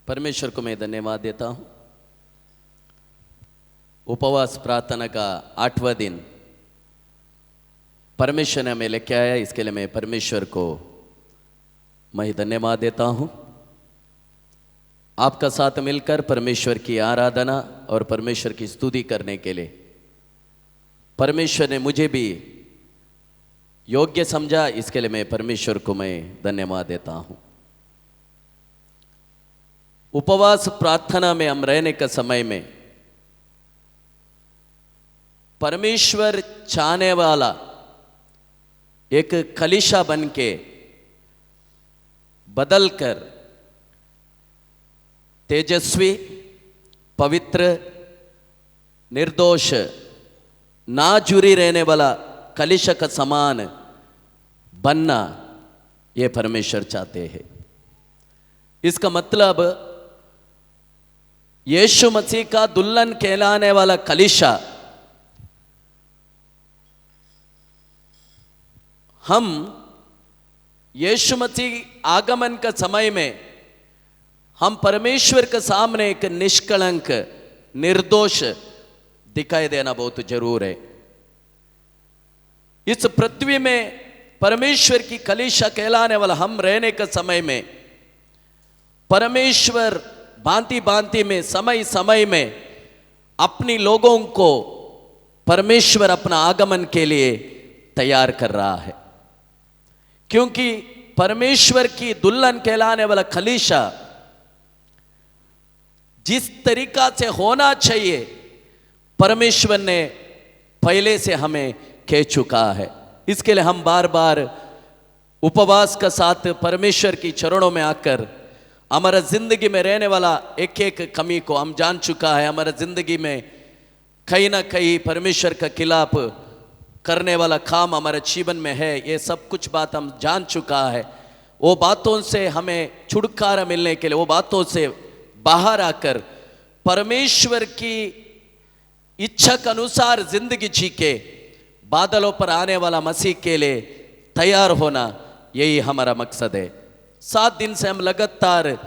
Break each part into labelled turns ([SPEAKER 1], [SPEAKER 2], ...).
[SPEAKER 1] परमेश्वर को मैं धन्यवाद देता हूँ। उपवास प्रार्थना का 8वां दिन परमेश्वर ने हमें लेके आया, इसके लिए मैं परमेश्वर को मैं धन्यवाद देता हूँ। आपका साथ मिलकर परमेश्वर की आराधना और परमेश्वर की स्तुति करने के लिए परमेश्वर ने मुझे भी योग्य समझा, इसके लिए मैं परमेश्वर को मैं धन्यवाद देता हूँ। उपवास प्रार्थना में हम रहने का समय में परमेश्वर चाहने वाला एक कलीसिया बन के बदल कर तेजस्वी, पवित्र, निर्दोष, नाजुरी रहने वाला कलीसिया का समान बनना ये परमेश्वर चाहते हैं। इसका मतलब यीशु मसीह का दुल्हन कहलाने वाला कलीसिया हम यीशु मसीह आगमन का समय में हम परमेश्वर के सामने एक निष्कलंक, निर्दोष दिखाई देना बहुत जरूर है। इस पृथ्वी में परमेश्वर की कलीसिया कहलाने वाला हम रहने के समय में परमेश्वर भांति भांति में, समय समय में अपनी लोगों को परमेश्वर अपना आगमन के लिए तैयार कर रहा है, क्योंकि परमेश्वर की दुल्हन कहलाने वाला कलीसिया जिस तरीका से होना चाहिए परमेश्वर ने पहले से हमें कह चुका है। इसके लिए हम बार बार उपवास का साथ परमेश्वर की चरणों में आकर हमारा जिंदगी में रहने वाला एक एक कमी को हम जान चुका है। हमारा जिंदगी में कहीं ना कहीं परमेश्वर का खिलाफ करने वाला काम हमारे जीवन में है, ये सब कुछ बात हम जान चुका है। वो बातों से हमें छुटकारा मिलने के लिए, वो बातों से बाहर आकर परमेश्वर की इच्छा के अनुसार जिंदगी जी के बादलों पर आने वाला मसीह के लिए तैयार होना, यही हमारा मकसद है। 7 दिन से हम लगातार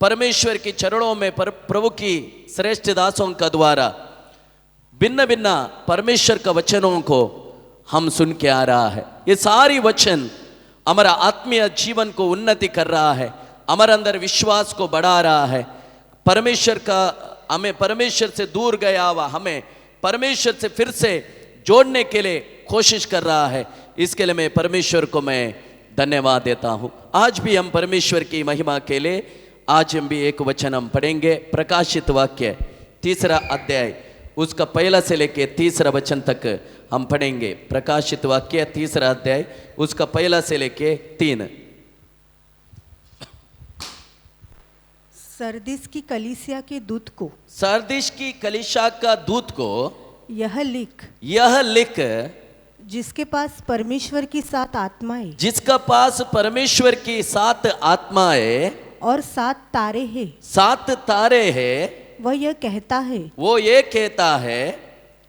[SPEAKER 1] परमेश्वर के चरणों में प्रभु की श्रेष्ठ दासों का द्वारा भिन्न भिन्न परमेश्वर का वचनों को हम सुन के आ रहा है। ये सारी वचन हमारा आत्मीय जीवन को उन्नति कर रहा है, हमारे अंदर विश्वास को बढ़ा रहा है। परमेश्वर का हमें परमेश्वर से दूर गया हुआ हमें परमेश्वर से फिर से जोड़ने के लिए कोशिश कर रहा है। इसके लिए मैं परमेश्वर को मैं धन्यवाद देता हूँ। आज भी हम परमेश्वर की महिमा के लिए आज हम भी एक वचन हम पढ़ेंगे। प्रकाशित वाक्य 3 अध्याय उसका पहला से लेके 3 वचन तक हम पढ़ेंगे। प्रकाशित वाक्य 3 अध्याय उसका पहला से लेके 3।
[SPEAKER 2] सरदिस की कलीसिया के दूत को,
[SPEAKER 1] सरदिस की कलीसिया का दूत को
[SPEAKER 2] यह लिख,
[SPEAKER 1] जिसके पास
[SPEAKER 2] परमेश्वर की 7 आत्माएं,
[SPEAKER 1] जिसका पास परमेश्वर की 7 आत्माएं
[SPEAKER 2] और 7 तारे हैं,
[SPEAKER 1] 7 तारे हैं,
[SPEAKER 2] वह यह कहता है,
[SPEAKER 1] वो ये कहता है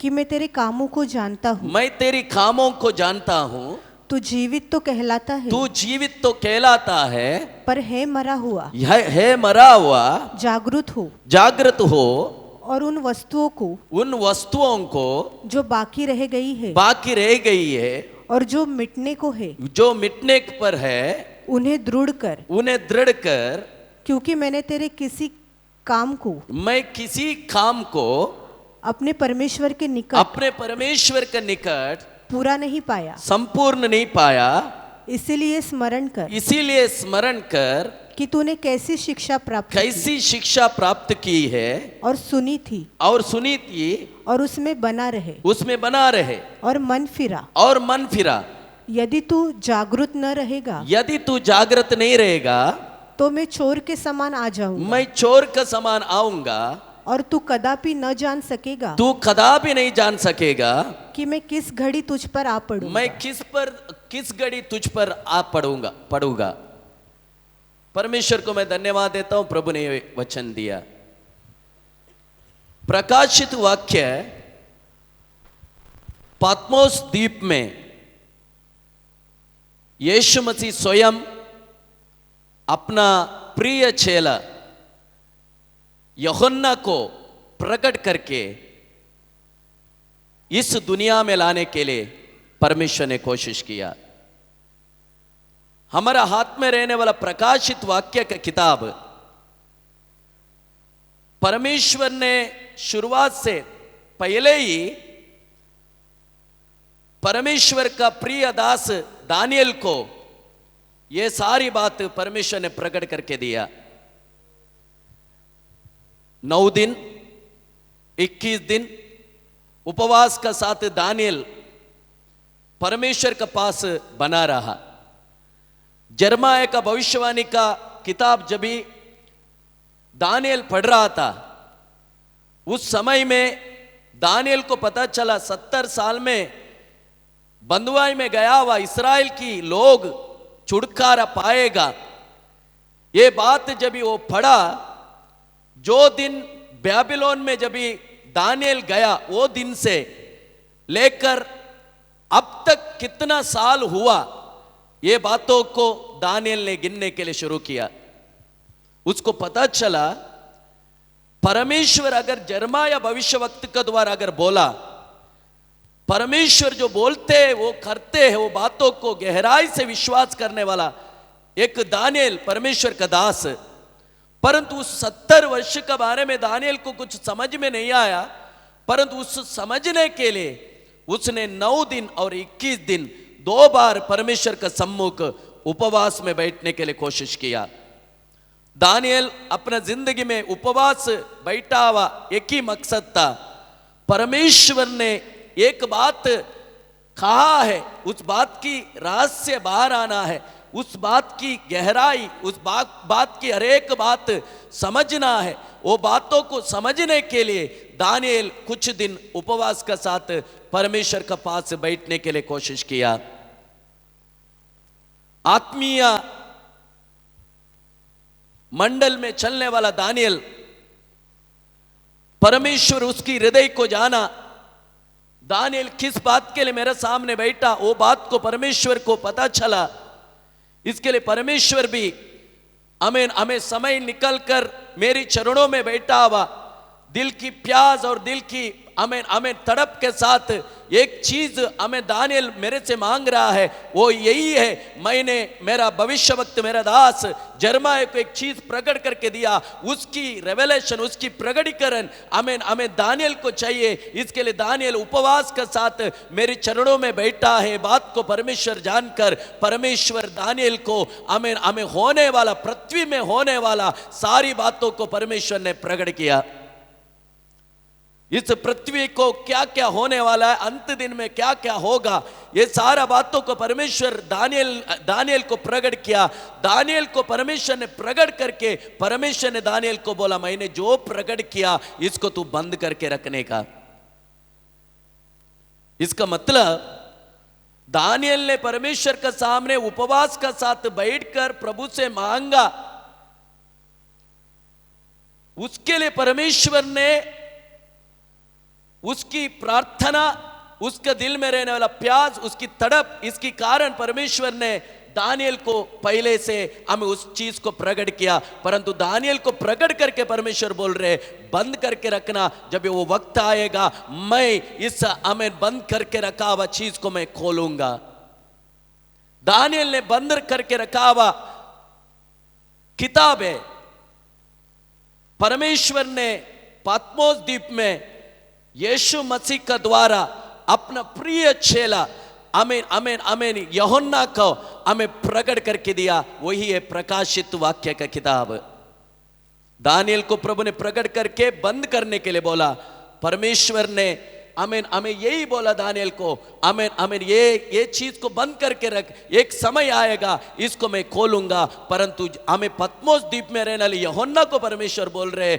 [SPEAKER 2] कि मैं तेरे कामों को जानता हूँ,
[SPEAKER 1] मैं तेरी कामों को जानता हूँ।
[SPEAKER 2] तू जीवित तो कहलाता है,
[SPEAKER 1] तू जीवित तो कहलाता है,
[SPEAKER 2] पर है मरा हुआ,
[SPEAKER 1] है मरा हुआ।
[SPEAKER 2] जागृत हो और उन वस्तुओं को जो बाकी रह गई है और जो मिटने को है,
[SPEAKER 1] जो मिटने पर है,
[SPEAKER 2] उन्हें दृढ़ कर, क्योंकि मैंने तेरे किसी काम को अपने परमेश्वर के निकट पूरा नहीं पाया,
[SPEAKER 1] संपूर्ण नहीं पाया।
[SPEAKER 2] इसीलिए स्मरण कर कि तूने कैसी शिक्षा प्राप्त की है और सुनी थी और उसमें बना रहे और मन फिरा। यदि तू जागृत नहीं रहेगा तो मैं चोर के समान आऊंगा और तू कदापि नहीं जान सकेगा कि मैं किस घड़ी तुझ पर आ पड़ूंगा।
[SPEAKER 1] परमेश्वर को मैं धन्यवाद देता हूं, प्रभु ने वचन दिया। प्रकाशित वाक्य पात्मोस द्वीप में यीशु मसीह स्वयं अपना प्रिय चेला यूहन्ना को प्रकट करके इस दुनिया में लाने के लिए परमेश्वर ने कोशिश किया। हमारा हाथ में रहने वाला प्रकाशित वाक्य का किताब परमेश्वर ने शुरुआत से पहले ही परमेश्वर का प्रिय दास दानियल को यह सारी बात परमेश्वर ने प्रकट करके दिया। 9 दिन 21 दिन उपवास का साथ दानियल परमेश्वर के पास बना रहा। जर्माया का भविष्यवाणी का किताब जब भी दानियल पढ़ रहा था, उस समय में दानियल को पता चला 70 साल में बंदुआई में गया हुआ इस्राएल की लोग छुटकारा पाएगा। ये बात जब भी वो पढ़ा, जो दिन बेबीलोन में जब भी दानियल गया, वो दिन से लेकर अब तक कितना साल हुआ, ये बातों को दानियल ने गिनने के लिए शुरू किया। उसको पता चला परमेश्वर अगर जर्माया भविष्यवक्ता के द्वारा अगर बोला, परमेश्वर जो बोलते हैं वो करते हैं, वो बातों को गहराई से विश्वास करने वाला एक दानियल परमेश्वर का दास। परंतु उस 70 वर्ष के बारे में दानियल को कुछ समझ में नहीं आया, परंतु उस समझने के लिए उसने 9 दिन और 21 दिन 2 बार परमेश्वर का सम्मुख उपवास में बैठने के लिए कोशिश किया। दानियल अपना जिंदगी में उपवास बैठा हुआ एक ही मकसद था, परमेश्वर ने एक बात कहा है, उस बात की रहस्य बाहर आना है, उस बात की गहराई, उस बात की हर एक बात समझना है। वो बातों को समझने के लिए दानियल कुछ दिन उपवास के साथ परमेश्वर के पास बैठने के लिए कोशिश किया। आत्मीय मंडल में चलने वाला दानियल, परमेश्वर उसकी हृदय को जाना। दानियल किस बात के लिए मेरे सामने बैठा, वो बात को परमेश्वर को पता चला। इसके लिए परमेश्वर भी हमें समय निकलकर मेरी चरणों में बैठा हुआ दिल की प्यास और दिल की हमें तड़प के साथ एक चीज हमें दानियल मेरे से मांग रहा है, वो यही है, मैंने मेरा भविष्यवक्ता मेरा दास जर्माया को एक चीज प्रकट करके दिया, उसकी रेवलेशन, उसकी प्रकटीकरण हमें दानियल को चाहिए। इसके लिए दानियल उपवास के साथ मेरे चरणों में बैठा है। बात को परमेश्वर जानकर परमेश्वर दानियल को हमें होने वाला, पृथ्वी में होने वाला सारी बातों को परमेश्वर ने प्रकट किया। इस पृथ्वी को क्या क्या होने वाला है, अंत दिन में क्या क्या होगा, ये सारा बातों को परमेश्वर दानियल को प्रकट किया। दानियल को परमेश्वर ने प्रकट करके परमेश्वर ने दानियल को बोला, मैंने जो प्रकट किया इसको तू बंद करके रखने का। इसका मतलब दानियल ने परमेश्वर के सामने उपवास का साथ बैठकर प्रभु से मांगा, उसके लिए परमेश्वर ने उसकी प्रार्थना, उसके दिल में रहने वाला प्यास, उसकी तड़प, इसके कारण परमेश्वर ने दानियल को पहले से हमें उस चीज को प्रकट किया। परंतु दानियल को प्रकट करके परमेश्वर बोल रहे बंद करके रखना, जब वो वक्त आएगा मैं इस हमें बंद करके रखा हुआ चीज को मैं खोलूंगा। दानियल ने बंद करके रखा हुआ किताब है, परमेश्वर ने पत्मोस द्वीप में यीशु मसीह का द्वारा अपना प्रिय चेला आमीन यूहन्ना को हमें प्रकट करके दिया। वही है प्रकाशित वाक्य का किताब। दानियल को प्रभु ने प्रकट करके बंद करने के लिए बोला। परमेश्वर ने हमें यही बोला दानियल को, ये चीज को बंद करके रख, एक समय आएगा इसको मैं खोलूंगा। परंतु हमें पत्मोस द्वीप में रहने वाले यूहन्ना को परमेश्वर बोल रहे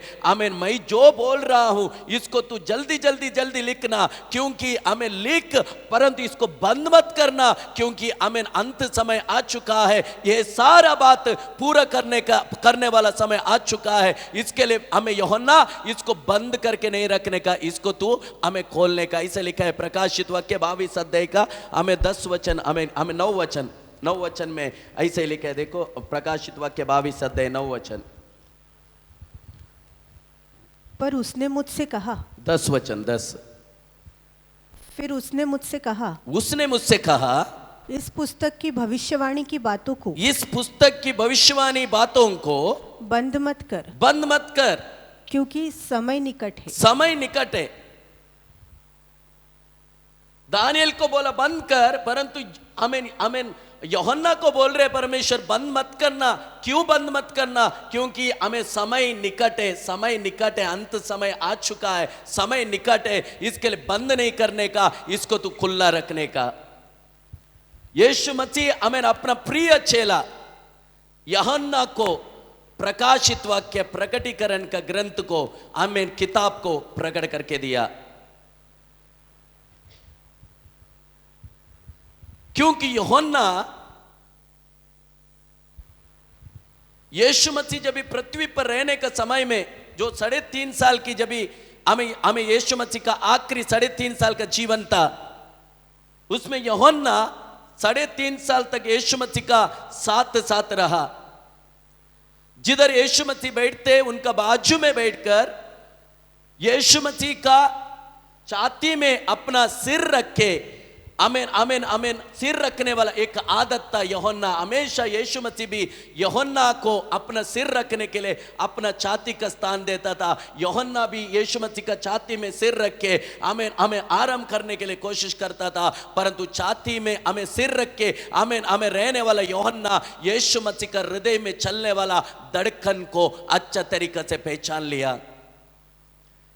[SPEAKER 1] मैं जो बोल रहा हूं इसको तू जल्दी लिखना, क्योंकि हमें लिख, परंतु इसको बंद मत करना, क्योंकि अंत समय आ चुका है। ये सारा बात पूरा करने वाला समय आ चुका है। इसके लिए हमें यूहन्ना इसको बंद करके नहीं रखने का, इसको तू हमें खोलने का। इसे लिखा है प्रकाशित वाक्य 22 अध्याय का हमें 10 वचन, हमें 9 वचन में ऐसे लिखा है। देखो प्रकाशित वाक्य 22 अध्याय 9 वचन।
[SPEAKER 2] पर उसने मुझसे कहा,
[SPEAKER 1] 10 वचन 10।
[SPEAKER 2] फिर उसने मुझसे
[SPEAKER 1] कहा,
[SPEAKER 2] इस पुस्तक की भविष्यवाणी की बातों को,
[SPEAKER 1] इस पुस्तक की भविष्यवाणी बातों को
[SPEAKER 2] बंद मत कर, क्योंकि समय निकट है।
[SPEAKER 1] दानियल को बोला बंद कर, परंतु हमें यूहन्ना को बोल रहे परमेश्वर बंद मत करना। क्यों बंद मत करना? क्योंकि हमें समय निकट है, अंत समय आ चुका है, समय निकट है, इसके लिए बंद नहीं करने का, इसको तू खुला रखने का। यीशु मसीह हमें अपना प्रिय चेला यूहन्ना को प्रकाशित वाक्य प्रकटीकरण का ग्रंथ को, हमें किताब को प्रकट करके दिया। क्योंकि यूहन्ना, यीशु मसीह जब पृथ्वी पर रहने का समय में जो 3.5 साल की, जब हमें यीशु मसीह का आखिरी 3.5 साल का जीवन था, उसमें यूहन्ना 3.5 साल तक यीशु मसीह का साथ रहा। जिधर यीशु मसीह बैठते उनका बाजू में बैठकर यीशु मसीह का छाती में अपना सिर रख के, आमीन सिर रखने वाला एक आदत था यूहन्ना। हमेशा यीशु मसीह भी यूहन्ना को अपना सिर रखने के लिए अपना छाती का स्थान देता था। यूहन्ना भी यीशु मसीह का छाती में सिर रख के हमें आराम करने के लिए कोशिश करता था, परंतु छाती में हमें सिर रख के हमें रहने वाला यूहन्ना यीशु मसीह का हृदय में चलने वाला धड़कन को अच्छा तरीके से पहचान लिया।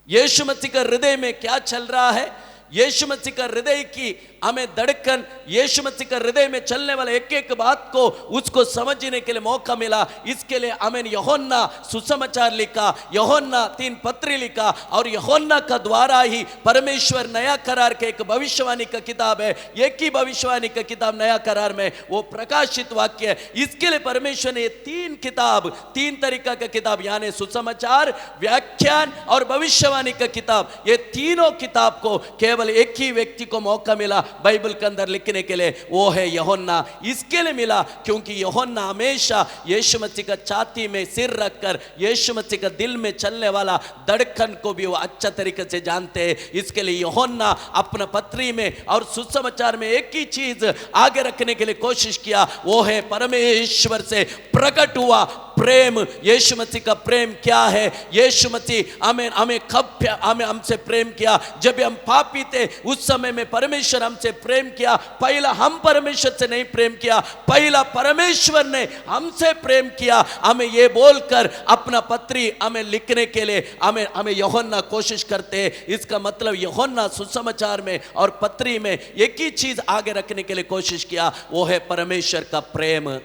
[SPEAKER 1] यीशु मसीह का हृदय में क्या चल रहा है, यीशु मसीह का हृदय की हमें धड़कन, यीशु मसीह का हृदय में चलने वाले एक बात को उसको समझने के लिए मौका मिला। इसके लिए हमें यूहन्ना सुसमाचार लिखा, यूहन्ना 3 पत्री लिखा, और यूहन्ना का द्वारा ही परमेश्वर नया करार के एक भविष्यवाणी का किताब है। एक ही भविष्यवाणी का किताब नया करार में वो प्रकाशित वाक्य है। इसके लिए परमेश्वर ने 3 किताब, 3 तरीका का किताब, यानी सुसमाचार, व्याख्यान और भविष्यवाणी का किताब, ये तीनों किताब को केवल एक ही व्यक्ति को मौका मिला बाइबल के अंदर लिखने के लिए, वो है यूहन्ना। इसके लिए मिला क्योंकि यूहन्ना हमेशा यीशु मसीह का छाती में सिर रखकर यीशु मसीह का दिल में चलने वाला धड़कन को भी वो अच्छा तरीके से जानते हैं। इसके लिए यूहन्ना अपना पत्री में और सुसमाचार में एक ही चीज आगे रखने के लिए कोशिश किया, वो है परमेश्वर से प्रकट हुआ प्रेम। यीशु मसीह का प्रेम क्या है? यीशु मसीह हमें कब हमसे प्रेम किया? जब हम पापी थे उस समय में परमेश्वर हमसे प्रेम किया। पहला हम परमेश्वर से नहीं प्रेम किया, पहला परमेश्वर ने हमसे प्रेम किया। हमें ये बोलकर अपना पत्री हमें लिखने के लिए हमें यूहन्ना कोशिश करते हैं। इसका मतलब यूहन्ना सुसमाचार में और पत्री में एक ही चीज आगे रखने के लिए कोशिश किया, वो है परमेश्वर का प्रेम।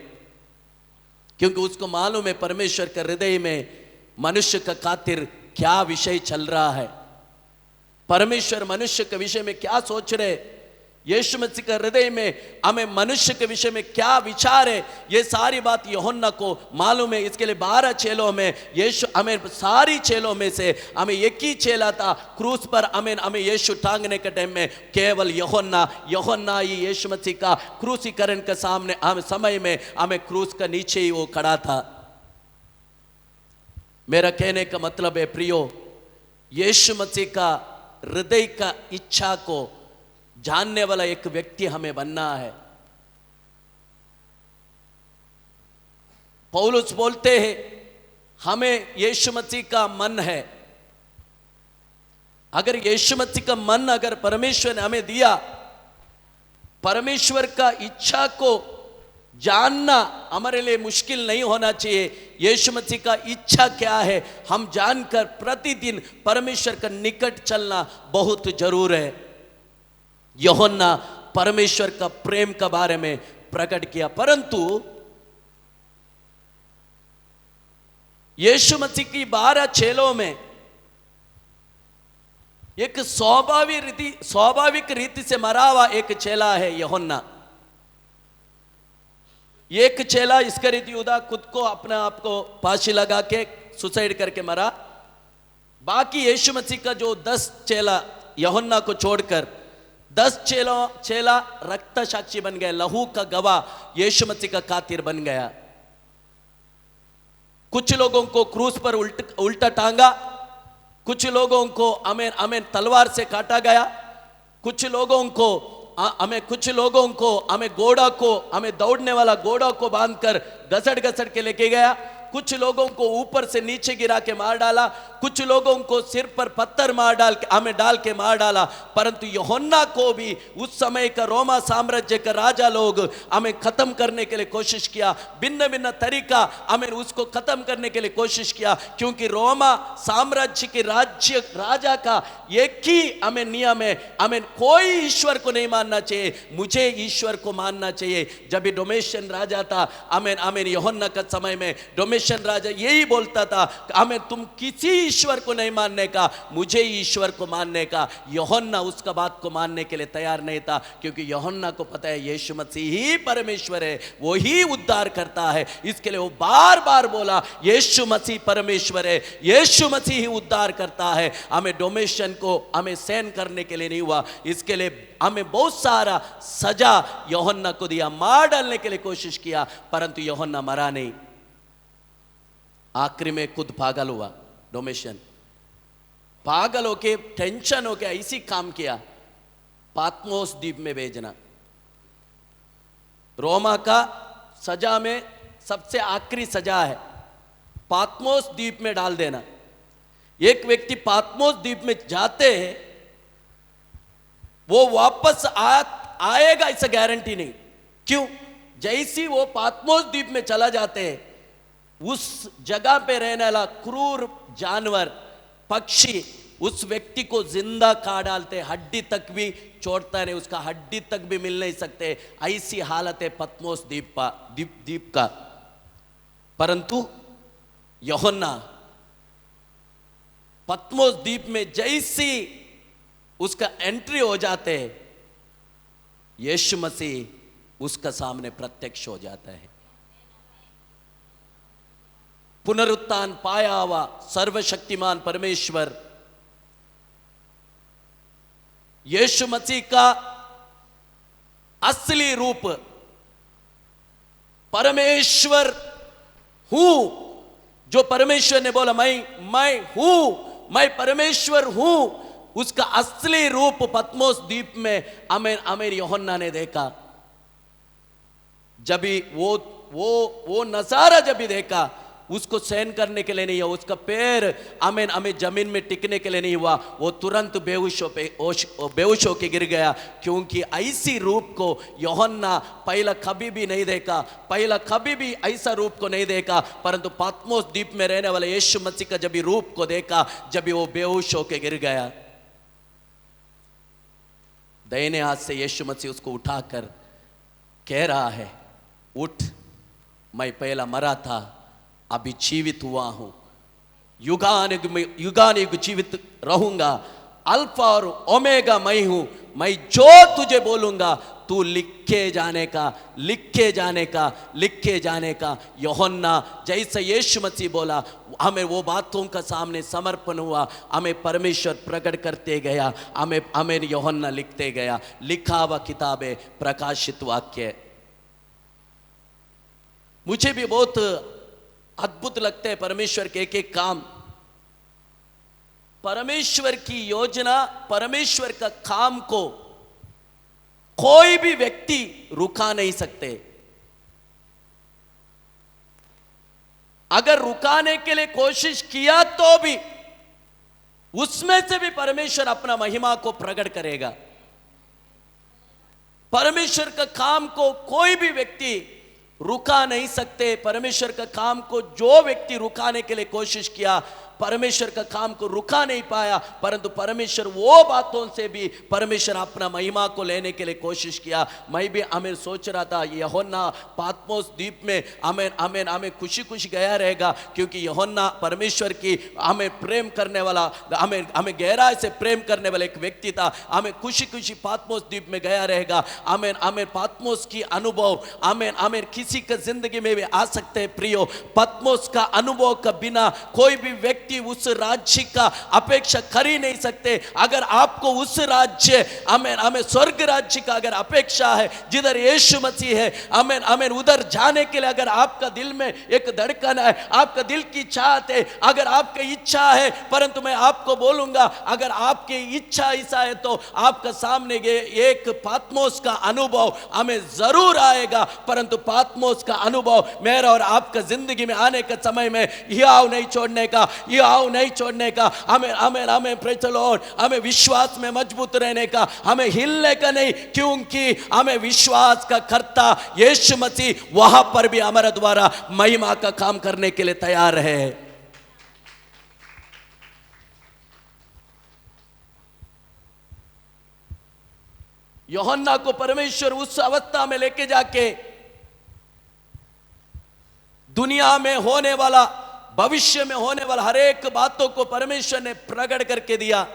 [SPEAKER 1] क्योंकि उसको मालूम है परमेश्वर के हृदय में मनुष्य का खातिर क्या विषय चल रहा है, परमेश्वर मनुष्य के विषय में क्या सोच रहे, यीशु मसीह के हृदय में हमें मनुष्य के विषय में क्या विचार है, ये सारी बात यूहन्ना को मालूम है। इसके लिए 12 चेलों में यीशु, हमें सारी चेलों में से हमें एक ही चेला था क्रूस पर हमें यीशु टांगने के टाइम में केवल यूहन्ना ही यीशु मसीह का क्रूसीकरण के सामने समय में हमें क्रूस का नीचे ही वो खड़ा था। मेरा कहने का मतलब है प्रियो, यीशु मसीह का हृदय का इच्छा को जानने वाला एक व्यक्ति हमें बनना है। पौलुस बोलते हैं हमें यीशु मसीह का मन है। अगर यीशु मसीह का मन अगर परमेश्वर ने हमें दिया, परमेश्वर का इच्छा को जानना हमारे लिए मुश्किल नहीं होना चाहिए। यीशु मसीह का इच्छा क्या है हम जानकर प्रतिदिन परमेश्वर का निकट चलना बहुत जरूर है। यूहन्ना परमेश्वर का प्रेम के बारे में प्रकट किया, परंतु यीशु मसीह की 12 चेलों में एक स्वाभाविक रीति से मरा हुआ एक चेला है यूहन्ना। एक चेला इस्करियोता खुद को अपने आप को फांसी लगा के सुसाइड करके मरा। बाकी यीशु मसीह का जो 10 चेला यूहन्ना को छोड़कर 10 चेला रक्त साक्षी बन गए, लहू का गवाह यीशु मसीह का खातिर बन गया। कुछ लोगों को क्रूस पर उल्टा टांगा, कुछ लोगों को हमें हमें तलवार से काटा गया, कुछ लोगों को हमें घोड़ा को, हमें दौड़ने वाला घोड़ा को बांधकर घसड़ घसड़ के लेके गया, कुछ लोगों को ऊपर से नीचे गिरा के मार डाला, कुछ लोगों को सिर पर पत्थर डाल के मार डाला। परंतु यूहन्ना को भी उस समय का रोमा साम्राज्य का राजा लोग हमें खत्म करने के लिए कोशिश किया, भिन्न भिन्न तरीका हमें उसको खत्म करने के लिए कोशिश किया, क्योंकि रोमा साम्राज्य के राजा का एक ही हमें नियम है, हमें कोई ईश्वर को नहीं मानना चाहिए, मुझे ईश्वर को मानना चाहिए। जब भी डोमेशियन राजा था, हमें यूहन्ना का समय में डोमेशियन राजा यही बोलता था, हमें तुम किसी ईश्वर को नहीं मानने का, मुझे ईश्वर को मानने का। यूहन्ना उसका बात को मानने के लिए तैयार नहीं था, क्योंकि यूहन्ना को पता है यीशु मसीह ही परमेश्वर है, वो ही उद्धार करता है। इसके लिए वो बार बार बोला यीशु मसीह परमेश्वर है, यीशु मसीह ही उद्धार करता है। हमें डोमेशियन को हमें सहन करने के लिए नहीं हुआ, इसके लिए हमें बहुत सारा सजा यूहन्ना को दिया, मार डालने के लिए कोशिश किया, परंतु यूहन्ना मरा नहीं। आखिरी में खुद पागल हुआ डोमेशियन, पागल होके टेंशन होके ऐसी काम किया, पात्मोस द्वीप में भेजना। रोमा का सजा में सबसे आखिरी सजा है पात्मोस द्वीप में डाल देना। एक व्यक्ति पात्मोस द्वीप में जाते हैं, वो वापस आएगा ऐसा गारंटी नहीं। क्यों? जैसी वो पात्मोस द्वीप में चला जाते हैं, उस जगह पे रहने वाला क्रूर जानवर पक्षी उस व्यक्ति को जिंदा खा डालते, हड्डी तक भी छोड़ता नहीं, उसका हड्डी तक भी मिल नहीं सकते, ऐसी हालत है पत्मोस द्वीप का। परंतु यूहन्ना पत्मोस द्वीप में जैसी उसका एंट्री हो जाते हैं, यीशु मसीह उसका सामने प्रत्यक्ष हो जाता है। पुनरुत्थान पाया हुआ सर्वशक्तिमान परमेश्वर यीशु मसीह का असली रूप परमेश्वर हूं, जो परमेश्वर ने बोला मैं हूं, मैं परमेश्वर हूं, उसका असली रूप पत्मोस द्वीप में हमें यूहन्ना ने देखा। जब भी वो नजारा जब भी देखा, उसको सहन करने के लिए नहीं हुआ, उसका पैर हमें जमीन में टिकने के लिए नहीं हुआ, वो तुरंत बेहोश होके गिर गया, क्योंकि ऐसी रूप को यूहन्ना पहला कभी भी नहीं देखा, पहला कभी भी ऐसा रूप को नहीं देखा। परंतु पत्मोस द्वीप में रहने वाले यीशु मसीह का जब भी रूप को देखा, जब भी वो बेहोश होके गिर गया, दाहिने हाथ से यीशु मसीह उसको उठाकर कह रहा है, उठ, मैं पहला मरा था, अभी जीवित हुआ हूं, युगानुयुग जीवित रहूंगा, अल्फा और ओमेगा मैं हूं, मैं जो तुझे बोलूंगा तू लिखे जाने का। यूहन्ना जैसे यीशु मसीह बोला, हमें वो बातों का सामने समर्पण हुआ, हमें परमेश्वर प्रकट करते गया, हमें यूहन्ना लिखते गया। लिखा हुआ किताब है, प्रकाशित वाक्य। मुझे भी बहुत अद्भुत लगते हैं परमेश्वर के एक एक काम, परमेश्वर की योजना, परमेश्वर का काम को कोई भी व्यक्ति रुका नहीं सकते। अगर रुकाने के लिए कोशिश किया तो भी उसमें से भी परमेश्वर अपना महिमा को प्रकट करेगा। परमेश्वर का काम को कोई भी व्यक्ति रुका नहीं सकते। परमेश्वर का काम को जो व्यक्ति रुकाने के लिए कोशिश किया, परमेश्वर का काम को रुका नहीं पाया, परंतु परमेश्वर वो बातों से भी परमेश्वर अपना महिमा को लेने के लिए कोशिश किया। मैं भी हमें सोच रहा था यूहन्ना पात्मोस द्वीप में हमें खुशी खुशी गया रहेगा, क्योंकि यूहन्ना परमेश्वर की हमें प्रेम करने वाला, हमें गहराई से प्रेम करने वाला एक व्यक्ति था। हमें खुशी खुशी पात्मोस द्वीप में गया रहेगा। हमें पात्मोस की अनुभव हमें किसी का जिंदगी में भी आ सकते हैं प्रियो। पत्मोस का अनुभव का बिना कोई भी व्यक्ति व्यक्ति उस राज्य का अपेक्षा कर ही नहीं सकते। अगर आपको उस राज्य आमेन आमेन स्वर्ग राज्य का अगर अपेक्षा है जिधर यीशु मसीह है, आमेन आमेन, उधर जाने के लिए अगर आपका दिल में एक धड़कन है, आपका दिल की चाहत है, अगर आपकी इच्छा है, परंतु मैं आपको बोलूंगा अगर आपकी इच्छा ऐसा है तो आपका सामने एक पात्मोस का अनुभव हमें जरूर आएगा। परंतु पात्मोस का अनुभव मेरा और आपका जिंदगी में आने के समय में हियाव नहीं छोड़ने का, हियाव नहीं छोड़ने का, हमें हमें हमें प्रेज़ द लॉर्ड, हमें विश्वास में मजबूत रहने का, हमें हिलने का नहीं, क्योंकि हमें विश्वास का कर्ता यीशु मसीह वहां पर भी हमारे द्वारा महिमा का काम करने के लिए तैयार है। यूहन्ना को परमेश्वर उस अवस्था में लेके जाके दुनिया में होने वाला, भविष्य में होने वाला हर एक बातों को परमेश्वर ने प्रकट करके दिया।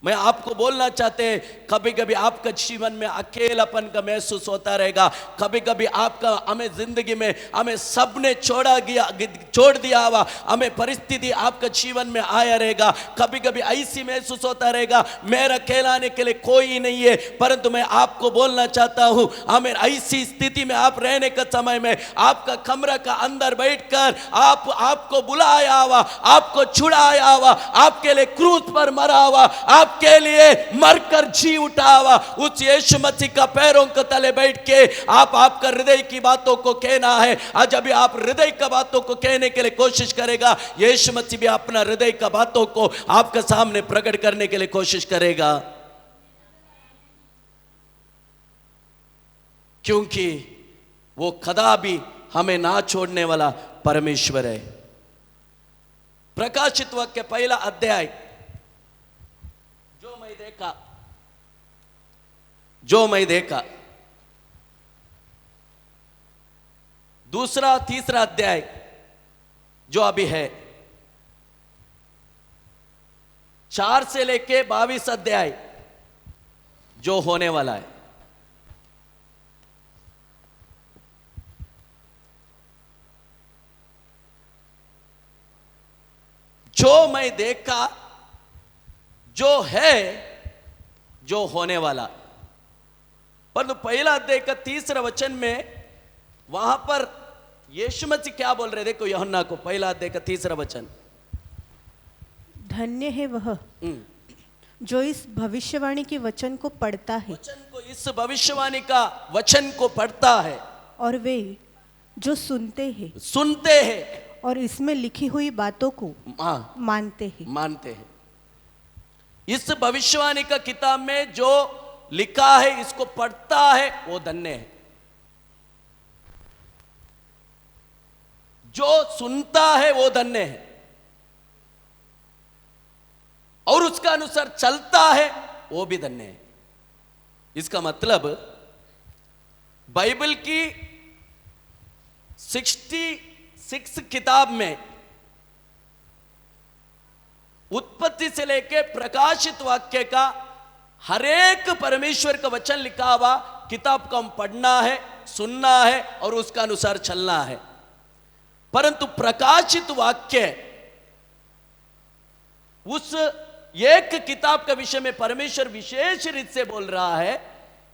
[SPEAKER 1] मैं आपको बोलना चाहते हैं, कभी कभी आपका जीवन में अकेलापन का महसूस होता रहेगा, कभी कभी आपका हमें जिंदगी में हमें सबने छोड़ दिया हुआ हमें परिस्थिति आपका जीवन में आया रहेगा। कभी कभी ऐसी महसूस होता रहेगा मेरा कहलाने के लिए कोई नहीं है। परंतु मैं आपको बोलना चाहता हूं, हमें ऐसी स्थिति में आप रहने का समय में आपका कमरा का अंदर बैठकर आपको बुलाया हुआ, आपको छुड़ाया हुआ, आपके लिए क्रूस पर मरा हुआ, आपके लिए मरकर जी उठा हुआ उस यीशु मसीह का पैरों के तले बैठ के आपका हृदय की बातों को कहना है। आज जब आप हृदय का बातों को कहने के लिए कोशिश करेगा, यीशु मसीह भी अपना हृदय का बातों को आपके सामने प्रकट करने के लिए कोशिश करेगा, क्योंकि वो कदापि हमें ना छोड़ने वाला परमेश्वर है। प्रकाशित वाक्य पहला अध्याय, जो मैं देखा, दूसरा तीसरा अध्याय जो अभी है, 4 से लेके 22 अध्याय जो होने वाला है। जो मैं देखा, जो है, जो होने वाला। परंतु पहला अध्याय का 3 वचन में वहां पर यीशु मसीह क्या बोल रहे? देखो यूहन्ना को पहला अध्याय का 3 वचन,
[SPEAKER 2] धन्य है वह जो इस भविष्यवाणी के वचन को पढ़ता है,
[SPEAKER 1] इस भविष्यवाणी का वचन को पढ़ता है,
[SPEAKER 2] और वे जो सुनते हैं और इसमें लिखी हुई बातों को मानते हैं।
[SPEAKER 1] इस भविष्यवाणी का किताब में जो लिखा है इसको पढ़ता है वो धन्य है। जो सुनता है वो धन्य है, और उसका अनुसार चलता है वो भी धन्य है। इसका मतलब बाइबल की 66 किताब में उत्पत्ति से लेकर प्रकाशित वाक्य का हर एक परमेश्वर का वचन लिखा हुआ किताब को हम पढ़ना है, सुनना है और उसका अनुसार चलना है। परंतु प्रकाशित वाक्य उस एक किताब का विषय में परमेश्वर विशेष रीत से बोल रहा है।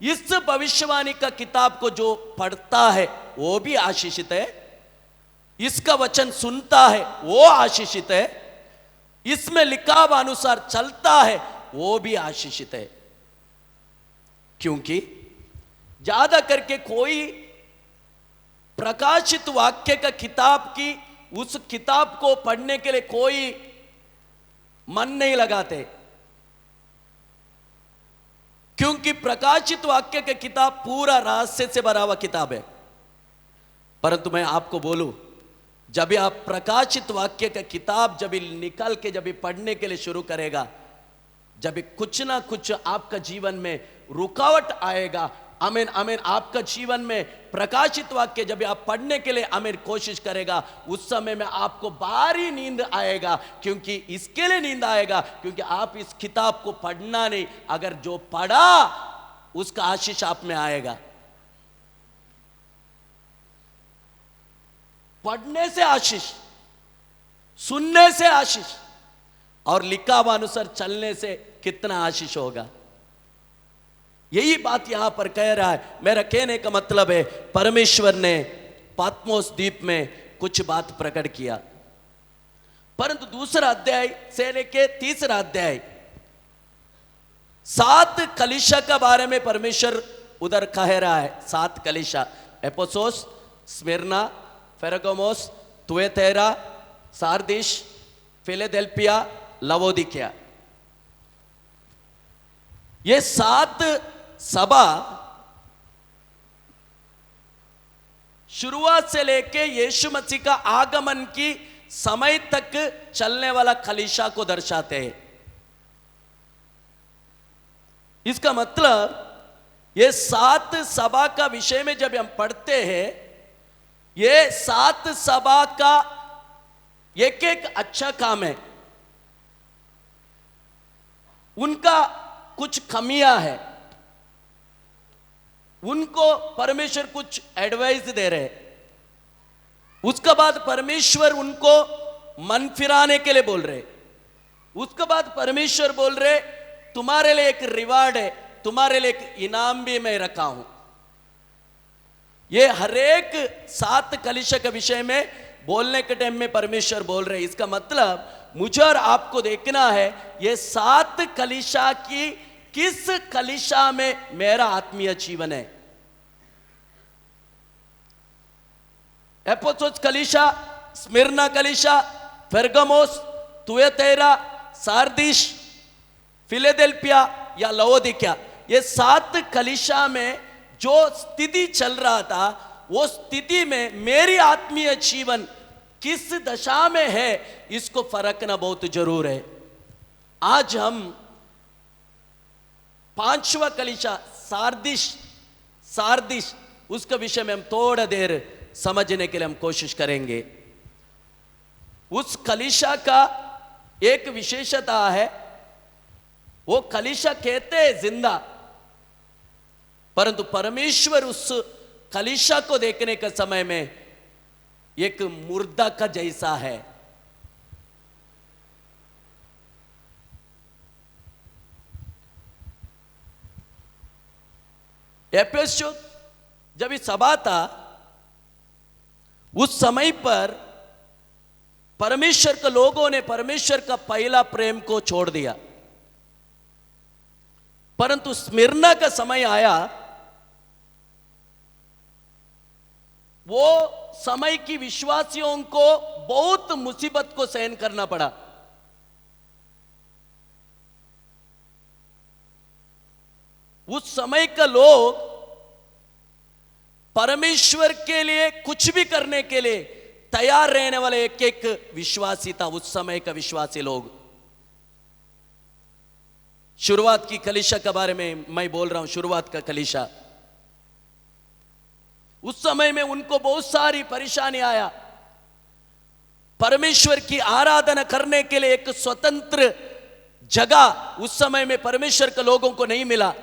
[SPEAKER 1] इस भविष्यवाणी का किताब को जो पढ़ता है वो भी आशीषित है, इसका वचन सुनता है वो आशीषित है, इसमें लिखा हुआ अनुसार चलता है वो भी आशीषित है। क्योंकि ज्यादा करके कोई प्रकाशित वाक्य का किताब की उस किताब को पढ़ने के लिए कोई मन नहीं लगाते, क्योंकि प्रकाशित वाक्य का किताब पूरा रहस्य से भरा हुआ किताब है। परंतु मैं आपको बोलूं, जब आप प्रकाशित वाक्य का किताब जब निकाल के जब पढ़ने के लिए शुरू करेगा, जब कुछ ना कुछ आपका जीवन में रुकावट आएगा। आमीन आमीन। आपका जीवन में प्रकाशित वाक्य जब आप पढ़ने के लिए आमीन कोशिश करेगा, उस समय में आपको भारी नींद आएगा। क्योंकि इसके लिए नींद आएगा क्योंकि आप इस किताब को पढ़ना नहीं, अगर जो पढ़ा उसका आशीष आप में आएगा। पढ़ने से आशीष, सुनने से आशीष और लिखा हुआ अनुसार चलने से कितना आशीष होगा। यही बात यहां पर कह रहा है। मेरा कहने का मतलब है परमेश्वर ने पात्मोस द्वीप में कुछ बात प्रकट किया, परंतु दूसरा अध्याय से लेके तीसरा अध्याय 7 कलीसिया के बारे में परमेश्वर उधर कह रहा है। 7 कलीसिया, एफेसोस, स्मिर्ना, पेरगामुस, थुएतैरा, सार्दिस, फिलाडेल्फिया, लवोदिकिया। ये 7 सभा शुरुआत से लेके यीशु मसीह का आगमन की समय तक चलने वाला कलीसिया को दर्शाते हैं। इसका मतलब ये 7 सभा का विषय में जब हम पढ़ते हैं, ये 7 सभा का एक एक अच्छा काम है, उनका कुछ कमियां है, उनको परमेश्वर कुछ एडवाइस दे रहे। उसके बाद परमेश्वर उनको मन फिराने के लिए बोल रहे। उसके बाद परमेश्वर बोल रहे तुम्हारे लिए एक रिवार्ड है, तुम्हारे लिए एक इनाम भी मैं रखा हूं। ये हरेक 7 कलीसिया के विषय में बोलने के टाइम में परमेश्वर बोल रहे। इसका मतलब मुझे और आपको देखना है ये 7 कलीसिया की किस कलीसिया में मेरा आत्मीय जीवन है। एफेसोस कलीसिया, स्मिर्ना कलीसिया, पेरगामुस, थुएतैरा, सार्दिस, फिलाडेल्फिया या लवोदिकिया, ये 7 कलीसिया में जो स्थिति चल रहा था, वो स्थिति में मेरी आत्मीय जीवन किस दशा में है, इसको फरकना बहुत जरूर है। आज हम 5वां कलीसिया सार्दिस उसके विषय में हम थोड़ा देर समझने के लिए हम कोशिश करेंगे। उस कलीसिया का एक विशेषता है, वो कलीसिया कहते हैं जिंदा, परंतु परमेश्वर उस कलीसिया को देखने के समय में एक मुर्दा का जैसा है। एफेसोस जब इस सभा था, उस समय पर परमेश्वर के लोगों ने परमेश्वर का पहला प्रेम को छोड़ दिया। परंतु स्मिर्ना का समय आया, वो समय की विश्वासियों को बहुत मुसीबत को सहन करना पड़ा। उस समय का लोग परमेश्वर के लिए कुछ भी करने के लिए तैयार रहने वाले एक एक विश्वासी था। उस समय का विश्वासी लोग, शुरुआत की कलीसिया के बारे में मैं बोल रहा हूं। शुरुआत का कलीसिया, उस समय में उनको बहुत सारी परेशानी आया। परमेश्वर की आराधना करने के लिए एक स्वतंत्र जगह उस समय में परमेश्वर के लोगों को नहीं मिला।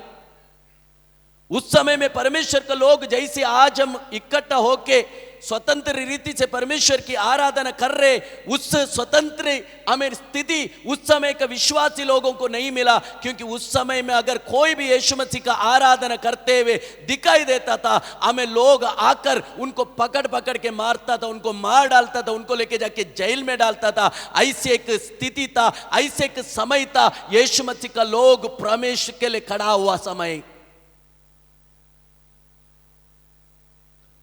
[SPEAKER 1] उस समय में परमेश्वर के लोग जैसे आज हम इकट्ठा होके स्वतंत्र रीति से परमेश्वर की आराधना कर रहे, उस स्वतंत्र हमें स्थिति उस समय का विश्वासी लोगों को नहीं मिला। क्योंकि उस समय में अगर कोई भी यीशु मसीह का आराधना करते हुए दिखाई देता था, हमें लोग आकर उनको पकड़ पकड़ के मारता था, उनको मार डालता था, उनको लेके जाके जेल में डालता था। ऐसे एक स्थिति था, ऐसे एक समय था। यीशु मसीह का लोग परमेश्वर के लिए खड़ा हुआ समय।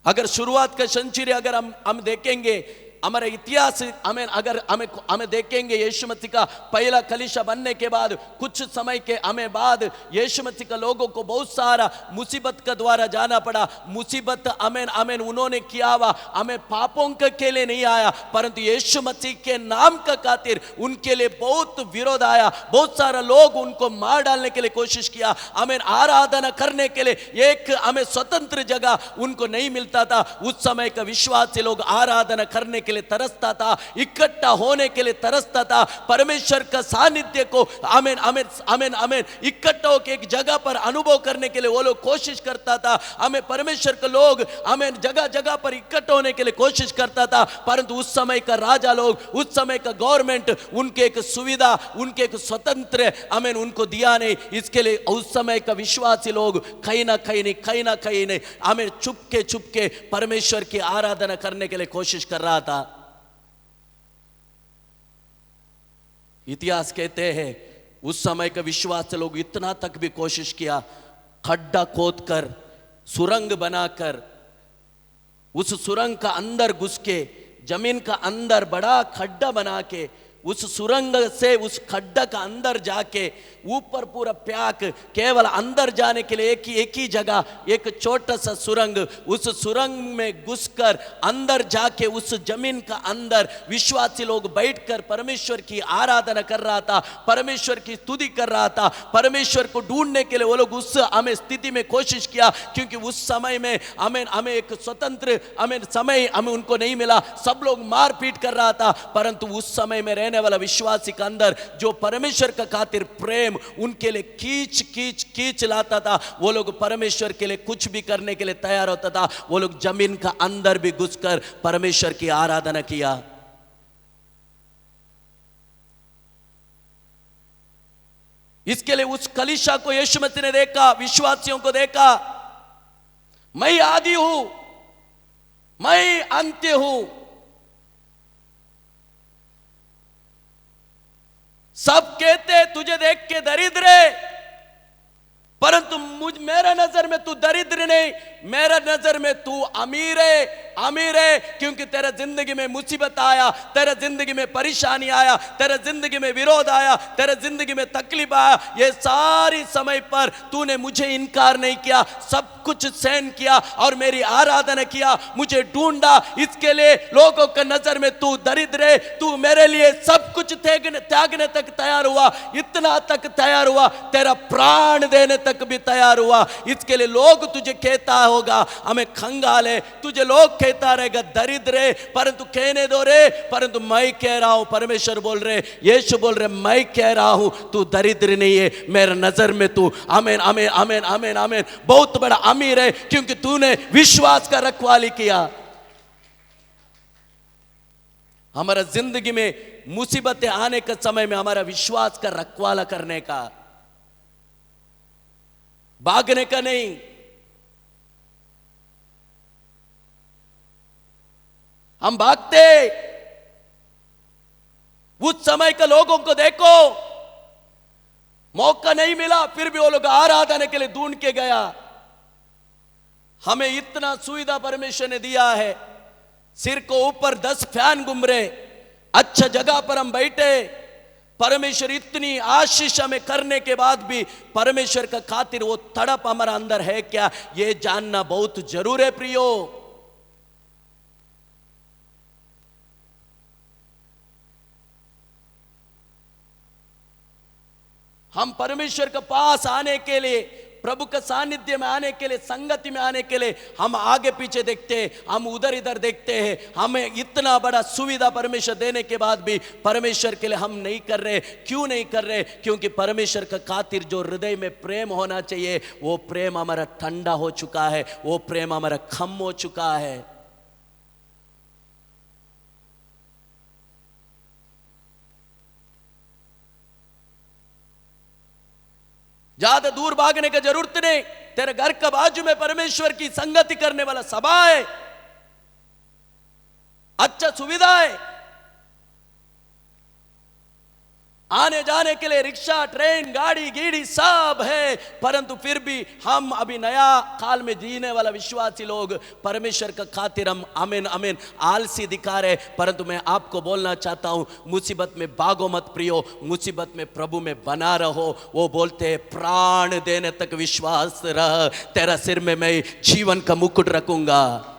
[SPEAKER 1] अगर शुरुआत का सेंचुरी अगर हम देखेंगे, हमारा इतिहास हमें देखेंगे, यीशु मसीह का पहला कलीसिया बनने के बाद कुछ समय के बाद यीशु मसीह का लोगों को बहुत सारा मुसीबत का द्वारा जाना पड़ा। मुसीबत उन्होंने किया हुआ हमें पापों के लिए नहीं आया, परंतु यीशु मसीह के नाम का खातिर उनके लिए बहुत विरोध आया। बहुत सारा लोग उनको मार डालने के लिए कोशिश किया। आराधना करने के लिए एक स्वतंत्र जगह उनको नहीं मिलता था। उस समय का विश्वासी लोग आराधना करने के के लिए तरसता था, इकट्ठा होने के लिए तरसता था, परमेश्वर का सानिध्य को आमीन आमीन आमीन आमीन इकट्ठा होकर एक जगह पर अनुभव करने के लिए वो लोग कोशिश करता था। हमें परमेश्वर के लोग आमीन जगह जगह पर इकट्ठा होने के लिए कोशिश करता था, परंतु उस समय का राजा लोग, उस समय का गवर्नमेंट उनके एक सुविधा, उनके एक स्वतंत्र आमीन उनको दिया नहीं। इसके लिए उस समय का विश्वासी लोग कहीं ना कहीं नहीं आमीन चुपके परमेश्वर की आराधना करने के लिए कोशिश कर रहा था। इतिहास कहते हैं उस समय का विश्वासी लोग इतना तक भी कोशिश किया, खड्डा खोदकर सुरंग बनाकर उस सुरंग का अंदर घुस के, जमीन का अंदर बड़ा खड्डा बना के उस सुरंग से उस खड्डा का अंदर जाके ऊपर पूरा प्याक, केवल अंदर जाने के लिए एक ही जगह, एक छोटा सा सुरंग, उस सुरंग में घुसकर अंदर जाके उस जमीन का अंदर विश्वासी लोग बैठकर परमेश्वर की आराधना कर रहा था, परमेश्वर की स्तुति कर रहा था। परमेश्वर को ढूंढने के लिए वो लोग उस हमें स्थिति में कोशिश किया, क्योंकि उस समय में हमें एक स्वतंत्र समय हमें उनको नहीं मिला, सब लोग मारपीट कर रहा था। परंतु उस समय में रहने वाला विश्वासी के अंदर जो परमेश्वर का खातिर प्रेम उनके लिए खींच लाता था, वो लोग परमेश्वर के लिए कुछ भी करने के लिए तैयार होता था। वो लोग जमीन का अंदर भी घुसकर परमेश्वर की आराधना किया। इसके लिए उस कलीसिया को यीशु मसीह ने देखा, विश्वासियों को देखा, मैं आदि हूं, मैं अंत्य हूं, सब कहते तुझे देख के दरिद्र है, परंतु मेरा नजर में तू दरिद्र नहीं, मेरा नजर में तू अमीर है, क्योंकि तेरा जिंदगी में मुसीबत आया, तेरा जिंदगी में परेशानी आया, तेरा जिंदगी में विरोध आया, तेरा जिंदगी में तकलीफ आया, ये सारी समय पर तूने मुझे इनकार नहीं किया, सब कुछ सहन किया और मेरी आराधना किया, मुझे ढूंढा। इसके लिए लोगों के नजर में तू दरिद्र है, तू मेरे लिए सब कुछ त्यागने तक तैयार हुआ, इतना तक तैयार हुआ, तेरा प्राण देने तक भी तैयार हुआ। इसके लिए लोग तुझे कहता होगा हमें खंगाल है, तुझे लोग कहता रहेगा दरिद्र है, परंतु कहने दो रे, परंतु मैं कह रहा हूं, परमेश्वर बोल रहे, यीशु बोल रहे, मैं कह रहा हूं तू दरिद्र नहीं है, मेरे नजर में तू आमीन आमीन आमीन आमीन आमीन बहुत बड़ा अमीर है, क्योंकि तूने विश्वास का रखवाली किया। हमारा जिंदगी में मुसीबतें आने के समय में हमारा विश्वास का रखवाला करने का, भागने का नहीं। हम भागते, उस समय के लोगों को देखो, मौका नहीं मिला, फिर भी वो लोग आराधना के लिए ढूंढ के गया। हमें इतना सुविधा परमेश्वर ने दिया है, सिर को ऊपर 10 फैन घूम रहे, अच्छा जगह पर हम बैठे, परमेश्वर इतनी आशीष हमें करने के बाद भी परमेश्वर का खातिर वो तड़प हमारा अंदर है क्या, ये जानना बहुत जरूर है प्रियो। हम परमेश्वर के पास आने के लिए, प्रभु के सानिध्य में आने के लिए, संगति में आने के लिए हम आगे पीछे देखते हैं, हम उधर इधर देखते हैं। हमें इतना बड़ा सुविधा परमेश्वर देने के बाद भी परमेश्वर के लिए हम नहीं कर रहे। क्यों नहीं कर रहे? क्योंकि परमेश्वर का खातिर जो हृदय में प्रेम होना चाहिए, वो प्रेम हमारा ठंडा हो चुका है, वो प्रेम हमारा खम हो चुका है। ज्यादा दूर भागने की जरूरत नहीं, तेरे घर के बाजू में परमेश्वर की संगति करने वाला सभा है, अच्छा सुविधा है, आने जाने के लिए रिक्शा, ट्रेन, गाड़ी गीड़ी सब है। परंतु फिर भी हम अभी नया काल में जीने वाला विश्वासी लोग परमेश्वर का खातिर हम आमीन आमीन आलसी दिखा रहे। परंतु मैं आपको बोलना चाहता हूं, मुसीबत में भागो मत प्रियो, मुसीबत में प्रभु में बना रहो। वो बोलते हैं प्राण देने तक विश्वास रह, तेरा सिर में मैं जीवन का मुकुट रखूंगा।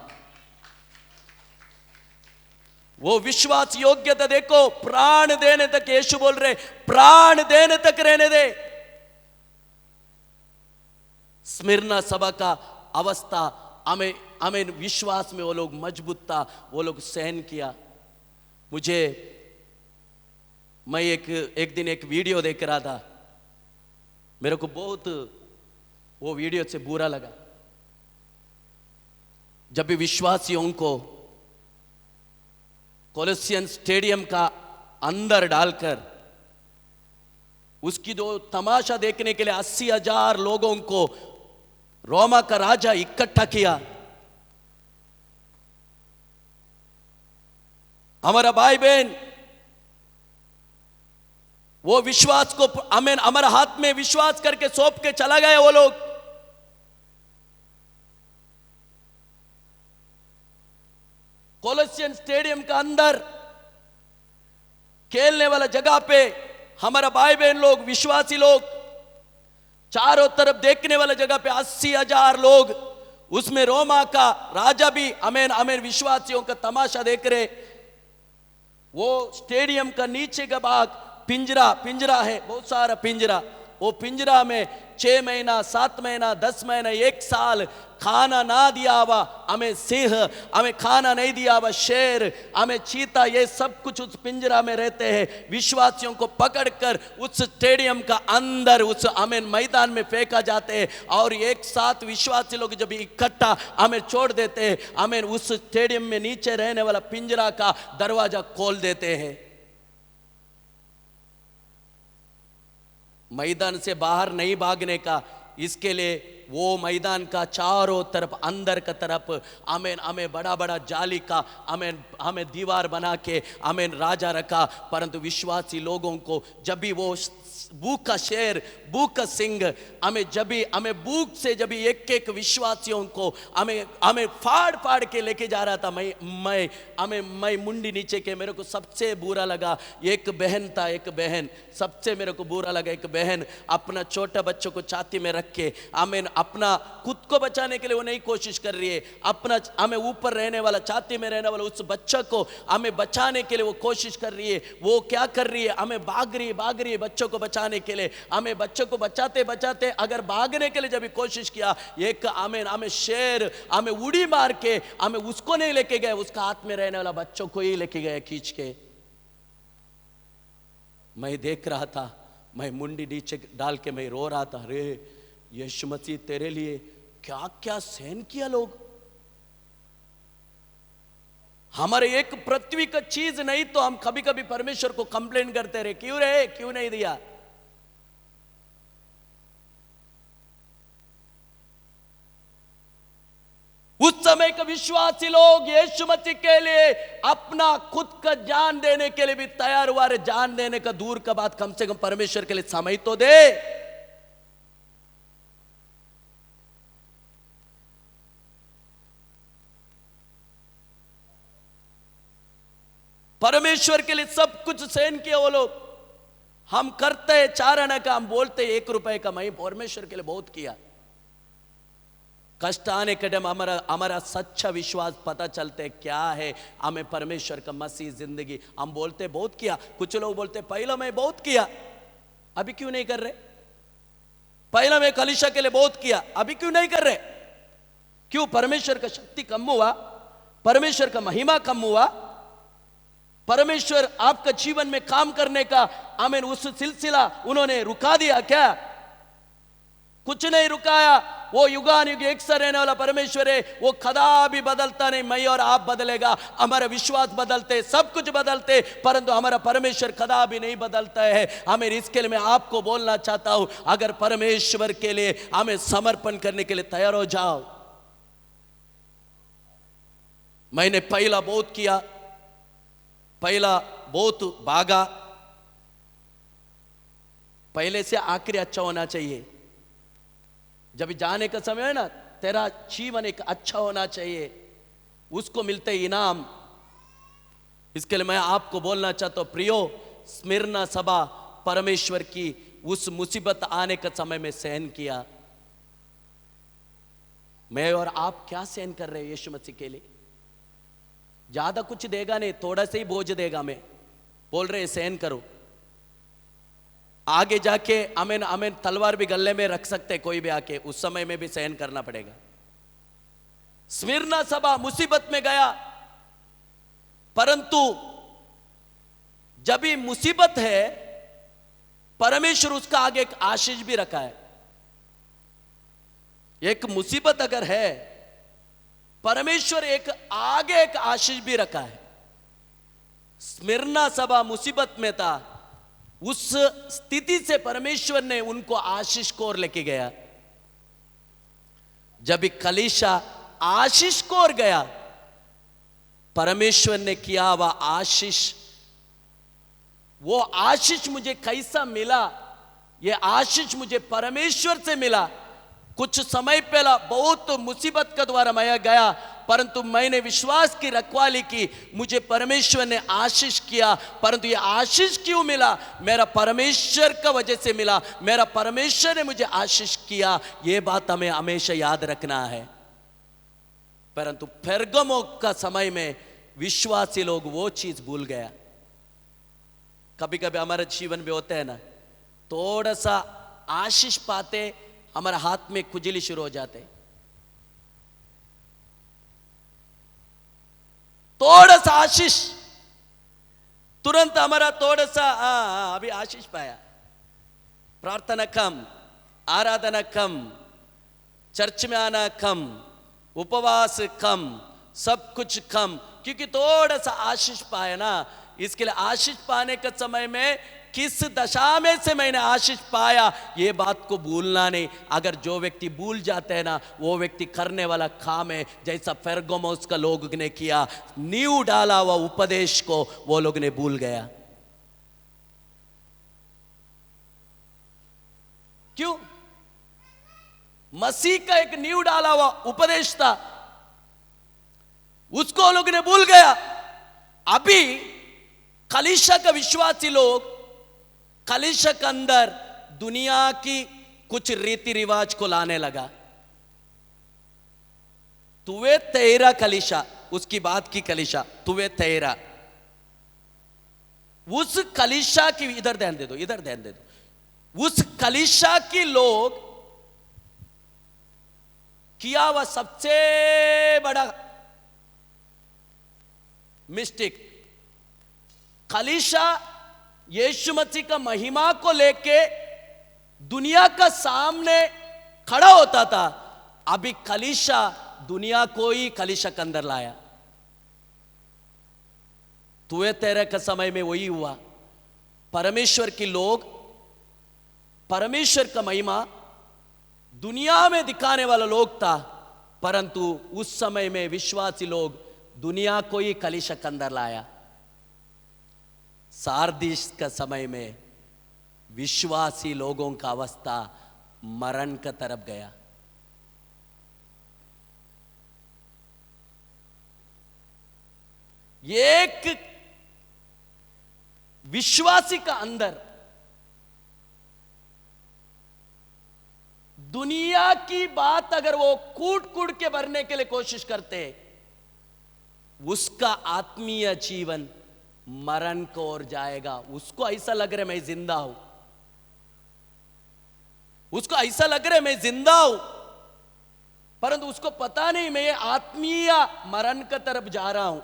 [SPEAKER 1] वो विश्वास योग्यता देखो, प्राण देने तक, यीशु बोल रहे प्राण देने तक रहने दे। स्मिरना सभा का अवस्था, हमें विश्वास में वो लोग मजबूत था, वो लोग सहन किया। मुझे, मैं एक दिन एक वीडियो देख रहा था, मेरे को बहुत वो वीडियो से बुरा लगा। जब भी विश्वासियों को कोलोसियन स्टेडियम का अंदर डालकर उसकी जो तमाशा देखने के लिए 80,000 लोगों को रोमा का राजा इकट्ठा किया, हमारा भाई बहन वो विश्वास को हमें हमारे हाथ में विश्वास करके सौंप के चला गया। वो लोग कोलोसियन स्टेडियम का अंदर खेलने वाला जगह पे हमारा भाई बहन लोग, विश्वासी लोग, चारों तरफ देखने वाला जगह पे 80,000 लोग, उसमें रोमा का राजा भी अमेन अमेन विश्वासियों का तमाशा देख रहे। वो स्टेडियम का नीचे का भाग पिंजरा है, बहुत सारा पिंजरा। वो पिंजरा में 6 महीना, 7 महीना, 10 महीना, 1 साल खाना ना दिया हुआ हमें सिंह, हमें खाना नहीं दिया हुआ शेर, हमें चीता, ये सब कुछ उस पिंजरा में रहते हैं। विश्वासियों को पकड़कर उस स्टेडियम का अंदर उस हमें मैदान में फेंका जाते हैं और एक साथ विश्वासी लोग जब इकट्ठा हमें छोड़ देते हैं, हमें उस स्टेडियम में नीचे रहने वाला पिंजरा का दरवाजा खोल देते हैं। मैदान से बाहर नहीं भागने का, इसके लिए वो मैदान का चारों तरफ अंदर का तरफ हमें बड़ा बड़ा जाली का हमें दीवार बना के हमें राजा रखा। परंतु विश्वासी लोगों को जब भी वो भूख का शेर, भूख का सिंह हमें भूख से जब एक एक विश्वासियों को हमें फाड़ फाड़ के लेके जा रहा था। मैं मुंडी नीचे के, मेरे को सबसे बुरा लगा एक बहन था, एक बहन सबसे मेरे को बुरा लगा। एक बहन अपना छोटा बच्चों को छाती में रख के अपना खुद को बचाने के लिए वो नहीं कोशिश कर रही है, अपना हमें ऊपर रहने वाला, छाती में रहने वाला उस बच्चा को हमें बचाने के लिए वो कोशिश कर रही है। वो क्या कर रही है, हमें भाग रही है बच्चों को बचाने के लिए। हमें बच्चों को बचाते बचाते अगर भागने के लिए जब भी कोशिश किया, एक हमें शेर हमें उड़ी मार के हमें उसको नहीं लेके गए, उसका हाथ में रहने वाला बच्चों को ही लेके गए खींच के। मैं देख रहा था, मैं मुंडी नीचे डाल के मैं रो रहा था, अरे यीशु मसीह तेरे लिए क्या क्या सहन किया लोग। हमारे एक पृथ्वी का चीज नहीं तो हम कभी कभी परमेश्वर को कंप्लेन करते रहे, क्यों रहे, क्यों नहीं दिया। उस समय के विश्वासी लोग यीशु मसीह के लिए अपना खुद का जान देने के लिए भी तैयार हुआ। रे जान देने का दूर का बात, कम से कम परमेश्वर के लिए समय तो दे। परमेश्वर के लिए सब कुछ सहन किया वो लोग। हम करते हैं 4 आना का, हम बोलते 1 रुपए का, मैं परमेश्वर के लिए बहुत किया। कष्ट आने के टाइम हमारा सच्चा विश्वास पता चलते क्या है, हमें परमेश्वर का मसीह जिंदगी। हम बोलते बहुत किया, कुछ लोग बोलते पहला मैं बहुत किया, अभी क्यों नहीं कर रहे। पहला मैं कलीसिया के लिए बहुत किया, अभी क्यों नहीं कर रहे। क्यों, परमेश्वर का शक्ति कम हुआ, परमेश्वर का महिमा कम हुआ, परमेश्वर आपका जीवन में काम करने का हमें उस सिलसिला उन्होंने रुका दिया क्या। कुछ नहीं रुकाया। वो युगान युग एक सा रहने वाला परमेश्वर है, वो कदापि बदलता नहीं। मैं और आप बदलेगा, हमारा विश्वास बदलते, सब कुछ बदलते, परंतु हमारा परमेश्वर कदापि नहीं बदलता है। हमें इसके लिए मैं आपको बोलना चाहता हूं, अगर परमेश्वर के लिए हमें समर्पण करने के लिए तैयार हो जाओ। मैंने पहला बहुत किया, पहला बहुत भागा। पहले से आखिरी अच्छा होना चाहिए। जब जाने का समय है ना, तेरा जीवन एक अच्छा होना चाहिए, उसको मिलते इनाम। इसके लिए मैं आपको बोलना चाहता हूं, प्रियो, स्मिरना सभा परमेश्वर की उस मुसीबत आने का समय में सहन किया। मैं और आप क्या सहन कर रहे हैं यीशु मसीह के लिए। ज्यादा कुछ देगा नहीं, थोड़ा से ही बोझ देगा। मैं बोल रहे सहन करो। आगे जाके हमें तलवार भी गले में रख सकते कोई भी आके, उस समय में भी सहन करना पड़ेगा। स्मिरना सभा मुसीबत में गया, परंतु जब भी मुसीबत है, परमेश्वर उसका आगे एक आशीष भी रखा है। एक मुसीबत अगर है, परमेश्वर एक आगे एक आशीष भी रखा है। स्मिरना सभा मुसीबत में था, उस स्थिति से परमेश्वर ने उनको आशीष को ओर लेके गया। जब भी कलीसिया आशीष को ओर गया, परमेश्वर ने किया वह आशीष, वो आशीष मुझे कैसा मिला? ये आशीष मुझे परमेश्वर से मिला। कुछ समय पहला बहुत मुसीबत का द्वारा मैं गया, परंतु मैंने विश्वास की रखवाली की, मुझे परमेश्वर ने आशीष किया। परंतु ये आशीष क्यों मिला? मेरा परमेश्वर का वजह से मिला। मेरा परमेश्वर ने मुझे आशीष किया। ये बात हमें हमेशा याद रखना है। परंतु पेरगमो का समय में विश्वासी लोग वो चीज भूल गया। कभी कभी हमारे जीवन में होता है ना, थोड़ा सा आशीष पाते हमारे हाथ में खुजली शुरू हो जाते। थोड़ा सा आशीष, तुरंत हमारा थोड़ा सा अभी आशीष पाया, प्रार्थना कम, आराधना कम, चर्च में आना कम, उपवास कम, सब कुछ कम, क्योंकि थोड़ा सा आशीष पाया ना। इसके लिए आशीष पाने के समय में किस दशा में से मैंने आशीष पाया, ये बात को भूलना नहीं। अगर जो व्यक्ति भूल जाते हैं ना, वो व्यक्ति करने वाला काम है जैसा पेरगमुस का लोग ने किया। नींव डाला हुआ उपदेश को वो लोग ने भूल गया। क्यों? मसीह का एक नींव डाला हुआ उपदेश था, उसको लोग ने भूल गया। अभी कलीसिया का विश्वासी लोग कलीसिया के अंदर दुनिया की कुछ रीति रिवाज को लाने लगा। तुवे तेरा कलीसिया, उसकी बात की कलीसिया, तुवे तेरा, उस कलीसिया की, इधर ध्यान दे दो, इधर ध्यान दे दो, उस कलीसिया की लोग किया वह सबसे बड़ा मिस्टेक। कलीसिया यीशु मसीह का महिमा को लेके दुनिया का सामने खड़ा होता था। अभी कलीसिया दुनिया को ही कलीसिया के अंदर लाया। तुए तेरे के समय में वही हुआ। परमेश्वर के लोग परमेश्वर का महिमा दुनिया में दिखाने वाला लोग था, परंतु उस समय में विश्वासी लोग दुनिया को ही कलीसिया के अंदर लाया। सारदीस का समय में विश्वासी लोगों का अवस्था मरण की तरफ गया। एक विश्वासी का अंदर दुनिया की बात अगर वो कूट कूट के भरने के लिए कोशिश करते, उसका आत्मीय जीवन मरण को ओर जाएगा। उसको ऐसा लग रहा है मैं जिंदा हूं, उसको ऐसा लग रहा है मैं जिंदा हूं, परंतु उसको पता नहीं मैं आत्मीय मरण की तरफ जा रहा हूं।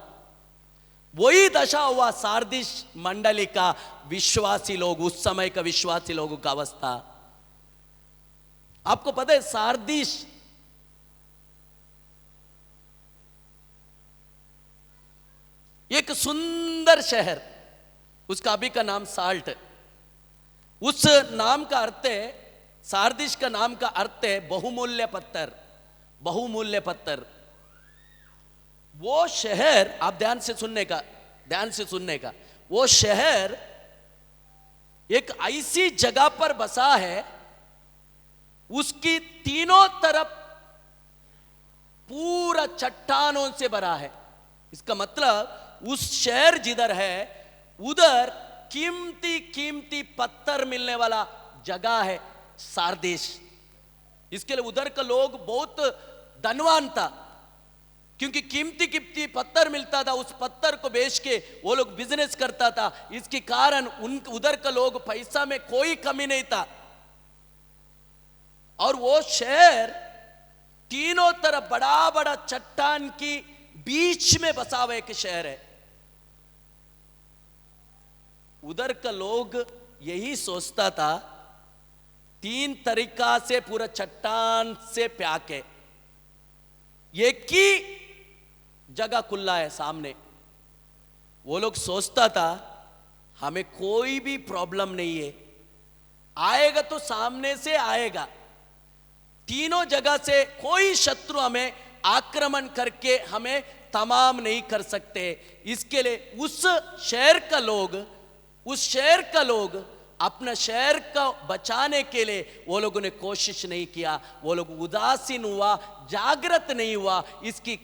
[SPEAKER 1] वही दशा हुआ सारदीस मंडली का विश्वासी लोग, उस समय का विश्वासी लोगों का अवस्था। आपको पता है सारदीस एक सुंदर शहर, उसका अभी का नाम साल्ट, उस नाम का अर्थ है, सारदीस का नाम का अर्थ है बहुमूल्य पत्थर, बहुमूल्य पत्थर। वो शहर, आप ध्यान से सुनने का, वो शहर एक ऐसी जगह पर बसा है, उसकी तीनों तरफ पूरा चट्टानों से भरा है। इसका मतलब उस शहर जिधर है उधर कीमती कीमती पत्थर मिलने वाला जगह है सारदीस। इसके लिए उधर का लोग बहुत धनवान था, क्योंकि कीमती कीमती पत्थर मिलता था। उस पत्थर को बेच के वो लोग बिजनेस करता था। इसके कारण उधर का लोग पैसा में कोई कमी नहीं था। और वो शहर तीनों तरफ बड़ा बड़ा चट्टान की बीच में बसा हुआ एक शहर है। उधर का लोग यही सोचता था, 3 तरीका से पूरा चट्टान से प्याके, एक ही जगह खुला है सामने। वो लोग सोचता था हमें कोई भी प्रॉब्लम नहीं है, आएगा तो सामने से आएगा, तीनों जगह से कोई शत्रु हमें आक्रमण करके हमें तमाम नहीं कर सकते। इसके लिए उस शहर का लोग अपना शहर को बचाने के लिए वो लोगों ने कोशिश नहीं किया, वो लोग उदासीन हुआ, जागृत नहीं हुआ। इसकी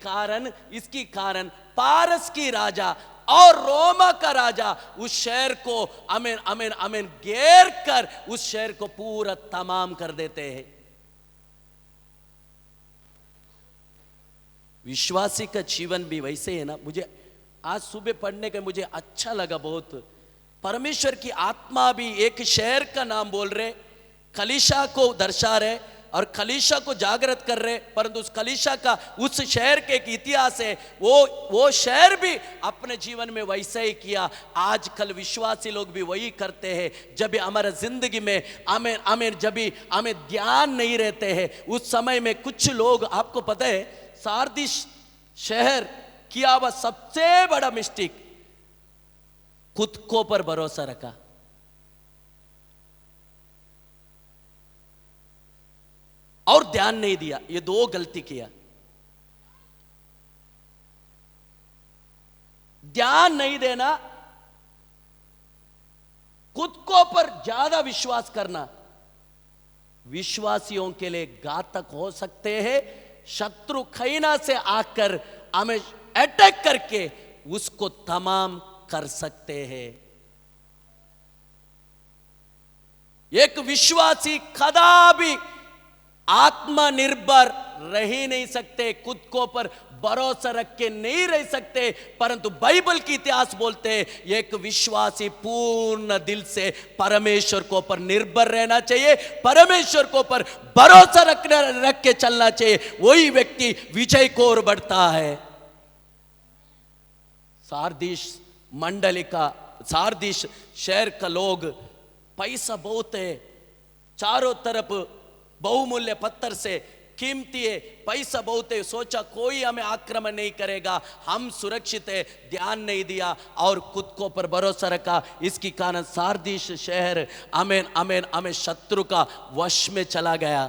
[SPEAKER 1] कारण पारस की राजा और रोमा का राजा उस शहर को अमेन घेर कर उस शहर को पूरा तमाम कर देते हैं। विश्वासी का जीवन भी वैसे है ना। मुझे आज सुबह पढ़ने के मुझे अच्छा लगा बहुत। परमेश्वर की आत्मा भी एक शहर का नाम बोल रहे, कलीसिया को दर्शा रहे और कलीसिया को जागृत कर रहे, परंतु उस कलीसिया का उस शहर के एक इतिहास है। वो शहर भी अपने जीवन में वैसा ही किया। आजकल विश्वासी लोग भी वही करते हैं। जब भी हमारा जिंदगी में आमेन जब भी हमें ध्यान नहीं रहते हैं, उस समय में कुछ लोग, आपको पता है सारदीस शहर किया हुआ सबसे बड़ा मिस्टेक, खुद को पर भरोसा रखा। और ध्यान नहीं दिया। ये 2 गलती किया। ध्यान नहीं देना, खुद को पर ज्यादा विश्वास करना विश्वासियों के लिए घातक हो सकते हैं। शत्रु खैना से आकर हमें अटैक करके उसको तमाम कर सकते हैं। एक विश्वासी कदापि आत्मनिर्भर रह ही नहीं सकते, खुद को पर भरोसा रख के नहीं रह सकते। परंतु बाइबल की इतिहास बोलते हैं एक विश्वासी पूर्ण दिल से परमेश्वर को पर निर्भर रहना चाहिए, परमेश्वर को पर भरोसा रख के चलना चाहिए। वही व्यक्ति विजय को ओर बढ़ता है। सारदीस शहर का लोग, पैसा बहुत है, चारों तरफ बहुमूल्य पत्थर से कीमती है, पैसा बहुत है, सोचा कोई हमें आक्रमण नहीं करेगा, हम सुरक्षित है, ध्यान नहीं दिया और खुद को पर भरोसा रखा। इसकी कारण सारदीस शहर आमेन शत्रु का वश में चला गया।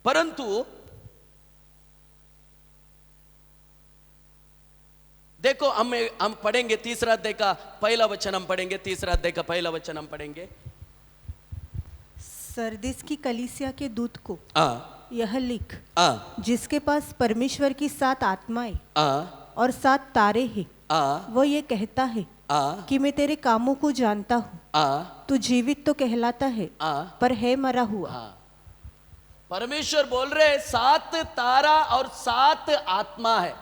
[SPEAKER 1] परंतु देखो हम पढ़ेंगे 3 अध्याय का पहला वचन, हम पढ़ेंगे 3 अध्याय का पहला वचन हम पढ़ेंगे।
[SPEAKER 2] सरदीस की कलीसिया के दूत को यह लिख, जिसके पास परमेश्वर की 7 आत्माएं और 7 तारे हैं, वो ये कहता है कि मैं तेरे कामों को जानता हूँ, तू जीवित तो कहलाता है पर है मरा हुआ।
[SPEAKER 1] परमेश्वर बोल रहे 7 तारा और 7 आत्मा है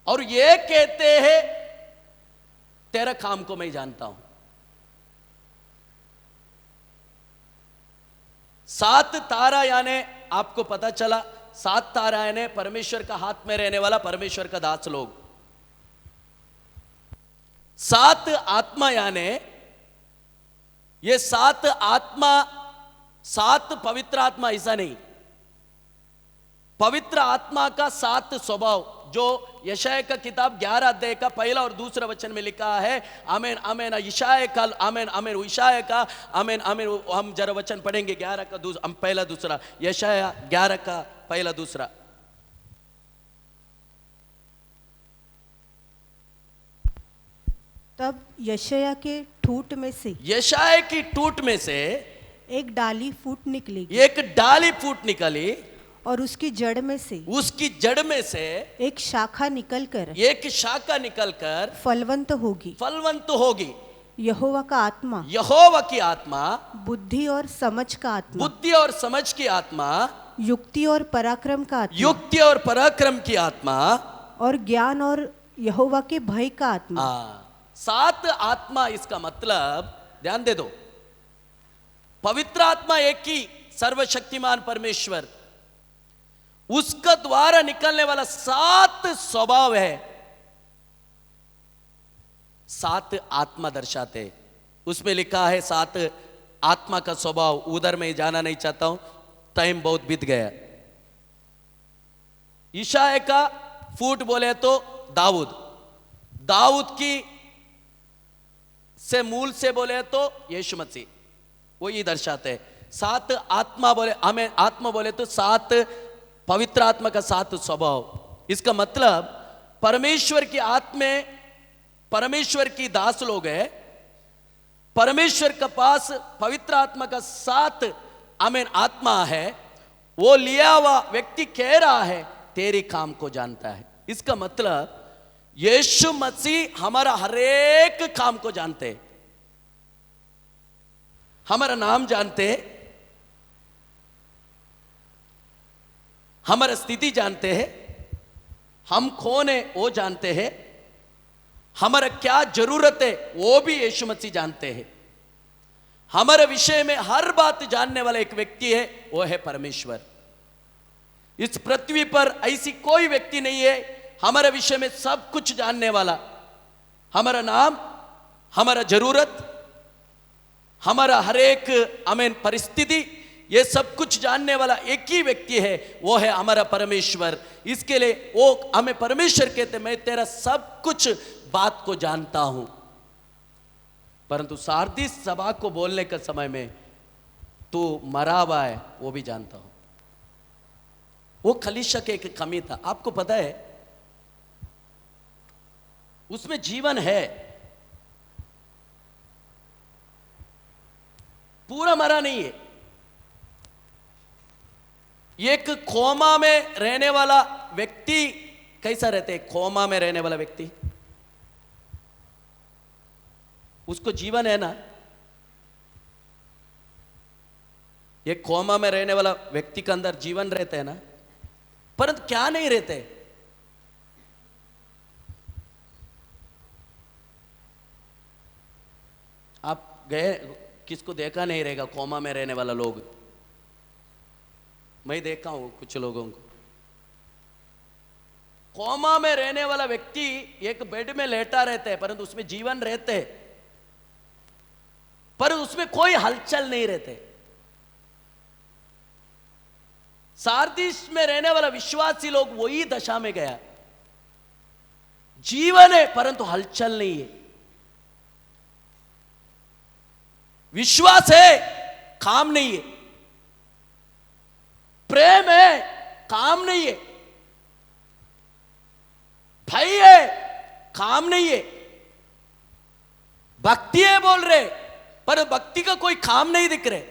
[SPEAKER 1] और ये कहते हैं तेरा काम को मैं जानता हूं। 7 तारा यानी आपको पता चला 7 तारा यानी परमेश्वर का हाथ में रहने वाला परमेश्वर का दास लोग। 7 आत्मा यानी ये 7 आत्मा, 7 पवित्र आत्मा ऐसा नहीं, पवित्र आत्मा का 7 स्वभाव जो यशाया का किताब 11 अध्याय का पहला और दूसरा वचन में लिखा है। आमेन आमेन यशाया का आमेन यशाया का आमेन हम जरा वचन पढ़ेंगे 11 का हम पहला दूसरा, यशाया 11 का पहला दूसरा।
[SPEAKER 2] तब यशाया के ठूंठ में से,
[SPEAKER 1] यशाया की ठूंठ में से
[SPEAKER 2] एक डाली फूट निकली,
[SPEAKER 1] एक डाली फूट निकली
[SPEAKER 2] और उसकी जड़ में से एक शाखा निकलकर फलवंत होगी। यहोवा की आत्मा बुद्धि और समझ की आत्मा, युक्ति और पराक्रम की आत्मा और ज्ञान और यहोवा के भय का आत्मा।
[SPEAKER 1] 7 आत्मा, इसका मतलब ध्यान दे दो, पवित्र आत्मा एक ही सर्वशक्तिमान परमेश्वर, उसका द्वारा निकलने वाला 7 स्वभाव है। 7 आत्मा दर्शाते हैं। उसमें लिखा है 7 आत्मा का स्वभाव। उधर मैं जाना नहीं चाहता हूं, टाइम बहुत बीत गया। ईशाया का फूट बोले तो दाऊद की से मूल से बोले तो यीशु मसीह, वही दर्शाते हैं। 7 आत्मा बोले, हमें आत्मा बोले तो 7 पवित्र आत्मा का 7 स्वभाव। इसका मतलब परमेश्वर की आत्मा, परमेश्वर की दास लोग है, परमेश्वर के पास पवित्र आत्मा का 7 आमीन आत्मा है। वो लिया हुआ व्यक्ति कह रहा है तेरी काम को जानता है। इसका मतलब यीशु मसीह हमारा हर एक काम को जानते हैं, हमारा नाम जानते हैं, हमारा स्थिति जानते हैं, हम कौन है वो जानते हैं, हमारा क्या जरूरत है वो भी यीशु मसीह जानते हैं। हमारे विषय में हर बात जानने वाला एक व्यक्ति है, वो है परमेश्वर। इस पृथ्वी पर ऐसी कोई व्यक्ति नहीं है हमारे विषय में सब कुछ जानने वाला। हमारा नाम, हमारा जरूरत, हमारा हर एक आमीन परिस्थिति, ये सब कुछ जानने वाला एक ही व्यक्ति है, वो है हमारा परमेश्वर। इसके लिए वो हमें परमेश्वर कहते, मैं तेरा सब कुछ बात को जानता हूं। परंतु सार्दिस सभा को बोलने के समय में तू मरा हुआ है वो भी जानता हूं। वो कलीसिया के एक कमी था। आपको पता है उसमें जीवन है, पूरा मरा नहीं है। एक कोमा में रहने वाला व्यक्ति कैसा रहते है? कोमा में रहने वाला व्यक्ति, उसको जीवन है ना। एक कोमा में रहने वाला व्यक्ति के अंदर जीवन रहते हैं ना, परंतु क्या नहीं रहते? आप गए, किसको देखा नहीं रहेगा कोमा में रहने वाला लोग? मैं देखा हूं कुछ लोगों को। कोमा में रहने वाला व्यक्ति एक बेड में लेटा रहता है, परंतु उसमें जीवन रहते हैं, पर उसमें कोई हलचल नहीं रहते। सार्दिस में रहने वाला विश्वासी लोग वही दशा में गया, जीवन है परंतु हलचल नहीं है। विश्वास है, काम नहीं है। प्रेम है, काम नहीं है। भय है, काम नहीं है। भक्ति है बोल रहे, पर भक्ति का कोई काम नहीं दिख रहे।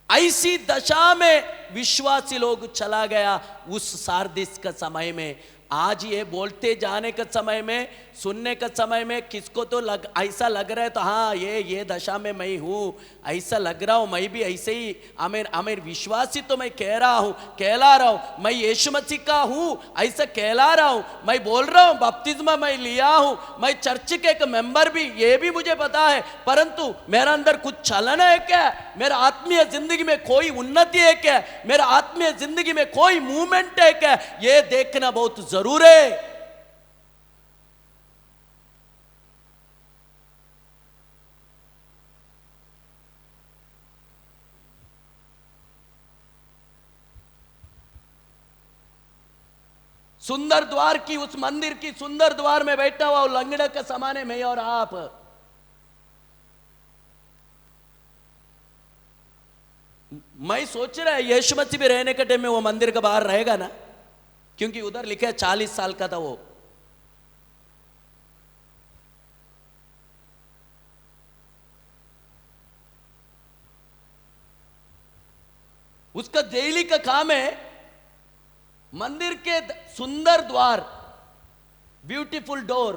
[SPEAKER 1] ऐसी दशा में विश्वासी लोग चला गया उस सार्दिस का समय में। आज ये बोलते जाने के समय में, सुनने के समय में किसको तो ऐसा लग रहा है तो हाँ ये दशा में मैं हूं, ऐसा लग रहा हूं, मैं भी ऐसे ही आमीन विश्वासी तो मैं कहला रहा हूं, मैं यीशु मसीह का हूं, ऐसा कहला रहा हूं, मैं बोल रहा हूं, बपतिस्मा मैं लिया हूं, मैं चर्च के एक मेंबर भी, ये भी मुझे पता है, परंतु मेरा अंदर कुछ चलन है क्या? मेरा आत्मीय जिंदगी में कोई उन्नति है क्या? मेरा आत्मीय जिंदगी में कोई मूवमेंट है क्या? ये देखना बहुत जरूर है। सुंदर द्वार की, उस मंदिर की सुंदर द्वार में बैठा हुआ लंगड़ा के समाने में और आप, मैं सोच रहा है यीशु मसीह भी रहने के टाइम में वो मंदिर के बाहर रहेगा ना, क्योंकि उधर लिखा है 40 साल का था वो। उसका डेली का काम है मंदिर के सुंदर द्वार, ब्यूटीफुल डोर,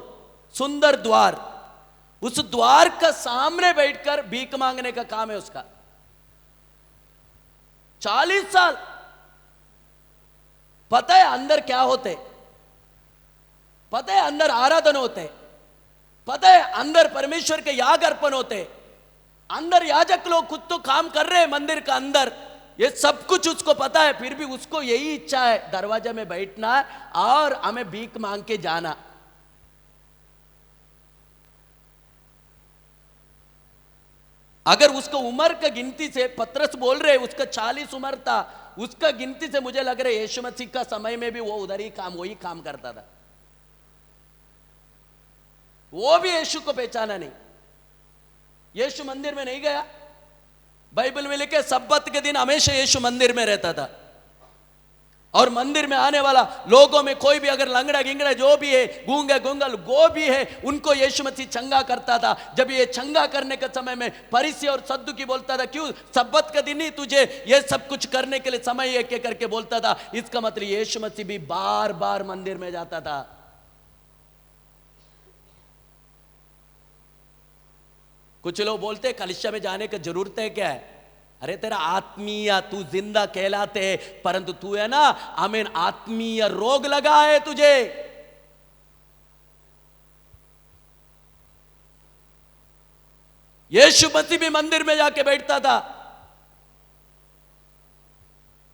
[SPEAKER 1] सुंदर द्वार, उस द्वार का सामने बैठकर भीख मांगने का काम है उसका। 40 साल। पता है अंदर क्या होते? पता है अंदर आराधन होते? पता है अंदर परमेश्वर के याग अर्पण होते? अंदर याजक लोग खुद तो काम कर रहे हैं मंदिर का अंदर, ये सब कुछ उसको पता है, फिर भी उसको यही इच्छा है दरवाजा में बैठना और हमें भीख मांग के जाना। अगर उसका उम्र का गिनती से पतरस बोल रहे उसका 40 उम्र था, उसका गिनती से मुझे लग रहा है यीशु मसीह का समय में भी वो उधर ही वही काम करता था। वो भी यीशु को पहचाना नहीं। यीशु मंदिर में नहीं गया। बाइबल में लिखे सब्बत के दिन हमेशा यीशु मंदिर में रहता था, और मंदिर में आने वाला लोगों में कोई भी अगर लंगड़ा गिंगड़ा जो भी है, गूंगा गुंगल गो भी है, उनको यीशु मसीह चंगा करता था। जब ये चंगा करने के समय में फरीसी और सद्दुकी बोलता था क्यों सब्बत का दिन ही तुझे ये सब कुछ करने के लिए समय है, के करके बोलता था। इसका मतलब यीशु मसीह भी बार बार मंदिर में जाता था। कुछ लोग बोलते हैं कलीसिया में जाने की जरूरत है क्या है? अरे तेरा आत्मीय तू जिंदा कहलाते है, परंतु तू है ना आमीन आत्मीय रोग लगा है तुझे। यीशु मसीह भी मंदिर में जाके बैठता था।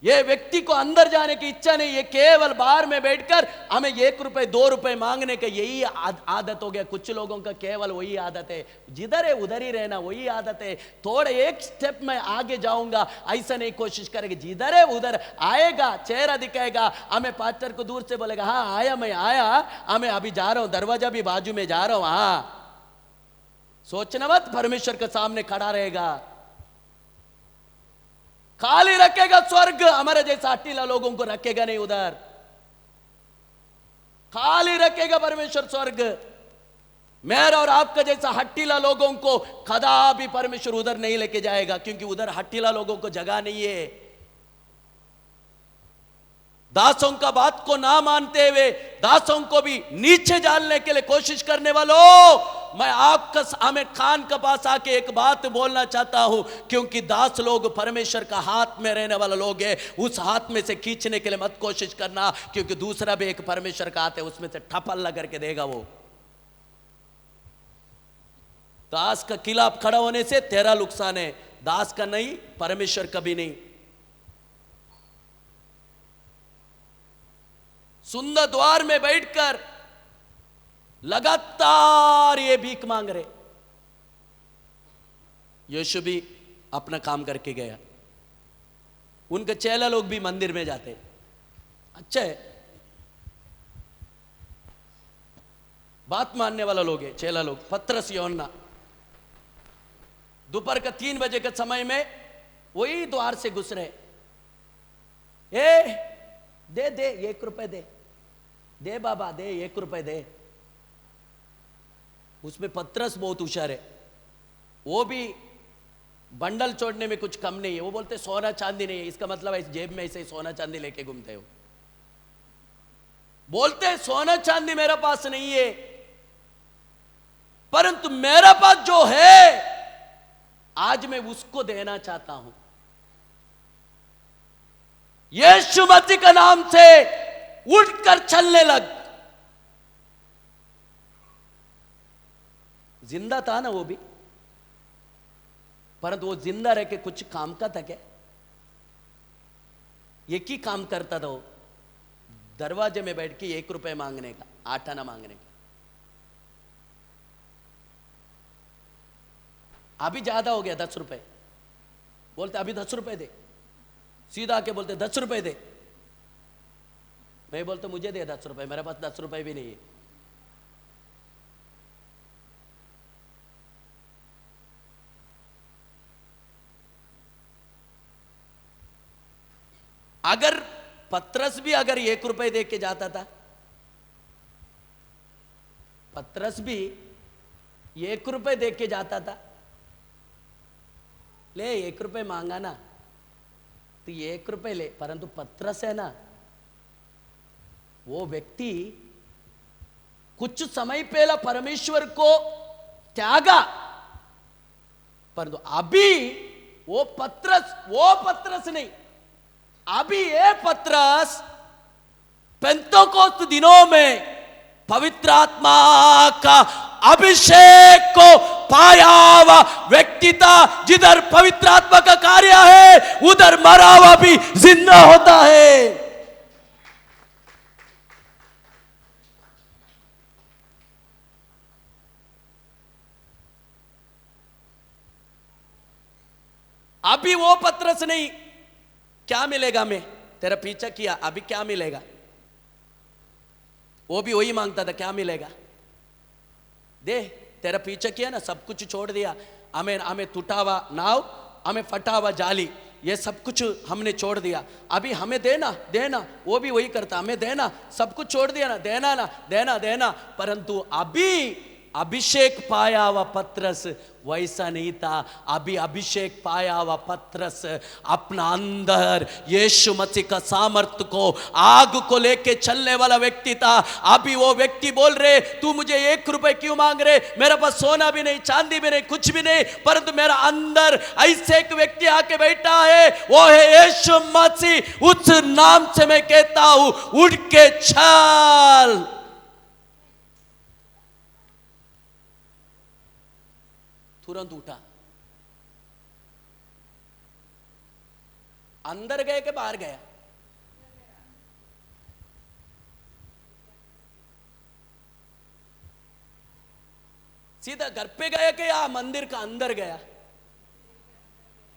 [SPEAKER 1] ये व्यक्ति को अंदर जाने की इच्छा नहीं, ये केवल बाहर में बैठकर हमें 1 रुपए 2 रुपए मांगने का यही आदत हो गया। कुछ लोगों का केवल वही आदत है, जिधर है उधर ही रहना, वही आदत है। थोड़े एक स्टेप में आगे जाऊंगा ऐसा नहीं कोशिश करेंगे, जिधर है उधर आएगा, चेहरा दिखाएगा, हमें पास्टर को दूर से बोलेगा हाँ आया मैं आया, हमें अभी जा रहा हूं, दरवाजा भी बाजू में जा रहा हूं। हाँ सोचना मत परमेश्वर के सामने खड़ा रहेगा, खाली रखेगा स्वर्ग। हमारे जैसा हट्टीला लोगों को रखेगा नहीं, उधर खाली रखेगा परमेश्वर स्वर्ग। मेरा और आपका जैसा हट्टीला लोगों को कदापि परमेश्वर उधर नहीं लेके जाएगा, क्योंकि उधर हट्टीला लोगों को जगह नहीं है। दासों का बात को ना मानते हुए दासों को भी नीचे डालने के लिए कोशिश करने वालों, मैं आपका हमें कान के पास आके एक बात बोलना चाहता हूं, क्योंकि दास लोग परमेश्वर का हाथ में रहने वाला लोग हैं। उस हाथ में से खींचने के लिए मत कोशिश करना, क्योंकि दूसरा भी एक परमेश्वर का हाथ है, उसमें से ठपल्ला करके देगा वो। दास का खिलाफ खड़ा होने से तेरा नुकसान है, दास का नहीं, परमेश्वर कभी नहीं। सुंदर द्वार में बैठकर लगातार ये भीख मांग रहे। यीशु भी अपना काम करके गया। उनके चेला लोग भी मंदिर में जाते, अच्छा है, बात मानने वाला लोग है चेला लोग। पतरस यूहन्ना दोपहर का 3 बजे के समय में वही द्वार से घुस रहे। दे 1 रुपए दे बाबा, दे 1 रुपए दे। उसमें पतरस बहुत होशियार है, वो भी बंडल छोड़ने में कुछ कम नहीं है। वो बोलते सोना चांदी नहीं है, इसका मतलब है जेब में ऐसे सोना चांदी लेके घूमते हो। बोलते सोना चांदी मेरा पास नहीं है, परंतु मेरा पास जो है आज मैं उसको देना चाहता हूं। यीशु मसीह का नाम से उठकर चलने लग। जिंदा था ना वो भी, परंतु वो जिंदा रह के कुछ काम का था क्या? एक ही काम करता था वो, दरवाजे में बैठ के 1 रुपए मांगने का, 8 आना मांगने का। अभी ज्यादा हो गया 10 रुपए, बोलते अभी 10 रुपए दे, सीधा आके बोलते 10 रुपए दे। मैं बोलता मुझे दे 10 रुपए, मेरे पास 10 रुपए भी नहीं है। अगर पतरस भी अगर 1 रुपए दे के जाता था, पतरस भी 1 रुपए दे के जाता था, ले 1 रुपए मांगा ना तो 1 रुपए ले, परंतु पतरस है ना वो व्यक्ति कुछ समय पहला परमेश्वर को त्यागा, परंतु अभी वो पतरस नहीं, अभी ये पतरस पेंतोकोस्त दिनों में पवित्र आत्मा का अभिषेक को पाया हुआ व्यक्ति था। जिधर पवित्र आत्मा का कार्य है उधर मरा हुआ भी जिंदा होता है। अभी वो पत्रस नहीं, क्या मिलेगा? मैं तेरा पीछा किया, अभी क्या मिलेगा? वो भी वही मांगता था, क्या मिलेगा? दे, तेरा पीछा किया ना, सब कुछ छोड़ दिया, हमें टूटा हुआ नाव, हमें फटा हुआ जाली, ये सब कुछ हमने छोड़ दिया, अभी हमें देना देना। वो भी वही करता, हमें देना, सब कुछ छोड़ दिया ना, देना ना, देना देना। परंतु अभी अभिषेक पाया हुआ पत्रस वैसा नहीं था। अभी अभिषेक पाया हुआ पत्रस अपना अंदर यीशु मसीह का सामर्थ्य को, आग को लेके चलने वाला व्यक्ति था। अभी वो व्यक्ति बोल रहे, तू मुझे 1 रुपए क्यों मांग रहे? मेरे पास सोना भी नहीं, चांदी भी नहीं, कुछ भी नहीं, परंतु मेरा अंदर ऐसे एक व्यक्ति आके बैठा है, वो है यीशु मसीह। उस नाम से मैं कहता हूं, उठ के चल। तुरंत उठा। अंदर गए कि बाहर गया? सीधा घर पे गया कि या मंदिर का अंदर गया?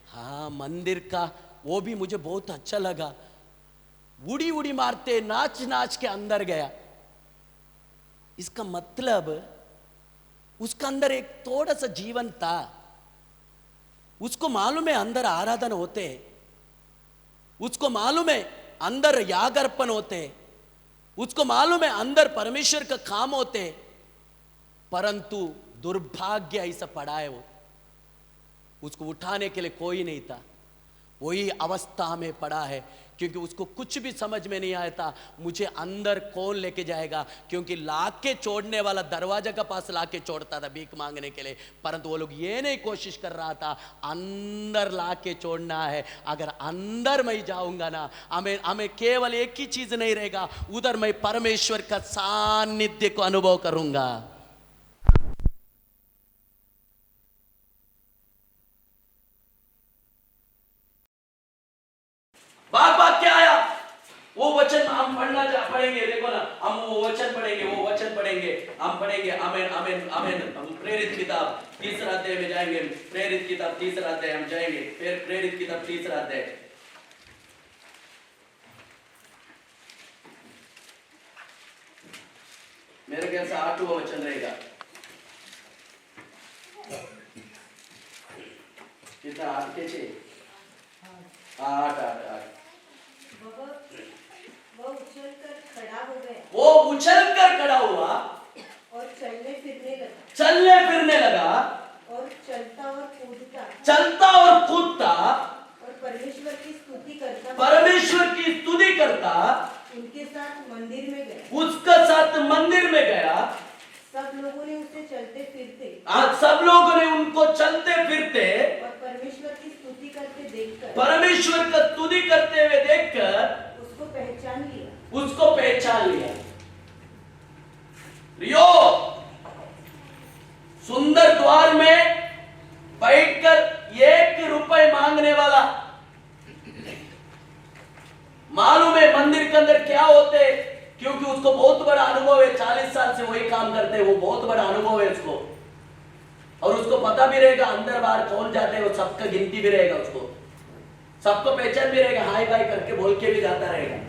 [SPEAKER 1] हाँ, मंदिर का। वो भी मुझे बहुत अच्छा लगा, उड़ी उड़ी मारते नाच नाच के अंदर गया। इसका मतलब उसका अंदर एक थोड़ा सा जीवन था। उसको मालूम है अंदर आराधना होते, उसको मालूम है अंदर याग अर्पण होते, उसको मालूम है अंदर परमेश्वर का काम होते, परंतु दुर्भाग्य ऐसा पड़ा है, वो उसको उठाने के लिए कोई नहीं था। वही अवस्था में पड़ा है, क्योंकि उसको कुछ भी समझ में नहीं आया था मुझे अंदर कौन लेके जाएगा। क्योंकि लाके छोड़ने वाला दरवाजा के पास लाके छोड़ता था भीख मांगने के लिए, परंतु वो लोग ये नहीं कोशिश कर रहा था अंदर लाके छोड़ना है। अगर अंदर मैं जाऊंगा ना, हमें केवल एक ही चीज नहीं रहेगा, उधर मैं परमेश्वर का सानिध्य को अनुभव करूंगा। बात क्या आया? वो वचन हम पढ़ेंगे। देखो ना, हम वो वचन पढ़ेंगे, हम पढ़ेंगे। आमेन आमेन आमेन। हम प्रेरित किताब 3 अध्याय में जाएंगे। प्रेरित किताब 3 अध्याय हम जाएंगे। फिर प्रेरित किताब 3 अध्याय, मेरे ख्याल से 8वां वचन रहेगा। कितना? 8 के 6? 8। वो उछलकर खड़ा हुआ
[SPEAKER 2] और चलने
[SPEAKER 1] फिरने लगा
[SPEAKER 2] और चलता और
[SPEAKER 1] कूदता
[SPEAKER 2] और परमेश्वर की स्तुति करता उनके साथ मंदिर में गया। सब लोगों ने उसे चलते फिरते,
[SPEAKER 1] सब लोगों ने उनको चलते फिरते
[SPEAKER 2] और परमेश्वर की स्तुति करते देखकर,
[SPEAKER 1] परमेश्वर का स्तुति करते हुए देखकर उसको पहचान लिया। रियो सुंदर द्वार में बैठकर 1 रुपए मांगने वाला, मालूम है मंदिर के अंदर क्या होते, क्योंकि उसको बहुत बड़ा अनुभव है। 40 साल से वही काम करते हैं, वो बहुत बड़ा अनुभव है उसको, और उसको पता भी रहेगा अंदर बाहर कौन जाते हैं, वो सबका गिनती भी रहेगा, उसको सबको पहचान भी रहेगा, हाय बाय करके बोल के भी जाता रहेगा।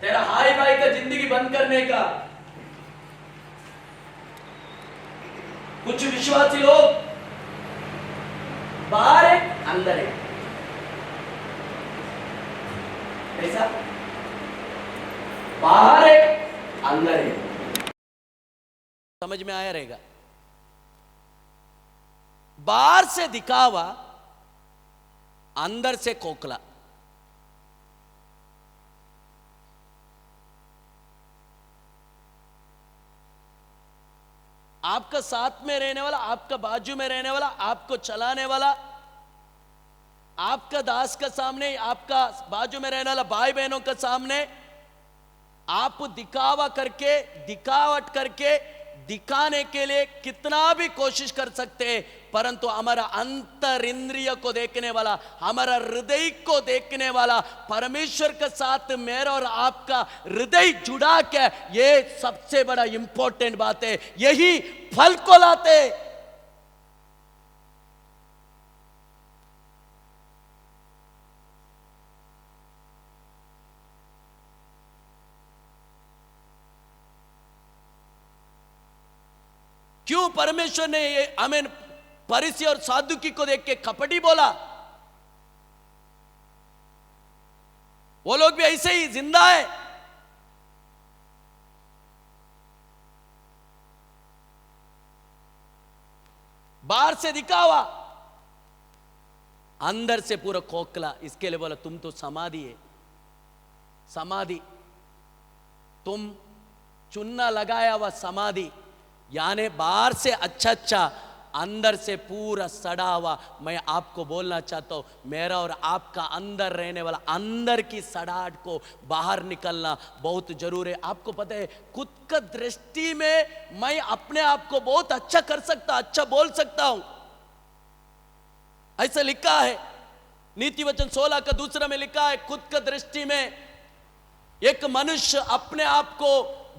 [SPEAKER 1] तेरा हाय बाय का जिंदगी बंद करने का कुछ विश्वासी लोग बाहर है अंदर है, ऐसा बाहर है अंदर है। समझ में आया रहेगा? बाहर से दिखावा, अंदर से खोखला। आपका साथ में रहने वाला, आपका बाजू में रहने वाला, आपको चलाने वाला, आपका दास का सामने, आपका बाजू में रहने वाला भाई बहनों के सामने आप दिखावा करके, दिखावट करके, दिखाने के लिए कितना भी कोशिश कर सकते हैं, परंतु हमारा अंतर इंद्रिय को देखने वाला, हमारा हृदय को देखने वाला परमेश्वर के साथ मेरा और आपका हृदय जुड़ा के, ये सबसे बड़ा इंपॉर्टेंट बात है। यही फल को लाते। क्यों परमेश्वर ने हमें फरीसी और सादुकी को देख के कपटी बोला? वो लोग भी ऐसे ही जिंदा है। बाहर से दिखावा, अंदर से पूरा खोखला। इसके लिए बोला तुम तो समाधि है, समाधि, तुम चुन्ना लगाया हुआ समाधि, यानी बाहर से अच्छा अच्छा, अंदर से पूरा सड़ा हुआ। मैं आपको बोलना चाहता हूं, मेरा और आपका अंदर रहने वाला अंदर की सड़ाहट को बाहर निकलना बहुत जरूरी है। आपको पता है, खुद का दृष्टि में मैं अपने आप को बहुत अच्छा कर सकता, अच्छा बोल सकता हूं, ऐसा लिखा है नीति वचन 16 का 2 में लिखा है, खुद का दृष्टि में एक मनुष्य अपने आप को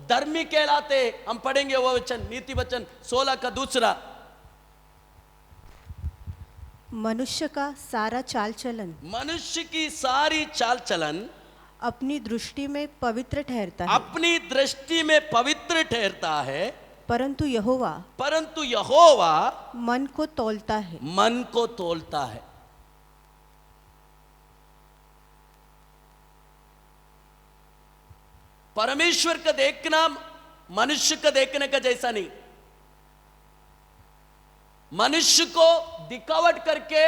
[SPEAKER 1] धर्मी कहलाते। हम पढ़ेंगे वो वचन, नीति वचन 16 का 2।
[SPEAKER 2] मनुष्य का सारा चाल चलन,
[SPEAKER 1] मनुष्य की सारी चाल चलन
[SPEAKER 2] अपनी दृष्टि में पवित्र ठहरता है,
[SPEAKER 1] अपनी दृष्टि में पवित्र ठहरता है,
[SPEAKER 2] परंतु
[SPEAKER 1] यहोवा
[SPEAKER 2] मन को तौलता है,
[SPEAKER 1] मन को तौलता है। परमेश्वर का देखना मनुष्य का देखने का जैसा नहीं। मनुष्य को दिखावट करके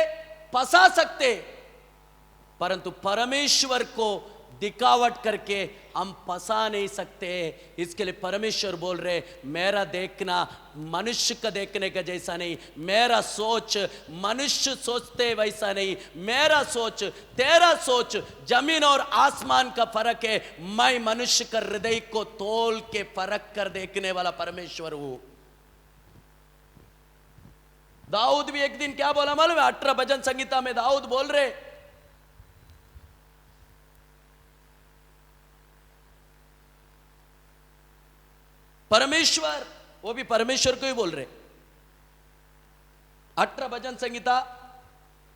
[SPEAKER 1] फंसा सकते, परंतु परमेश्वर को दिखावट करके हम फंसा नहीं सकते। इसके लिए परमेश्वर बोल रहे, मेरा देखना मनुष्य का देखने का जैसा नहीं, मेरा सोच मनुष्य सोचते वैसा नहीं, मेरा सोच तेरा सोच जमीन और आसमान का फर्क है। मैं मनुष्य का हृदय को तोल के परख कर देखने वाला परमेश्वर हूं। दाऊद भी एक दिन क्या बोला मालूम है? 18 भजन संगीता में दाऊद बोल रहे, परमेश्वर, वो भी परमेश्वर को ही बोल रहे। 18 भजन संगीता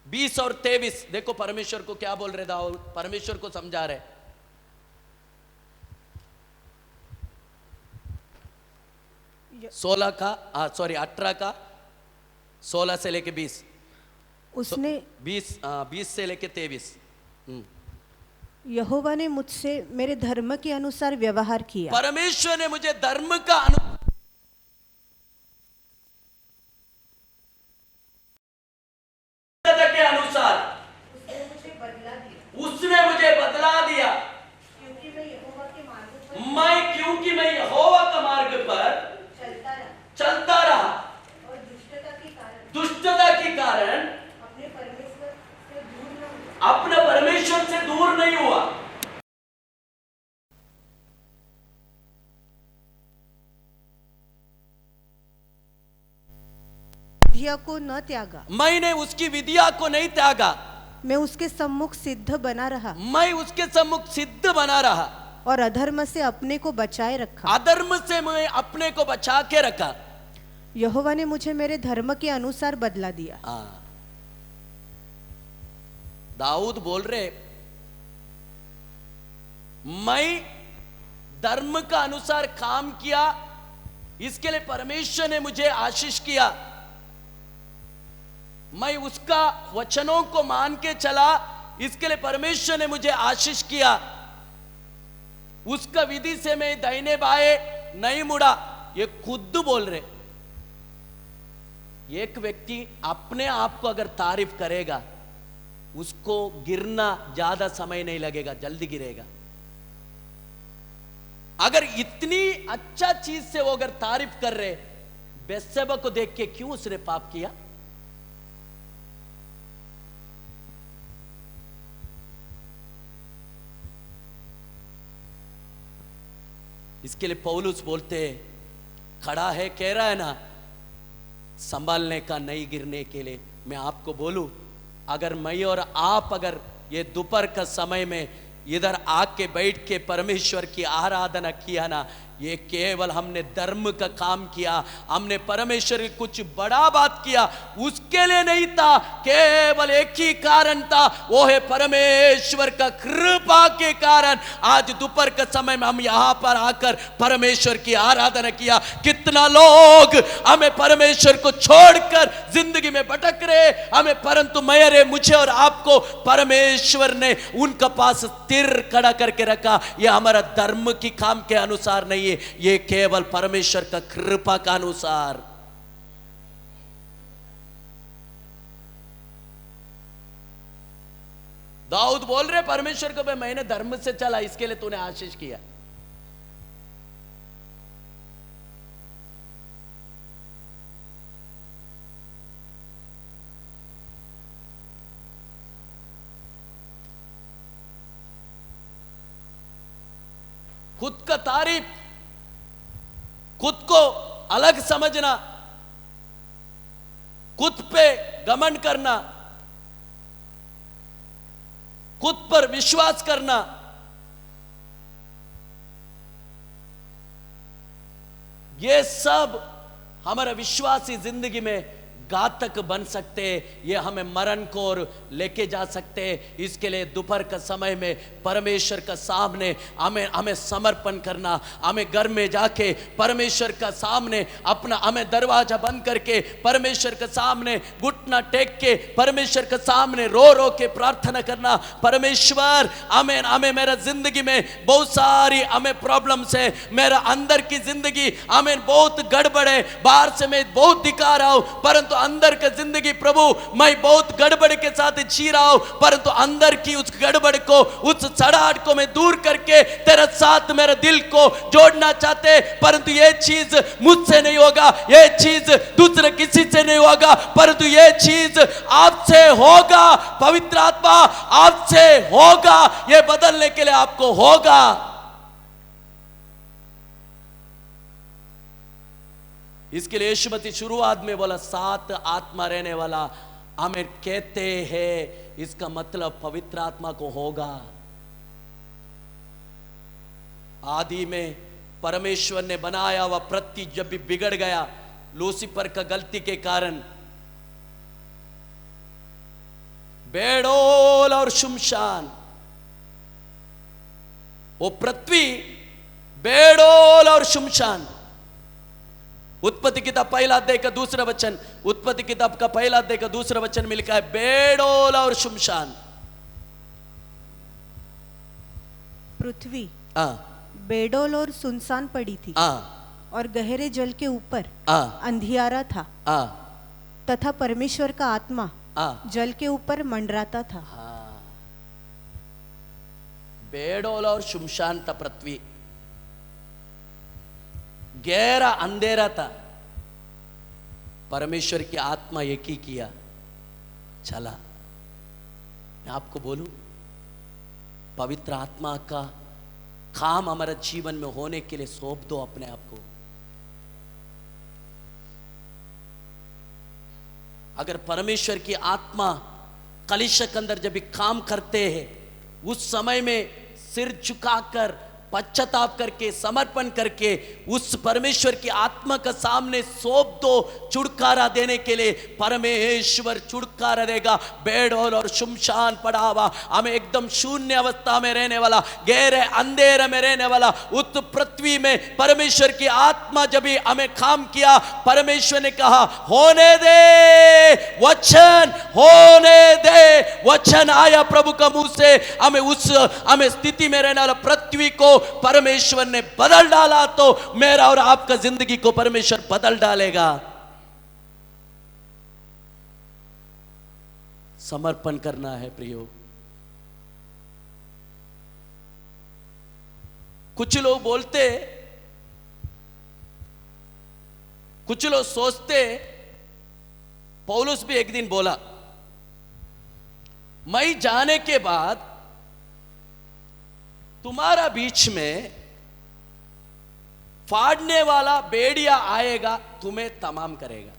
[SPEAKER 1] 20 और 23 देखो परमेश्वर को क्या बोल रहे दाऊद, परमेश्वर को समझा रहे। सोलह का 18 का 16 से लेके 20,
[SPEAKER 2] उसने
[SPEAKER 1] 20 से लेके 23।
[SPEAKER 2] यहोवा ने मुझसे मेरे धर्म के अनुसार व्यवहार किया,
[SPEAKER 1] परमेश्वर ने मुझे धर्म का अनुसार के अनुसार उसने मुझे बदला दिया, क्योंकि मैं यहोवा के मार्ग पर चलता रहा और दुष्टता के कारण अपने परमेश्वर से दूर नहीं हुआ।
[SPEAKER 2] विधिया को न त्यागा,
[SPEAKER 1] मैंने उसकी विधिया को नहीं त्यागा,
[SPEAKER 2] मैं उसके सम्मुख सिद्ध बना रहा,
[SPEAKER 1] मैं उसके सम्मुख सिद्ध बना रहा
[SPEAKER 2] और अधर्म से अपने को बचाए रखा,
[SPEAKER 1] अधर्म से मैं अपने को बचा के रखा।
[SPEAKER 2] यहोवा ने मुझे मेरे धर्म के अनुसार बदला दिया।
[SPEAKER 1] दाऊद बोल रहे, मैं धर्म का अनुसार काम किया, इसके लिए परमेश्वर ने मुझे आशीष किया। मैं उसका वचनों को मान के चला, इसके लिए परमेश्वर ने मुझे आशीष किया। उसका विधि से मैं दाहिने बाएं नहीं मुड़ा। ये खुद बोल रहे। एक व्यक्ति अपने आप को अगर तारीफ करेगा, उसको गिरना ज्यादा समय नहीं लगेगा, जल्दी गिरेगा। अगर इतनी अच्छा चीज से वो अगर तारीफ कर रहे, बेत्शेबा को देख के क्यों उसने पाप किया? इसके लिए पौलुस बोलते हैं, खड़ा है कह रहा है ना, संभालने का, नहीं गिरने के लिए। मैं आपको बोलूं, अगर मैं और आप अगर ये दोपहर का समय में इधर आके बैठ के परमेश्वर की आराधना किया ना, ये केवल हमने धर्म का काम किया, हमने परमेश्वर की कुछ बड़ा बात किया, उसके लिए नहीं था। केवल एक ही कारण था, वो है परमेश्वर का कृपा के कारण आज दोपहर के समय में हम यहां पर आकर परमेश्वर की आराधना किया। कितना लोग हमें परमेश्वर को छोड़कर जिंदगी में भटक रहे हमें, परंतु मेरे मुझे और आपको परमेश्वर ने उनका पास स्थिर खड़ा करके रखा। यह हमारा धर्म की काम के अनुसार नहीं, ये केवल परमेश्वर का कृपा का अनुसार। दाऊद बोल रहे परमेश्वर को, भाई मैंने धर्म से चला, इसके लिए तूने आशीष किया। खुद का तारीफ, खुद को अलग समझना, खुद पे घमंड करना, खुद पर विश्वास करना, ये सब हमारा विश्वासी जिंदगी में घातक बन सकते, ये हमें मरण को और लेके जा सकते। इसके लिए दोपहर का समय में परमेश्वर का सामने हमें समर्पण करना, हमें घर में जाके परमेश्वर का सामने अपना हमें दरवाजा बंद करके परमेश्वर के सामने घुटना टेक के परमेश्वर के सामने रो रो के प्रार्थना करना, परमेश्वर हमें मेरा जिंदगी में बहुत सारी हमें प्रॉब्लम्स है, मेरा अंदर की जिंदगी हमें बहुत गड़बड़ है, बाहर से मैं बहुत दिखा रहा हूं परंतु अंदर का जिंदगी प्रभु मैं बहुत गड़बड़ के साथ जी रहा हूं, परंतु अंदर की उस गड़बड़ को, उस सड़ाहट को मैं दूर करके तेरे साथ मेरे दिल को जोड़ना चाहते, परंतु ये चीज मुझसे नहीं होगा, ये चीज दूसरे किसी से नहीं होगा, परंतु ये चीज आपसे होगा। पवित्र आत्मा आपसे होगा, ये बदलने के लिए आपको होगा। इसके लिए यीशु मसीह शुरुआत में बोला, सात आत्मा रहने वाला हमें कहते हैं, इसका मतलब पवित्र आत्मा को होगा। आदि में परमेश्वर ने बनाया हुआ पृथ्वी जब भी बिगड़ गया लूसीफर का गलती के कारण, बेडोल और शुमशान, वो पृथ्वी बेडोल और शुमशान। उत्पत्ति किताब पहला अध्याय का दूसरा वचन, उत्पत्ति किताब का पहला अध्याय का दूसरा वचन में लिखा है बेडोल और शुमशान।
[SPEAKER 2] पृथ्वी बेडोल और सुनसान पड़ी थी और गहरे जल के ऊपर अंधियारा था तथा परमेश्वर का आत्मा जल के ऊपर मंडराता था।
[SPEAKER 1] बेडोल और शुमशान था पृथ्वी, गहरा अंधेरा था। परमेश्वर की आत्मा एक ही किया, चला। मैं आपको बोलूं, पवित्र आत्मा का काम हमारे जीवन में होने के लिए सौंप दो अपने आप को। अगर परमेश्वर की आत्मा कलीसिया के अंदर जब भी काम करते हैं, उस समय में सिर झुकाकर पश्चाताप करके समर्पण करके उस परमेश्वर की आत्मा का सामने सौंप दो छुटकारा देने के लिए। परमेश्वर छुटकारा देगा। बेडोल और शुमशान पड़ा हुआ, हमें एकदम शून्य अवस्था में रहने वाला, गहरे अंधेरे में रहने वाला उस पृथ्वी में परमेश्वर की आत्मा जब भी हमें काम किया, परमेश्वर ने कहा होने दे वचन, होने दे वचन आया प्रभु का मुंह से। हमें स्थिति में रहने वाला पृथ्वी को परमेश्वर ने बदल डाला, तो मेरा और आपका जिंदगी को परमेश्वर बदल डालेगा। समर्पण करना है प्रियो। कुछ लोग बोलते, कुछ लोग सोचते, पौलुस भी एक दिन बोला, मैं जाने के बाद तुम्हारा बीच में फाड़ने वाला भेड़िया आएगा, तुम्हें तमाम करेगा।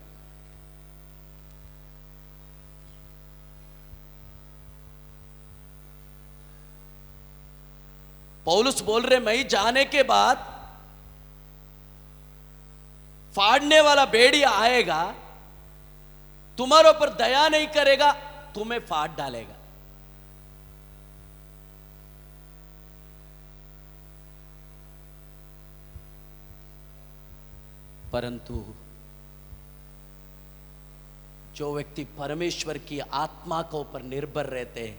[SPEAKER 1] पौलुस बोल रहे मैं जाने के बाद फाड़ने वाला भेड़िया आएगा, तुम्हारे ऊपर दया नहीं करेगा, तुम्हें फाड़ डालेगा। परंतु जो व्यक्ति परमेश्वर की आत्मा के ऊपर निर्भर रहते हैं,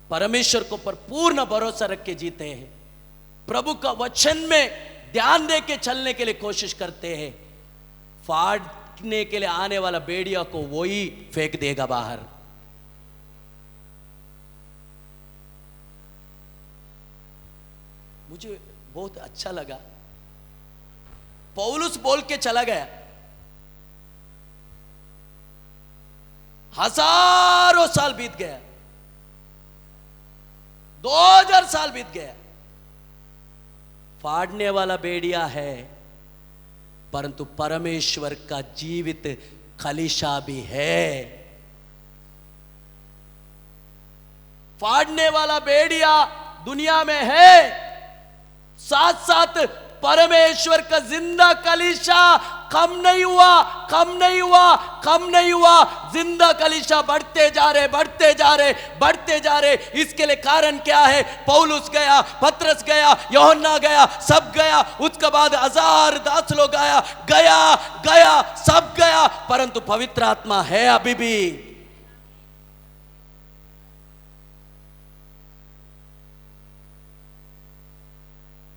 [SPEAKER 1] परमेश्वर को पर पूर्ण भरोसा रख के जीते हैं, प्रभु का वचन में ध्यान दे के चलने के लिए कोशिश करते हैं, फाड़ने के लिए आने वाला भेड़िया को वही फेंक देगा बाहर। मुझे बहुत अच्छा लगा, पौलुस बोल के चला गया, हजारों साल बीत गया, 2000 साल बीत गया, फाड़ने वाला भेड़िया है, परंतु परमेश्वर का जीवित कलीसिया भी है। फाड़ने वाला भेड़िया दुनिया में है, साथ साथ परमेश्वर का जिंदा कलीसिया कम नहीं हुआ, कम नहीं हुआ, कम नहीं हुआ, जिंदा कलीसिया बढ़ते जा रहे, बढ़ते जा रहे, बढ़ते जा रहे। इसके लिए कारण क्या है? पौलुस गया, पतरस गया, यूहन्ना गया, सब गया, उसके बाद 1010 लोग आया, गया गया सब गया, परंतु पवित्र आत्मा है अभी भी।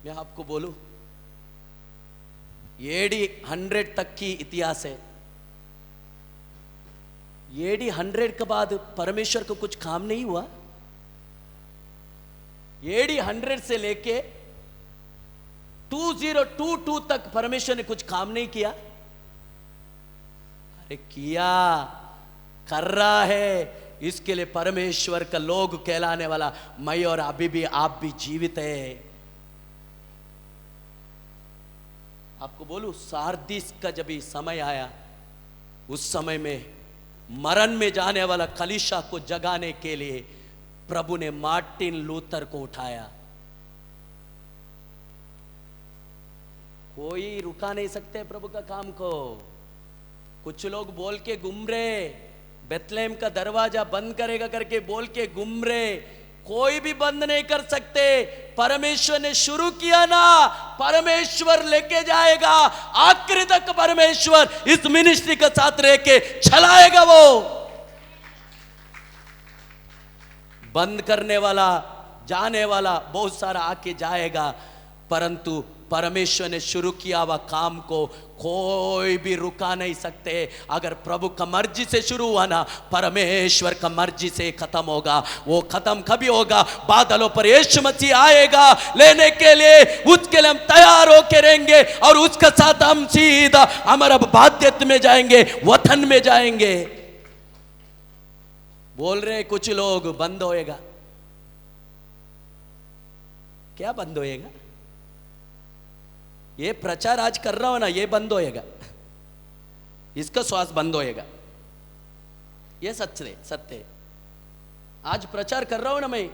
[SPEAKER 1] मैं आपको बोलूं, एडी 100 तक की इतिहास है। एडी 100 के बाद परमेश्वर को कुछ काम नहीं हुआ। एडी 100 से लेके 2022 तक परमेश्वर ने कुछ काम नहीं किया। अरे किया, कर रहा है। इसके लिए परमेश्वर का लोग कहलाने वाला मैं और अभी भी आप भी जीवित है। आपको बोलूं, सार्दिस का जब समय आया, उस समय में मरण में जाने वाला कलीसिया को जगाने के लिए प्रभु ने मार्टिन लूथर को उठाया। कोई रुका नहीं सकते प्रभु का काम को। कुछ लोग बोल के घूम रहे, बेथलेहम का दरवाजा बंद करेगा करके बोल के घूम रहे, कोई भी बंद नहीं कर सकते। परमेश्वर ने शुरू किया ना, परमेश्वर लेके जाएगा आखिरी तक। परमेश्वर इस मिनिस्ट्री के साथ रह के चलाएगा। वो बंद करने वाला, जाने वाला बहुत सारा आके जाएगा, परंतु परमेश्वर ने शुरू किया हुआ काम को कोई भी रुका नहीं सकते। अगर प्रभु का मर्जी से शुरू हुआ ना, परमेश्वर का मर्जी से खत्म होगा। वो खत्म कभी होगा? बादलों पर यीशु मसीह आएगा लेने के लिए, उसके लिए हम तैयार होके रहेंगे और उसके साथ हम सीधा हमारा बाध्यता में जाएंगे, वतन में जाएंगे। बोल रहे कुछ लोग बंद होएगा। क्या बंद होएगा? ये प्रचार आज कर रहा हो ना, ये बंद होएगा, इसका श्वास बंद होएगा। ये सत्य है। आज प्रचार कर रहा हूं ना मैं,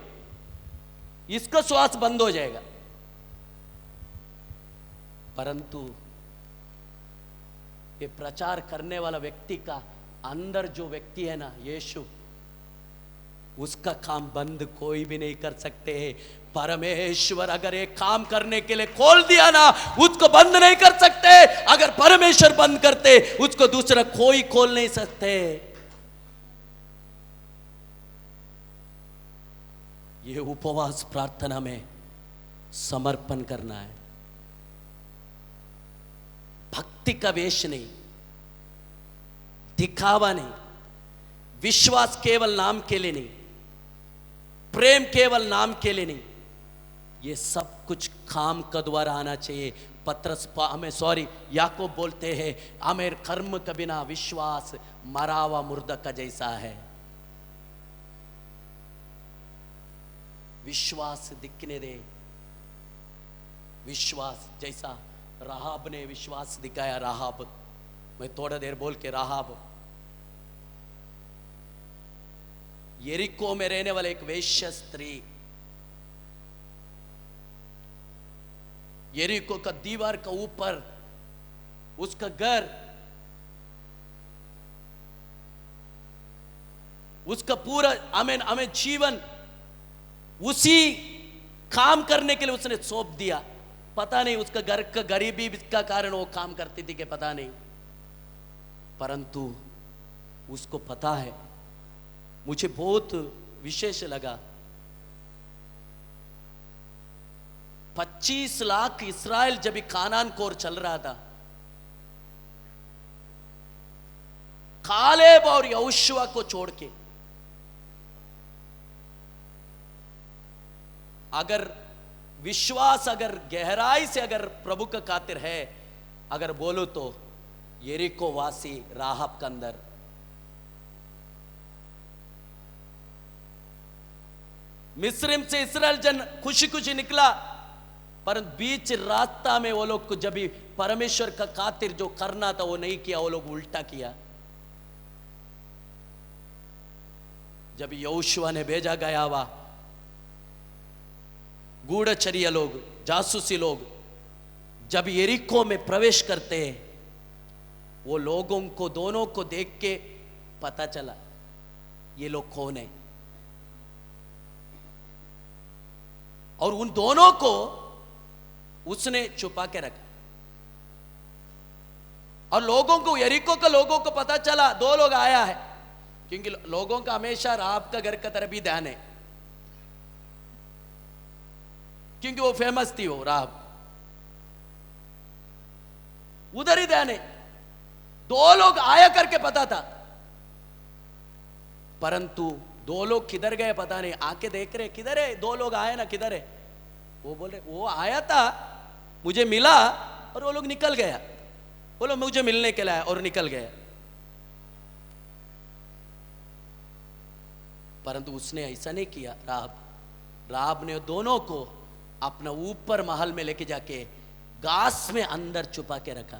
[SPEAKER 1] इसका श्वास बंद हो जाएगा। परंतु ये प्रचार करने वाला व्यक्ति का अंदर जो व्यक्ति है ना, यीशु, उसका काम बंद कोई भी नहीं कर सकते। परमेश्वर अगर एक काम करने के लिए खोल दिया ना, उसको बंद नहीं कर सकते। अगर परमेश्वर बंद करते, उसको दूसरा कोई खोल नहीं सकते। ये उपवास प्रार्थना में समर्पण करना है। भक्ति का वेश नहीं, दिखावा नहीं, विश्वास केवल नाम के लिए नहीं, प्रेम केवल नाम के लिए नहीं, ये सब कुछ काम का द्वारा आना चाहिए। याकूब बोलते हैं, हमें कर्म के बिना विश्वास मरा हुआ मुर्दा का जैसा है। विश्वास दिखने दे, विश्वास जैसा राहाब ने विश्वास दिखाया। राहाब, मैं थोड़ा देर बोल के, राहाब यरीको में रहने वाले एक वेश्या स्त्री, यरीको का दीवार का ऊपर उसका घर, उसका पूरा हमें हमें जीवन उसी काम करने के लिए उसने सौंप दिया। पता नहीं उसका घर का गरीबी का कारण वो काम करती थी कि पता नहीं, परंतु उसको पता है। मुझे बहुत विशेष लगा, 25 लाख इस्राएल जब कानान की ओर चल रहा था, कालेब और यहोशुआ को छोड़ के, अगर विश्वास अगर गहराई से अगर प्रभु का खातिर है, अगर बोलो तो यरीको वासी राहब के अंदर मिस्र से इस्राएल जन खुशी खुशी निकला, पर बीच रास्ता में वो लोग को जब भी परमेश्वर का खातिर जो करना था वो नहीं किया, वो लोग उल्टा किया। जब यहोशुआ ने भेजा गया हुआ गूढ़चर्या लोग, जासूसी लोग जब यरीको में प्रवेश करते हैं, वो लोगों को दोनों को देख के पता चला ये लोग कौन है, और उन दोनों को उसने छुपा के रखा। और लोगों को, यरीको के लोगों को पता चला 2 लोग आया है, क्योंकि लोगों का हमेशा राहब का घर का तरफ ही ध्यान है, क्योंकि वो फेमस थी, वो राहब उधर ही ध्यान है। 2 लोग आया करके पता था, परंतु 2 लोग किधर गए पता नहीं। आके देख रहे किधर है, 2 लोग आए ना, किधर है? वो बोले वो आया था, मुझे मिला और वो लोग निकल गया। बोलो मुझे मिलने के लिए और निकल गया। परंतु उसने ऐसा नहीं किया। राहब ने दोनों को अपना ऊपर महल में लेके जाके घास में अंदर छुपा के रखा।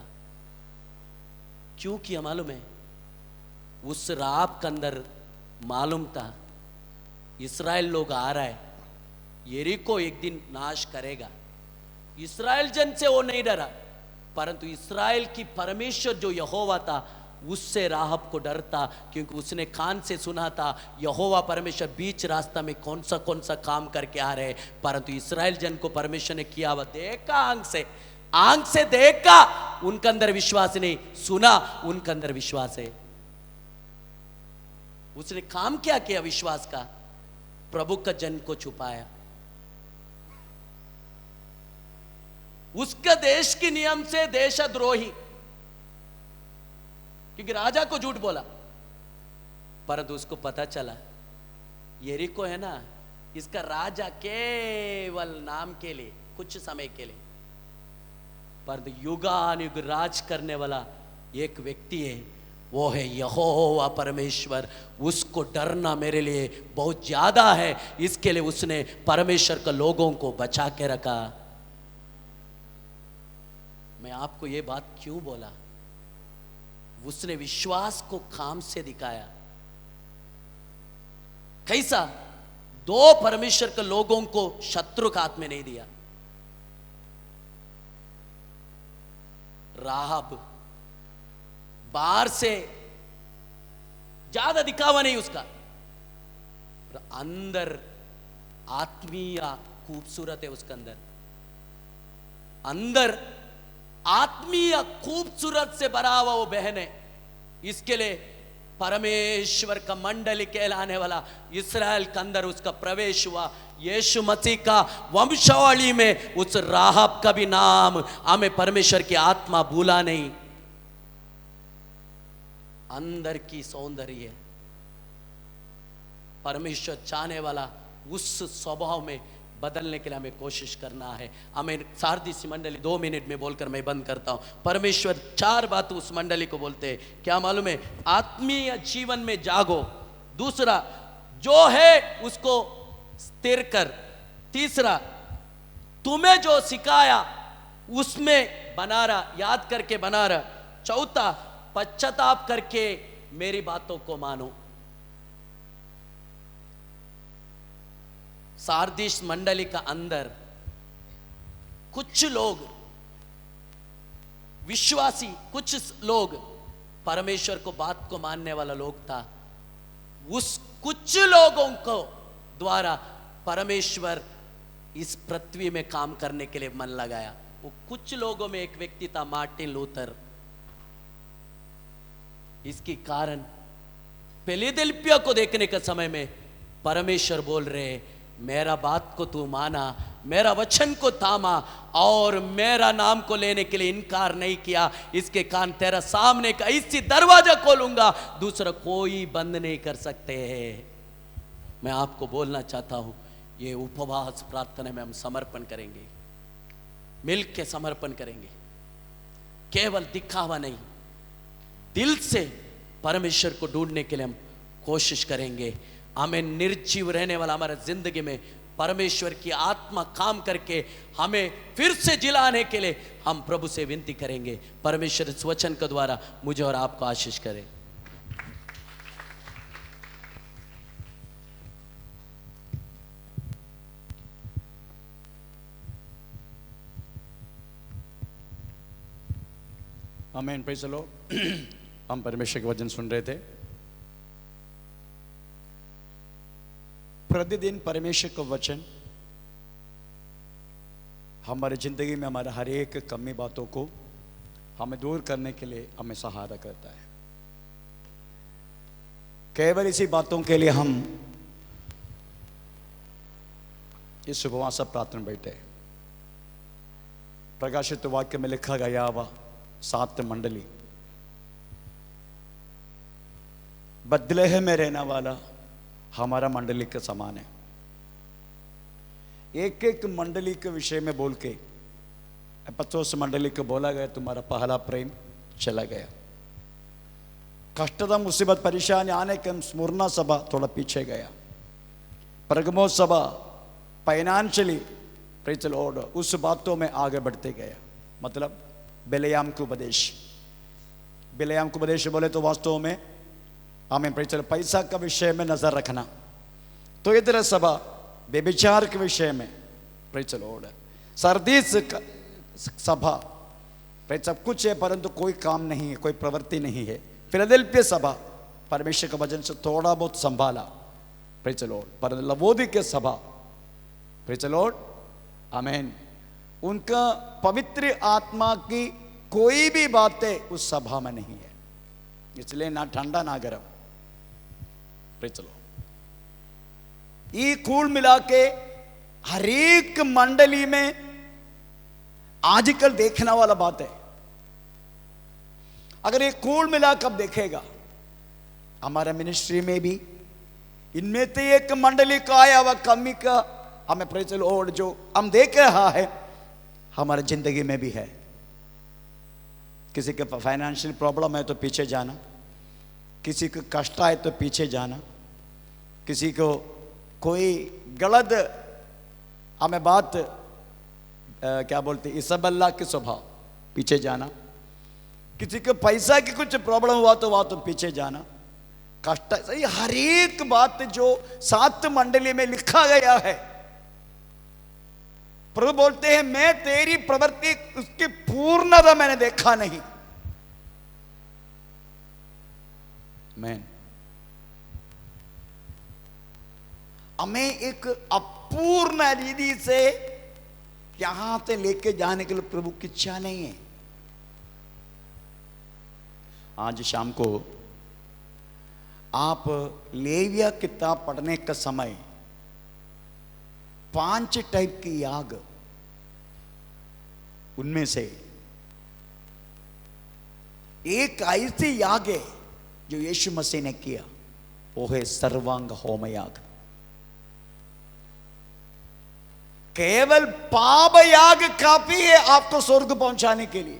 [SPEAKER 1] क्यों किया मालूम है? उस राहब के अंदर मालूम था इस्राएल लोग आ रहा है, यरीको एक दिन नाश करेगा। इस्राएल जन से वो नहीं डरा, परंतु इस्राएल की परमेश्वर जो यहोवा था उससे राहब को डर था, क्योंकि उसने कान से सुना था यहोवा परमेश्वर बीच रास्ता में कौन सा काम करके आ रहे। परंतु इस्राएल जन को परमेश्वर ने किया हुआ देखा, आंख से देखा, उनके अंदर विश्वास नहीं, सुना उनके अंदर विश्वास है। उसने काम क्या किया विश्वास का? प्रभु का जन को छुपाया। उसका देश के नियम से देशद्रोही, क्योंकि राजा को झूठ बोला, परंतु उसको पता चला यरीको है ना, इसका राजा केवल नाम के लिए, कुछ समय के लिए, परंतु युगानुयुग राज करने वाला एक व्यक्ति है, वो है यहोवा परमेश्वर। उसको डरना मेरे लिए बहुत ज्यादा है। इसके लिए उसने परमेश्वर के लोगों को बचा के रखा। मैं आपको ये बात क्यों बोला? उसने विश्वास को काम से दिखाया। कैसा? 2 परमेश्वर के लोगों को शत्रु के हाथ में नहीं दिया। राहब बाहर से ज्यादा दिखावा नहीं उसका, अंदर आत्मीय खूबसूरत है उसके अंदर आत्मीय खूबसूरत से भरा हुआ वो बहन है। इसके लिए परमेश्वर का मंडली कहलाने वाला इस्राएल के अंदर उसका प्रवेश हुआ। यीशु मसीह का वंशावली में उस राहब का भी नाम हमें परमेश्वर की आत्मा भूला नहीं। अंदर की सौंदर्य परमेश्वर चाहने वाला उस स्वभाव में बदलने के लिए हमें कोशिश करना है। हमें सारदीस मंडली 2 मिनट में बोलकर मैं बंद करता हूं। परमेश्वर 4 बात उस मंडली को बोलते हैं, क्या मालूम है? आत्मीय जीवन में जागो, दूसरा जो है उसको स्थिर कर, तीसरा तुम्हें जो सिखाया उसमें बना रहा, याद करके बना रहा, चौथा पश्चाताप करके मेरी बातों को मानो। सारदीस मंडली का अंदर कुछ लोग विश्वासी, कुछ लोग परमेश्वर को बात को मानने वाला लोग था, उस कुछ लोगों को द्वारा परमेश्वर इस पृथ्वी में काम करने के लिए मन लगाया। वो कुछ लोगों में एक व्यक्ति था मार्टिन लूथर। इसके कारण फिलाडेल्फिया को देखने के समय में परमेश्वर बोल रहे, मेरा बात को तू माना, मेरा वचन को थामा और मेरा नाम को लेने के लिए इनकार नहीं किया, इसके कारण तेरा सामने का ऐसी दरवाजा खोलूंगा दूसरा कोई बंद नहीं कर सकते हैं। मैं आपको बोलना चाहता हूं, ये उपवास प्रार्थना में हम समर्पण करेंगे, मिल के समर्पण करेंगे, केवल दिखावा नहीं, दिल से परमेश्वर को ढूंढने के लिए हम कोशिश करेंगे। हमें निर्जीव रहने वाला हमारे जिंदगी में परमेश्वर की आत्मा काम करके हमें फिर से जिलाने के लिए हम प्रभु से विनती करेंगे। परमेश्वर इस वचन के द्वारा मुझे और आपको आशीष करे।
[SPEAKER 3] आमीन, प्रेज़ द लॉर्ड। हम परमेश्वर के वचन सुन रहे थे। प्रतिदिन परमेश्वर का वचन हमारे जिंदगी में हमारे हर एक कमी बातों को हमें दूर करने के लिए हमें सहारा करता है। केवल इसी बातों के लिए हम इस उपवास प्रार्थना बैठे। प्रकाशित वाक्य में लिखा गया हुआ 7 मंडली, बदलेहम में रहने वाला हमारा मंडली के समान है। एक एक मंडली के विषय में बोल के पतोस मंडली को बोला गया, तुम्हारा पहला प्रेम चला गया। कष्टता मुसीबत परेशानी आने के स्मुरना सभा थोड़ा पीछे गया। परगमो सभा फाइनेंशियली प्रेज़ द लॉर्ड उस बातों में आगे बढ़ते गया। मतलब बिलेयाम के उपदेश, बिलेयाम के उपदेश बोले तो वास्तव में हमें प्रेज़ द लॉर्ड पैसा का विषय में नजर रखना। तो इधर सभा व्यभिचार के विषय में प्रेज़ द लॉर्ड, सरदीस सभा प्रेज़ सब कुछ है परंतु कोई काम नहीं है, कोई प्रवृत्ति नहीं है। फिलाडेल्फिया सभा परमेश्वर के वचन से थोड़ा बहुत संभाला प्रेज़ द लॉर्ड, पर लवोदिकीया सभा प्रेज़ द लॉर्ड आमीन, उनका पवित्र आत्मा की कोई भी बातें उस सभा में नहीं है, इसलिए ना ठंडा ना गर्म प्रेज़ द लॉर्ड। ये कुल मिला के हर एक मंडली में आजकल देखने वाला बात है। अगर ये कुल मिला कब देखेगा, हमारा मिनिस्ट्री में भी इनमें से एक मंडली का आया हुआ कमी का हमें प्रेज़ द लॉर्ड जो हम देख रहा है हमारे जिंदगी में भी है। किसी का फाइनेंशियल प्रॉब्लम है तो पीछे जाना, किसी को कष्ट आए तो पीछे जाना, किसी को कोई गलत हमें बात क्या बोलते इसबल्ला के स्वभाव पीछे जाना, किसी को पैसा की कुछ प्रॉब्लम हुआ तो वहां तो पीछे जाना, कष्ट सही हर एक बात जो 7 मंडली में लिखा गया है। प्रभु बोलते हैं मैं तेरी प्रवृत्ति उसकी पूर्णता मैंने देखा नहीं। मैन हमें एक अपूर्ण रीति से यहां से लेके जाने के लिए प्रभु की इच्छा नहीं है। आज शाम को आप लेविया किताब पढ़ने का समय 5 टाइप की याग, उनमें से एक ऐसी याग है जो यीशु मसीह ने किया, वो है सर्वांग होम याग। केवल पाप याग काफी है आपको स्वर्ग पहुंचाने के लिए।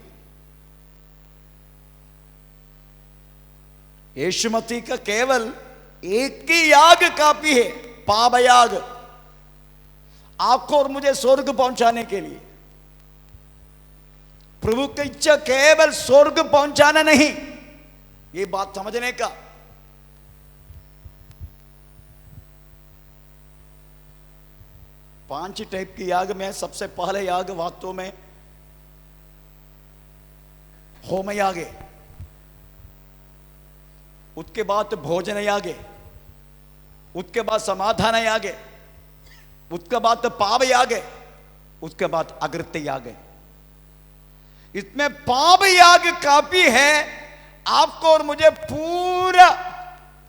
[SPEAKER 3] यीशु मसीह का केवल एक ही याग काफी है, पाप याग, आपको और मुझे स्वर्ग पहुंचाने के लिए। प्रभु की इच्छा केवल स्वर्ग पहुंचाना नहीं, ये बात समझने का। 5 टाइप की याग में सबसे पहले याग वास्तव में होम याग है, उसके बाद भोजन याग है, उसके बाद समाधान याग है, उसके बाद पाप याग है, उसके बाद अकृत्य याग है। इसमें पाप याग काफी है आपको और मुझे पूरा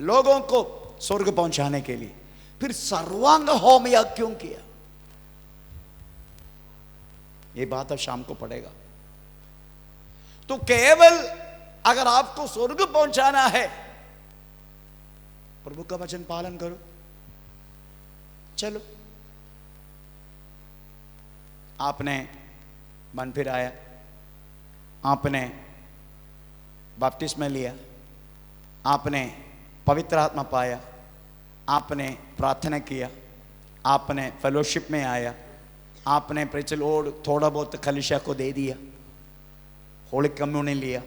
[SPEAKER 3] लोगों को स्वर्ग पहुंचाने के लिए। फिर सर्वांग होम याग क्यों किया? ये बात अब शाम को पड़ेगा। तो केवल अगर आपको स्वर्ग पहुंचाना है, प्रभु का वचन पालन करो। चलो, आपने मन फिराया, आपने बपतिस्मा लिया, आपने पवित्र आत्मा पाया, आपने प्रार्थना किया, आपने फेलोशिप में आया, आपने प्रेज़ द लॉर्ड थोड़ा बहुत कलीसिया को दे दिया, होली कम्युनियन लिया,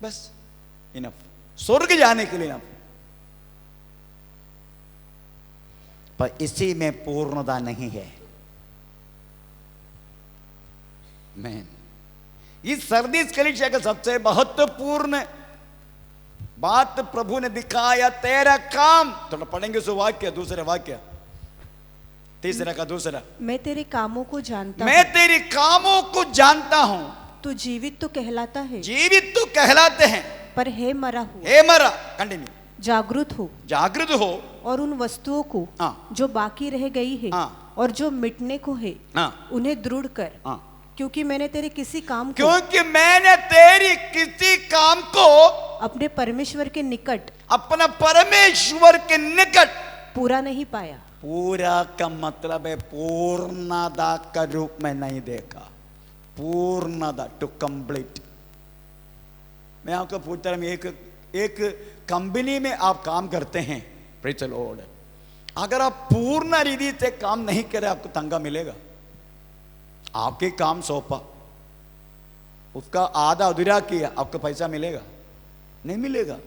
[SPEAKER 3] बस इनफ, स्वर्ग जाने के लिए इनफ। पर इसी में पूर्णता नहीं है। मैन, इस सर्दीस कलीसिया का सबसे महत्वपूर्ण बात प्रभु ने दिखाया, तेरा काम। थोड़ा पढ़ेंगे उस वाक्य, दूसरे वाक्य, तीसरा का दूसरा।
[SPEAKER 2] मैं तेरे कामों को जानता
[SPEAKER 3] मैं तेरे कामों को जानता हूं।
[SPEAKER 2] तू जीवित तो कहलाता है,
[SPEAKER 3] जीवित तो कहलाते हैं,
[SPEAKER 2] पर है मरा हुआ।
[SPEAKER 3] हे मरा, कंटिन्यू।
[SPEAKER 2] जागृत हो,
[SPEAKER 3] जागृत हो,
[SPEAKER 2] और उन वस्तुओं को जो बाकी रह गई है और जो मिटने को है उन्हें दृढ़ कर, क्योंकि मैंने तेरे किसी काम को,
[SPEAKER 3] क्योंकि मैंने तेरी किसी काम को
[SPEAKER 2] अपने परमेश्वर के निकट,
[SPEAKER 3] अपना परमेश्वर के निकट
[SPEAKER 2] पूरा नहीं पाया।
[SPEAKER 3] पूरा का मतलब है पूर्णता का रूप में नहीं देखा, पूर्णता, टू कंप्लीट। मैं आपको पूछता हूं, एक कंपनी में आप काम करते हैं, प्रेज़ द लॉर्ड, अगर आप पूर्ण रीति से काम नहीं करें आपको तंगा मिलेगा। आपके काम सौंपा, उसका आधा अधूरा किया, आपको पैसा मिलेगा? नहीं मिलेगा।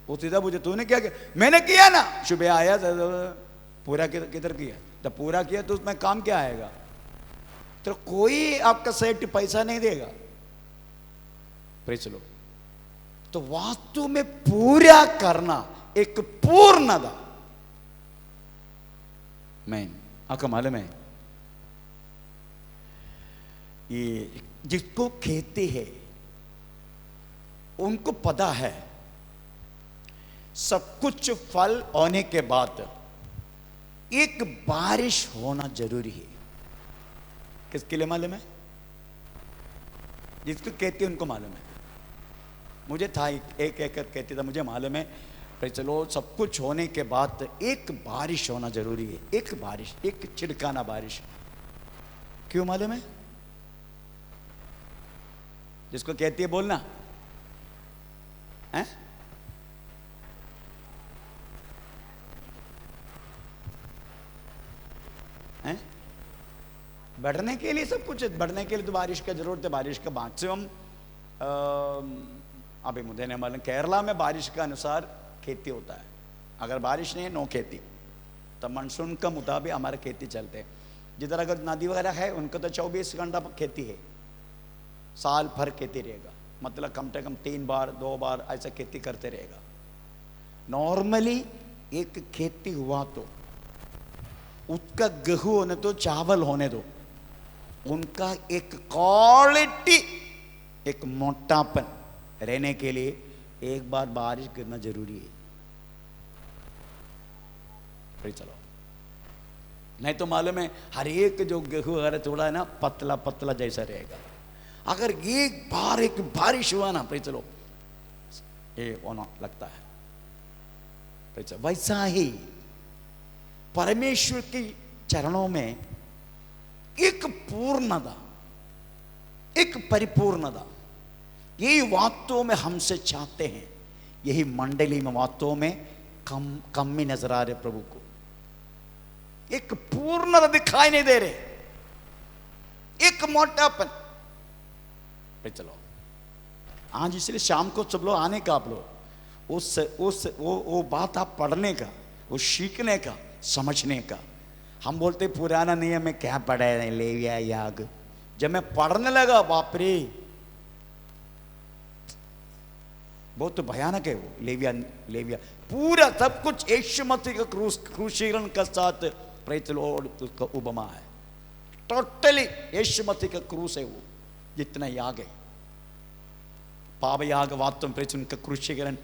[SPEAKER 3] वो सीधा पूछे तूने क्या किया? मैंने किया ना, सुबह आया, पूरा किधर किया? जब पूरा किया तो उसमें काम क्या आएगा? तो कोई आपका सेठ पैसा नहीं देगा। Praise the Lord. तो वास्तु में पूरा करना एक पूर्णता। मैं आपको मालूम है, ये जिसको खेती है उनको पता है सब कुछ फल होने के बाद एक बारिश होना जरूरी है। किसके लिए मालूम है? जिसको खेती उनको मालूम है। मुझे था एक एकड़ खेती था, मुझे मालूम है। पर चलो, सब कुछ होने के बाद एक बारिश होना जरूरी है। एक बारिश, एक छिड़काना बारिश। क्यों मालूम है? जिसको कहती है बोलना है? हैं? बढ़ने के लिए सब कुछ, बढ़ने के लिए तो बारिश की जरूरत है। बारिश का मैक्सिमम अभी मुझे नहीं मालूम, केरला में बारिश के अनुसार खेती होता है। अगर बारिश नहीं है, नो खेती। तो मानसून का मुताबिक हमारे खेती चलते हैं। जिधर अगर नदी वगैरह है उनको तो 24 घंटा पर खेती है, साल भर खेती रहेगा। मतलब कम से कम 3 बार 2 बार ऐसा खेती करते रहेगा। नॉर्मली एक खेती हुआ तो उसका गेहूं होने दो, चावल होने दो, उनका एक क्वालिटी, एक मोटापन रहने के लिए एक बार बारिश करना जरूरी है। फिर चलो, नहीं तो मालूम है हर एक जो गेहूं वगैरह थोड़ा है ना, पतला पतला जैसा रहेगा। अगर एक बार एक बारिश हुआ ना, फिर चलो ये होना लगता है। फिर चलो, वैसा ही परमेश्वर के चरणों में एक पूर्णता, एक परिपूर्णता, यही वास्तव में हमसे चाहते हैं। यही मंडली में वास्तव में कमी नजर आ रहे प्रभु को। एक पूर्णता दिखाई नहीं दे रहे, एक मोटापन। चलो आज इसलिए शाम को सब लोग आने का, आप लोग वो बात आप पढ़ने का, वो सीखने का, समझने का। हम बोलते पुराना नियम में क्या पढ़ा है लेविया याग, जब मैं पढ़ने लगा बाप रे बहुत तो भयानक है वो लेविया। लेविया पूरा सब कुछ यीशु मसीह का क्रूशीकरण के साथ प्रेज़ द लॉर्ड उसका उपमा है। टोटली यीशु मसीह का क्रूस है वो, जितना याग है पाप याग वास्तव प्रेज़ उनका क्रूशीकरण,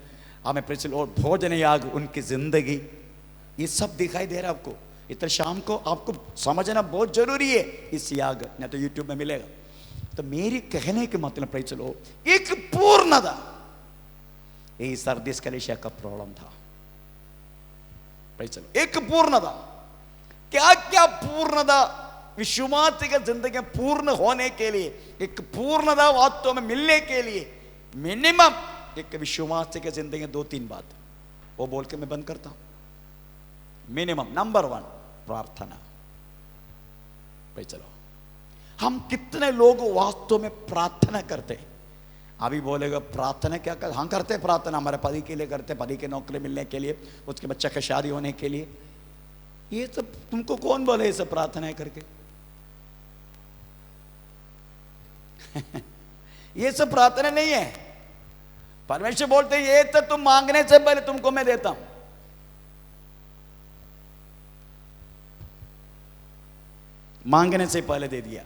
[SPEAKER 3] हमें प्रेज़ द लॉर्ड भोजन याग उनकी जिंदगी, ये सब दिखाई दे रहा है आपको। इतना शाम को आपको समझना बहुत जरूरी है इस याग, नहीं तो यूट्यूब में मिलेगा। तो मेरी कहने के मतलब प्रेज़ द लॉर्ड एक पूर्णता, यही सर्दिस कलीसिया का प्रॉब्लम था। प्रेज़ द लॉर्ड एक पूर्णता, क्या क्या पूर्णता विश्वासी की जिंदगी पूर्ण होने के लिए, एक पूर्णता वास्तव में मिलने के लिए मिनिमम एक विश्वासी की जिंदगी 2-3 बात वो बोल के मैं बंद करता हूं। मिनिमम नंबर 1 प्रार्थना। चलो हम कितने लोग वास्तव में प्रार्थना करते हैं? अभी बोलेगा प्रार्थना क्या कर, हाँ करते प्रार्थना, हमारे पति के लिए करते, पति के नौकरी मिलने के लिए, उसके बच्चे की शादी होने के लिए। ये सब तुमको कौन बोले ये सब प्रार्थना करके? ये सब प्रार्थना नहीं है। परमेश्वर बोलते ये तो तुम मांगने से पहले तुमको मैं देता हूं। मांगने से पहले दे दिया।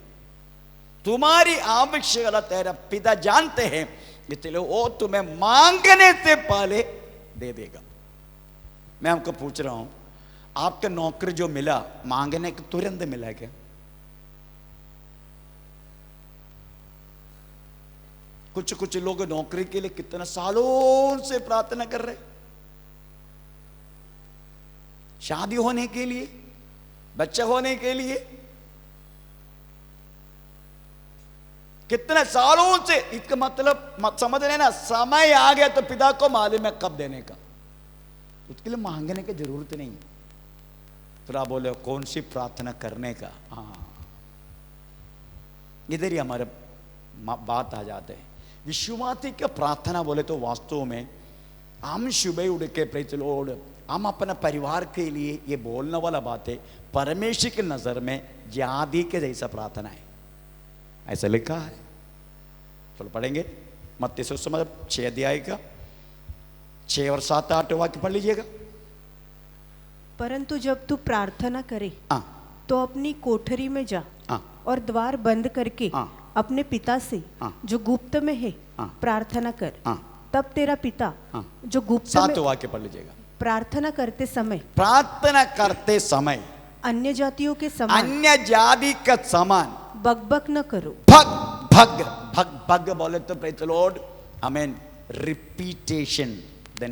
[SPEAKER 3] तुम्हारी आवश्यकता तेरा पिता जानते हैं, इसलिए वो तुम्हें मांगने से पहले दे देगा। मैं आपको पूछ रहा हूं, आपका नौकरी जो मिला मांगने के तुरंत मिला क्या? कुछ कुछ लोग नौकरी के लिए कितना सालों से प्रार्थना कर रहे, शादी होने के लिए, बच्चा होने के लिए, कितने सालों से। इसका मतलब समझ रहे ना, समय आ गया तो पिता को मालूम है कब देने का, उसके लिए मांगने की जरूरत नहीं। तो आप बोले कौन सी प्रार्थना करने का? हाँ, इधर ही हमारे बात आ जाते हैं। विश्वासी का प्रार्थना बोले तो वास्तव में हम सुबह उठ के प्रेज़ द लॉर्ड, हम अपने परिवार के लिए ये बोलने वाला बात है, परमेश्वर की नजर में जादी के जैसा प्रार्थना है, ऐसा लिखा है। चलो पढ़ेंगे मत्ती सुसमाचार 6 अध्याय का 6 और 7 8 वाक्य पढ़ लीजिएगा।
[SPEAKER 2] परंतु जब तू प्रार्थना करे तो अपनी कोठरी में जा और द्वार बंद करके अपने पिता से जो गुप्त में है प्रार्थना कर, तब तेरा पिता जो गुप्त में,
[SPEAKER 3] 7 वाक्य पढ़ लीजिएगा।
[SPEAKER 2] प्रार्थना करते समय अन्य जातियों के समान,
[SPEAKER 3] अन्य जाति का समान
[SPEAKER 2] बकबक न करो।
[SPEAKER 3] भग भग भग भग बोले तो प्रेज़ द लॉर्ड, आमीन, repetition, the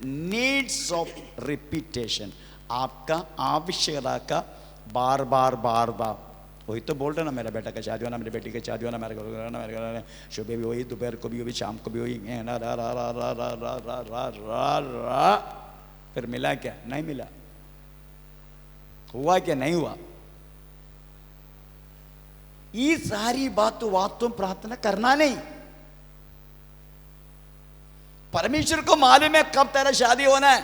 [SPEAKER 3] needs of repetition, आपका आवश्यकता का बार बार बार बार। वही तो बोल रहे ना, मेरा बेटा का शादी होना, मेरी बेटी का शादी होना, मेरे घर सुबह भी वही, दोपहर को भी वही, शाम को भी वही, फिर मिला क्या? नहीं मिला। हुआ क्या? नहीं हुआ। ये सारी बात तो वास्तव में प्रार्थना करना नहीं। परमेश्वर को मालूम है कब तेरा शादी होना है,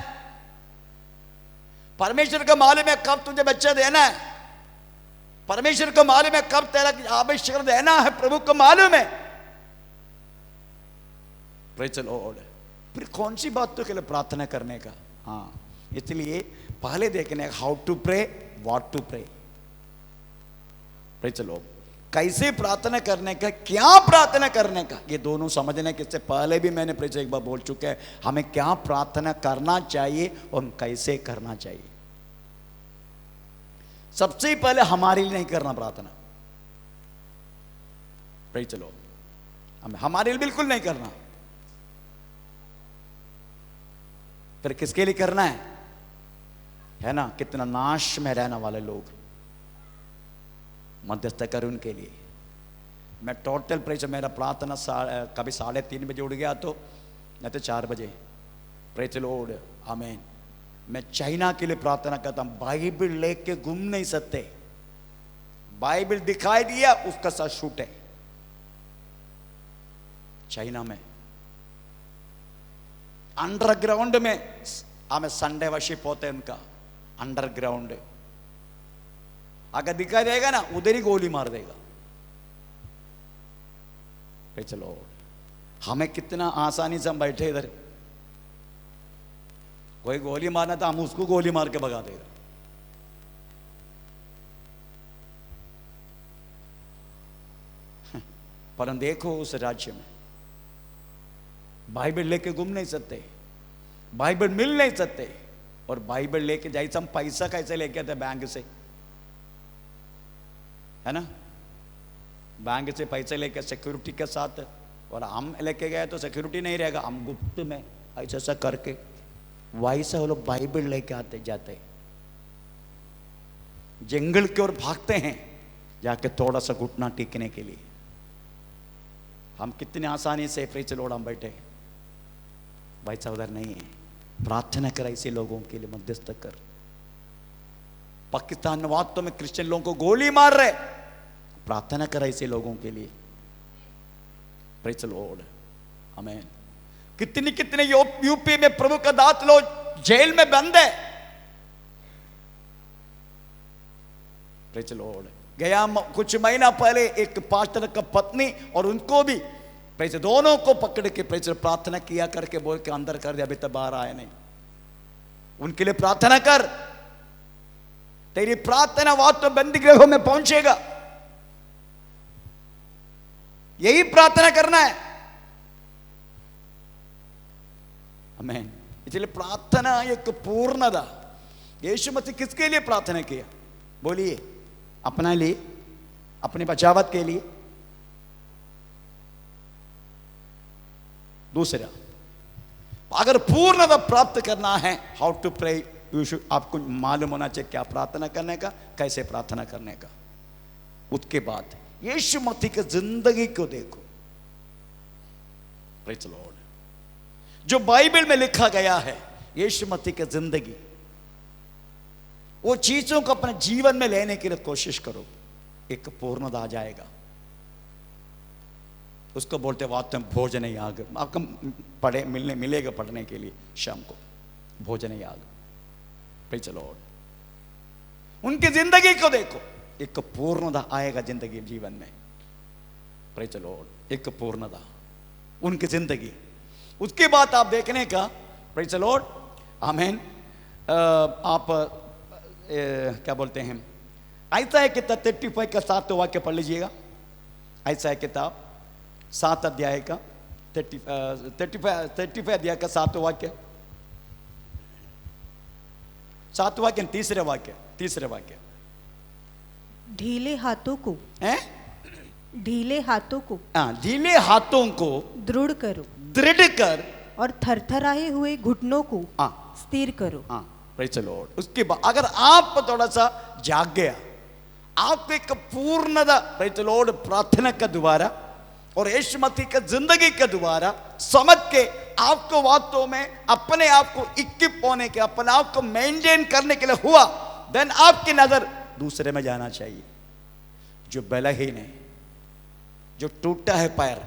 [SPEAKER 3] परमेश्वर को मालूम है कब तुझे बच्चा देना है, परमेश्वर को मालूम है कब तेरा आवश्यक देना है, प्रभु को मालूम है। Praise the Lord. फिर कौन सी बातों के लिए प्रार्थना करने का? हाँ, इसलिए पहले देखने how to pray, what to pray. Praise the lord. कैसे प्रार्थना करने का, क्या प्रार्थना करने का, ये दोनों समझने के इससे पहले भी मैंने प्रेज़ एक बार बोल चुका है, हमें क्या प्रार्थना करना चाहिए और कैसे करना चाहिए। सबसे पहले हमारे लिए नहीं करना प्रार्थना, प्रेज़ द लॉर्ड, हमें हमारे लिए बिल्कुल नहीं करना। फिर किसके लिए करना है ना? कितना नाश में रहने वाले लोग, मध्यस्थ कर उनके लिए। मैं टोटल प्रेज़, मेरा प्रार्थना कभी 3:30 बजे उठ गया तो, नहीं तो 4 बजे। प्रेज़ द लॉर्ड, आमीन। मैं चाइना के लिए प्रार्थना करता हूं, बाइबल लेके घूम नहीं सकते, बाइबल दिखाई दिया उसका साथ शूट है। चाइना में अंडरग्राउंड में हमें संडे वर्शिप होते हैं, उनका अंडरग्राउंड अगर दिखाई देगा ना उधर ही गोली मार देगा। चलो हमें कितना आसानी से हम बैठे इधर, कोई गोली मारना था हम उसको गोली मार के भगा देगा। पर देखो उस राज्य में बाइबल लेके घूम नहीं सकते, बाइबल मिल नहीं सकते, और बाइबल लेके जैसे हम पैसा कैसे लेके आते बैंक से, है ना, बैंक से पैसे लेके सिक्योरिटी के साथ, और हम लेके गए तो सिक्योरिटी नहीं रहेगा, हम गुप्त में ऐसा ऐसा करके वैसे वो लोग बाइबल लेके आते जाते जंगल की ओर भागते हैं जाके थोड़ा सा घुटना टेकने के लिए। हम कितने आसानी से प्रेज लॉर्ड हम बैठे, वैसा उधर नहीं है। प्रार्थना कर ऐसे लोगों के लिए, मध्यस्थ कर। पाकिस्तान में वास्तव में क्रिश्चियन लोगों को गोली मार रहे, प्रार्थना कर ऐसे लोगों के लिए। प्रेज लॉर्ड, आमीन। कितने कितने यूपी में प्रभु का दास लोग जेल में बंद है। प्रेज लॉर्ड, गया कुछ महीना पहले एक पास्टर का पत्नी और उनको भी प्रेज दोनों को पकड़ के प्रेज प्रार्थना किया करके बोल के अंदर कर दिया, अभी तक बाहर आए नहीं। उनके लिए प्रार्थना कर, तेरी प्रार्थना वास्तव बंदी गृहों में पहुंचेगा। यही प्रार्थना करना है, आमीन। इसलिए प्रार्थना एक पूर्णता। यीशु मसीह किसके लिए प्रार्थना किया? बोलिए, अपना लिए, अपने बचावत के लिए। दूसरा, अगर पूर्णता प्राप्त करना है, हाउ टू प्रे, आपको मालूम होना चाहिए क्या प्रार्थना करने का, कैसे प्रार्थना करने का। उसके बाद यीशु मसीह की जिंदगी को देखो। प्रेज लॉर्ड, जो बाइबल में लिखा गया है यीशु मसीह की जिंदगी, वो चीजों को अपने जीवन में लेने के लिए कोशिश करो, एक पूर्णता आ जाएगा। उसको बोलते वास्तव में भोजन याग। आपको पढ़े मिलेगा पढ़ने के लिए शाम को, भोजन याग। प्रेज लॉर्ड, उनकी जिंदगी को देखो, एक पूर्णता आएगा जिंदगी जीवन में। प्रेज लॉर्ड, एक पूर्णता उनकी जिंदगी। उसके बाद आप देखने का, प्रेज लॉर्ड, आमीन। आप क्या बोलते हैं, ऐसा है किताब 35 का 7 वाक्य पढ़ लीजिएगा। ऐसा है किताब 7 अध्याय का 35 अध्याय का 7 वाक्य, 7 वाक्य, तीसरे वाक्य।
[SPEAKER 2] ढीले हाथों को, ढीले हाथों को दृढ़ कर और थरथराए हुए घुटनों को स्थिर करो।
[SPEAKER 3] Praise Lord. उसके बाद अगर आप थोड़ा सा जाग गया, आप एक पूर्णता प्रेज लॉर्ड प्रार्थना का द्वारा और यीशु मसीह का जिंदगी के द्वारा समझ के आपको वास्तव में अपने आप को इक्विप होने के, अपने आप को मेंटेन करने के लिए हुआ, देन आपकी नजर दूसरे में जाना चाहिए। जो बलहीन है, जो टूटा है पैर,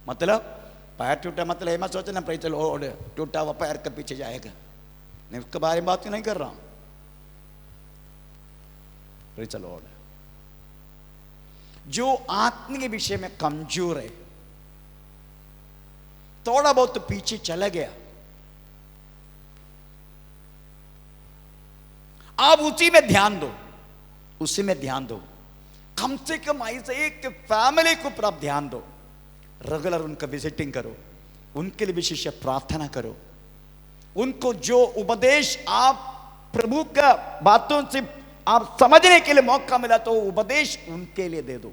[SPEAKER 3] मतलब पैर टूटा मतलब मैं सोचना प्रेज लॉर्ड टूटा हुआ पैर के पीछे जाएगा, नहीं, उसके बारे में बात नहीं कर रहा हूं। प्रेज लॉर्ड, जो आत्मा के विषय में कमजोर है, थोड़ा बहुत पीछे चला गया, आप उसी में ध्यान दो, कम से कम ऐसे एक फैमिली को आप ध्यान दो, रेगुलर उनका विजिटिंग करो, उनके लिए विशेष प्रार्थना करो, उनको जो उपदेश आप प्रभु का बातों से आप समझने के लिए मौका मिला तो उपदेश उनके लिए दे दो।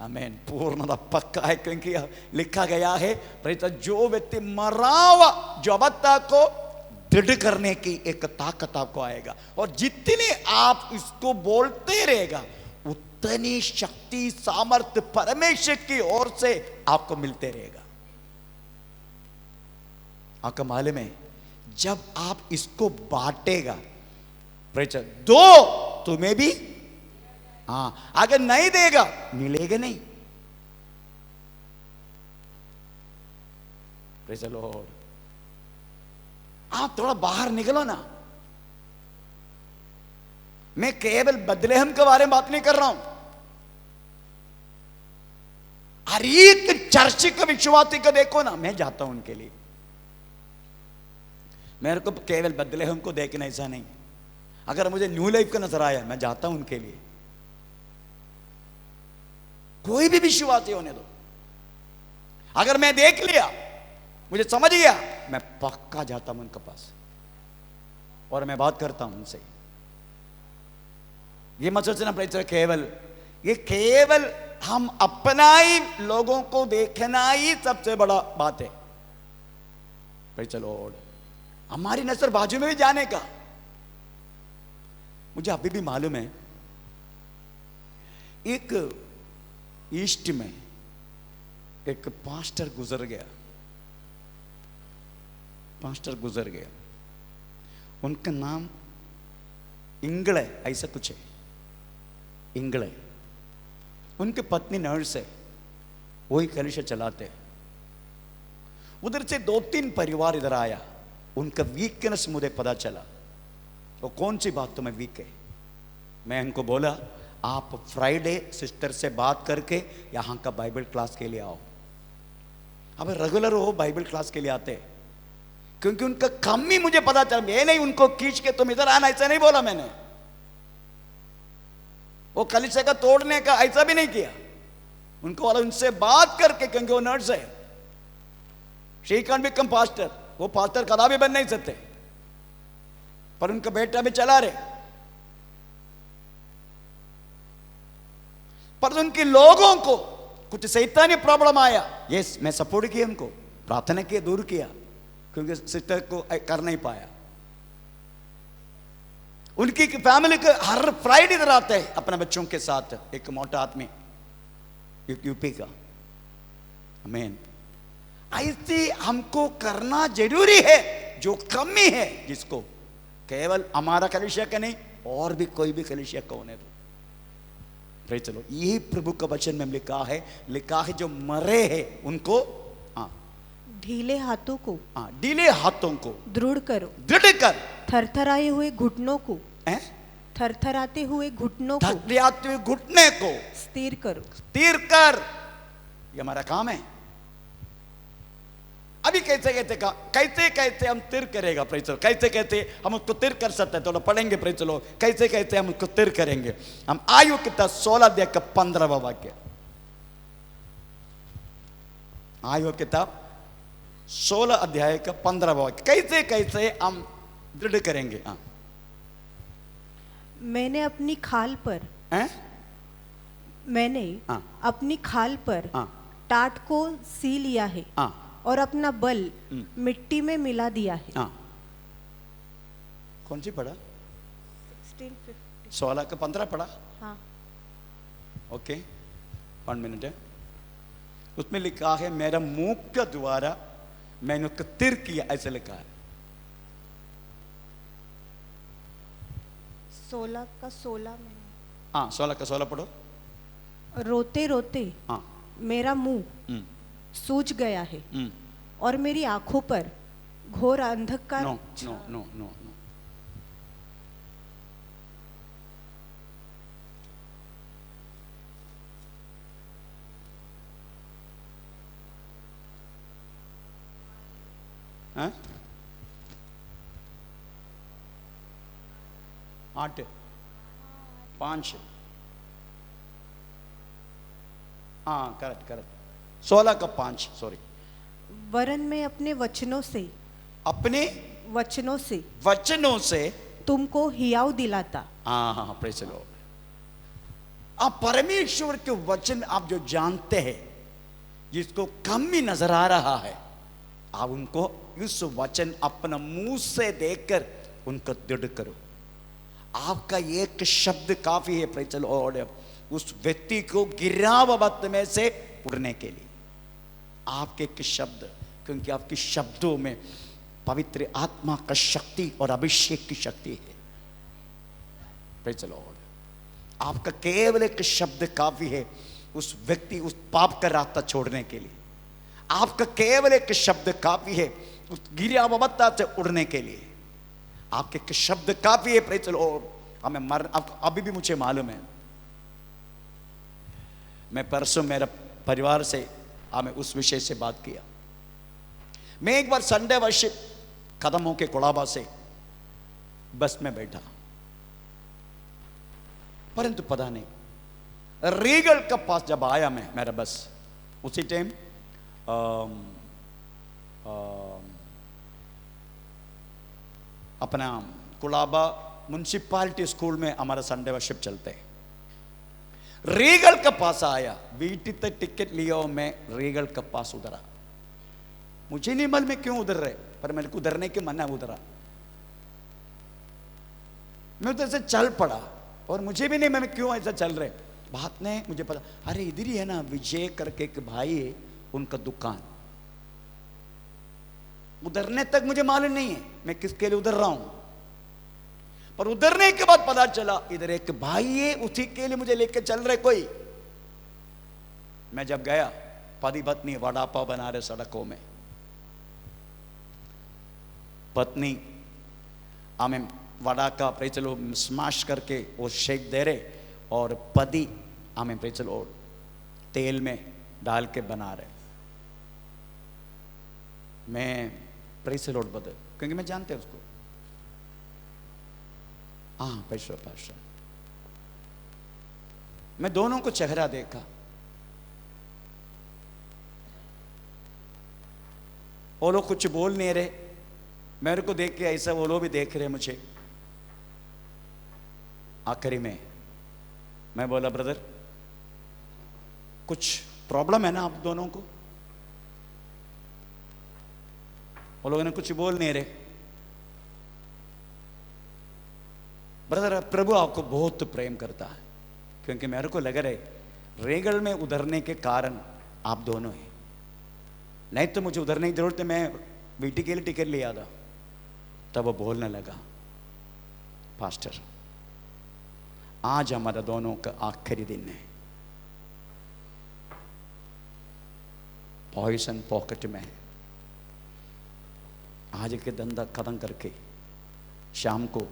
[SPEAKER 3] आमीन। पूर्णता पक्का है, क्योंकि लिखा गया है जो व्यक्ति मरा हुआ जो अवस्था को दृढ़ करने की एक ताकत आपको आएगा, और जितने आप इसको बोलते रहेगा उतनी शक्ति सामर्थ्य परमेश्वर की ओर से आपको मिलते रहेगा। आपका मालूम है, जब आप इसको बांटेगा, दो तुम्हें भी, अगर नहीं देगा मिलेगा नहीं। प्रेज द लॉर्ड, आप थोड़ा बाहर निकलो ना, मैं केवल बदलेहम के बारे में बात नहीं कर रहा हूं, हर एक चर्च के विश्वासी को देखो ना, मैं जाता हूं उनके लिए। मेरे को केवल बदलेहम को देखना ऐसा नहीं, अगर मुझे न्यू लाइफ का नजर आया मैं जाता हूं उनके लिए। कोई भी विश्वासी होने दो, अगर मैं देख लिया, मुझे समझ गया, मैं पक्का जाता हूं उनके पास और मैं बात करता हूं उनसे। ये मत सोचना केवल, ये केवल हम अपना ही लोगों को देखना ही सबसे बड़ा बात है। चलो हमारी नजर बाजू में भी जाने का। मुझे अभी भी मालूम है, एक ईस्ट में एक पास्टर गुजर गया, उनका नाम इंगले ऐसा कुछ है, इंगले। उनकी पत्नी नर्स है, वही कलिशा चलाते। उधर से 2-3 परिवार इधर आया, उनका वीकनेस मुझे पता चला। वो कौन सी बात तो मैं वीक है। मैं उनको बोला आप फ्राइडे सिस्टर से बात करके यहाँ का बाइबल क्लास के लिए आओ। अब रेगुलर वो बाइबल क्लास के लिए आते, क्योंकि उनका कमी मुझे पता चला। मैं नहीं उनको खींच के तुम इधर आना ऐसा नहीं बोला मैंने, वो कलीसिया का तोड़ने का ऐसा भी नहीं किया। उनको वाला उनसे बात करके, क्योंकि वो नर्स है, शी कैन बिकम पास्टर, वो पास्टर कदा भी बन नहीं सकते, पर उनका बेटा भी चला रहे। पर उनके लोगों को कुछ शैतानी प्रॉब्लम आया, यस मैं सपोर्ट किया, उनको प्रार्थना किया, दूर किया, क्योंकि सिस्टर को कर नहीं पाया। उनकी फैमिली के हर फ्राइडे इधर आते हैं अपने बच्चों के साथ, एक मोटा आदमी यूपी का। आमीन। ऐसे हमको करना जरूरी है, जो कमी है जिसको केवल हमारा कलीसिया का नहीं और भी कोई भी कलीसिया का होने दो। चलो यही प्रभु का वचन में लिखा है जो मरे हैं उनको
[SPEAKER 2] ढीले हाथों को,
[SPEAKER 3] ढीले हाथों को
[SPEAKER 2] दृढ़ करो,
[SPEAKER 3] दृढ़ कर,
[SPEAKER 2] थरथराए हुए घुटनों को, थरथराते हुए घुटनों को,
[SPEAKER 3] थरथराते हुए घुटने को
[SPEAKER 2] स्थिर करो,
[SPEAKER 3] स्थिर कर। ये हमारा काम है। अभी कैसे कैसे हम स्थिर करेगा? कैसे कैसे हम उसको स्थिर कर सकते हैं? थोड़ा पढ़ेंगे। कैसे कैसे हम उसको स्थिर करेंगे? हम आयु किताब 16 अध्याय का 15वां वाक्य, आयु किताब 16 अध्याय का 15वां वाक्य, कैसे कैसे हम दृढ़ करेंगे?
[SPEAKER 2] मैंने अपनी खाल पर अपनी खाल पर टाट को सी लिया है और अपना बल मिट्टी में मिला दिया है।
[SPEAKER 3] कौन सी पढ़ा? 16 का 15 पढ़ा?
[SPEAKER 2] हाँ।
[SPEAKER 3] ओके 1 मिनट है। उसमें लिखा है मेरा मुंह के द्वारा मैंने उसको स्थिर किया, ऐसे लिखा है।
[SPEAKER 2] 16 का 16 में।
[SPEAKER 3] 16 का 16 पढ़ो।
[SPEAKER 2] रोते रोते मेरा मुंह सूज गया है और मेरी आंखों पर घोर अंधकार।
[SPEAKER 3] No no no no no. हाँ? 8 5 करेक्ट 16 का 5 सॉरी।
[SPEAKER 2] वरन मैं अपने वचनों से तुमको हियाव दिलाता।
[SPEAKER 3] हाँ प्रेज़ द लॉर्ड। आप परमेश्वर के वचन आप जो जानते हैं, जिसको कमी नजर आ रहा है, आप उनको उस वचन अपना मुंह से देखकर उनको दृढ़ करो। आपका एक शब्द काफी है प्रेज़ द लॉर्ड, उस व्यक्ति को गिरावट में से उड़ने के लिए। आपके एक शब्द, क्योंकि आपके शब्दों में पवित्र आत्मा का शक्ति और अभिषेक की शक्ति है। Praise the Lord. आपका केवल एक शब्द काफी है उस व्यक्ति उस पाप का रास्ता छोड़ने के लिए। आपका केवल एक शब्द काफी है उस गिरावट से उड़ने के लिए। आपके एक शब्द काफी है प्रेज़ द लॉर्ड हमें अभी भी मुझे मालूम है, मैं परसों मेरा परिवार से हमें उस विषय से बात किया। मैं एक बार संडे वर्षिप कदमों के कोलाबा से बस में बैठा, परंतु पता नहीं रीगल के पास जब आया मैं, मेरा बस उसी टाइम अपना कोलाबा म्युनिसिपालिटी स्कूल में हमारा संडे वर्शिप चलते हैं। रीगल के पास आया, वीटी तक टिकट लिया और मैं रीगल के पास उतरा। मुझे नहीं मालूम मैं क्यों उधर रहे, पर मेरे को उधरने के मन है उधरा। मैं उधर से चल पड़ा और मुझे भी नहीं मैं क्यों ऐसा चल रहे, बात नहीं मुझे पता, अरे इधर ही है ना विजय करके एक भाई है, उनका दुकान। उधरने तक मुझे मालूम नहीं है मैं किसके लिए उधर रहा हूं, पर उधरने के बाद पता चला इधर एक भाई है, उसी के लिए मुझे लेकर चल रहे कोई। मैं जब गया, पति पत्नी वड़ा पाव बना रहे सड़कों में, पत्नी हमें वड़ा का चलो स्मैश करके वो शेक दे रहे और पति हमें चलो तेल में डाल के बना रहे। मैं प्रेस लोड बदल, क्योंकि मैं जानते उसको, हाँ पैसा पैसा। मैं दोनों को चेहरा देखा, वो लोग कुछ बोल नहीं रहे, मेरे को देख के ऐसा वो लोग भी देख रहे मुझे। आखिरी में मैं बोला ब्रदर कुछ प्रॉब्लम है ना आप दोनों को? वो लोगों ने कुछ बोल नहीं रहे। ब्रदर प्रभु आपको बहुत प्रेम करता है, क्योंकि मेरे को लग रहा है रेगल में उधरने के कारण आप दोनों हैं, नहीं तो मुझे उधरने की जरूरत है, मैं बेटी के लिए टिकट लिया था। तब वो बोलने लगा, पास्टर आज हमारा दोनों का आखिरी दिन है, पॉइजन पॉकेट में है, आज के धंधा खत्म करके शाम को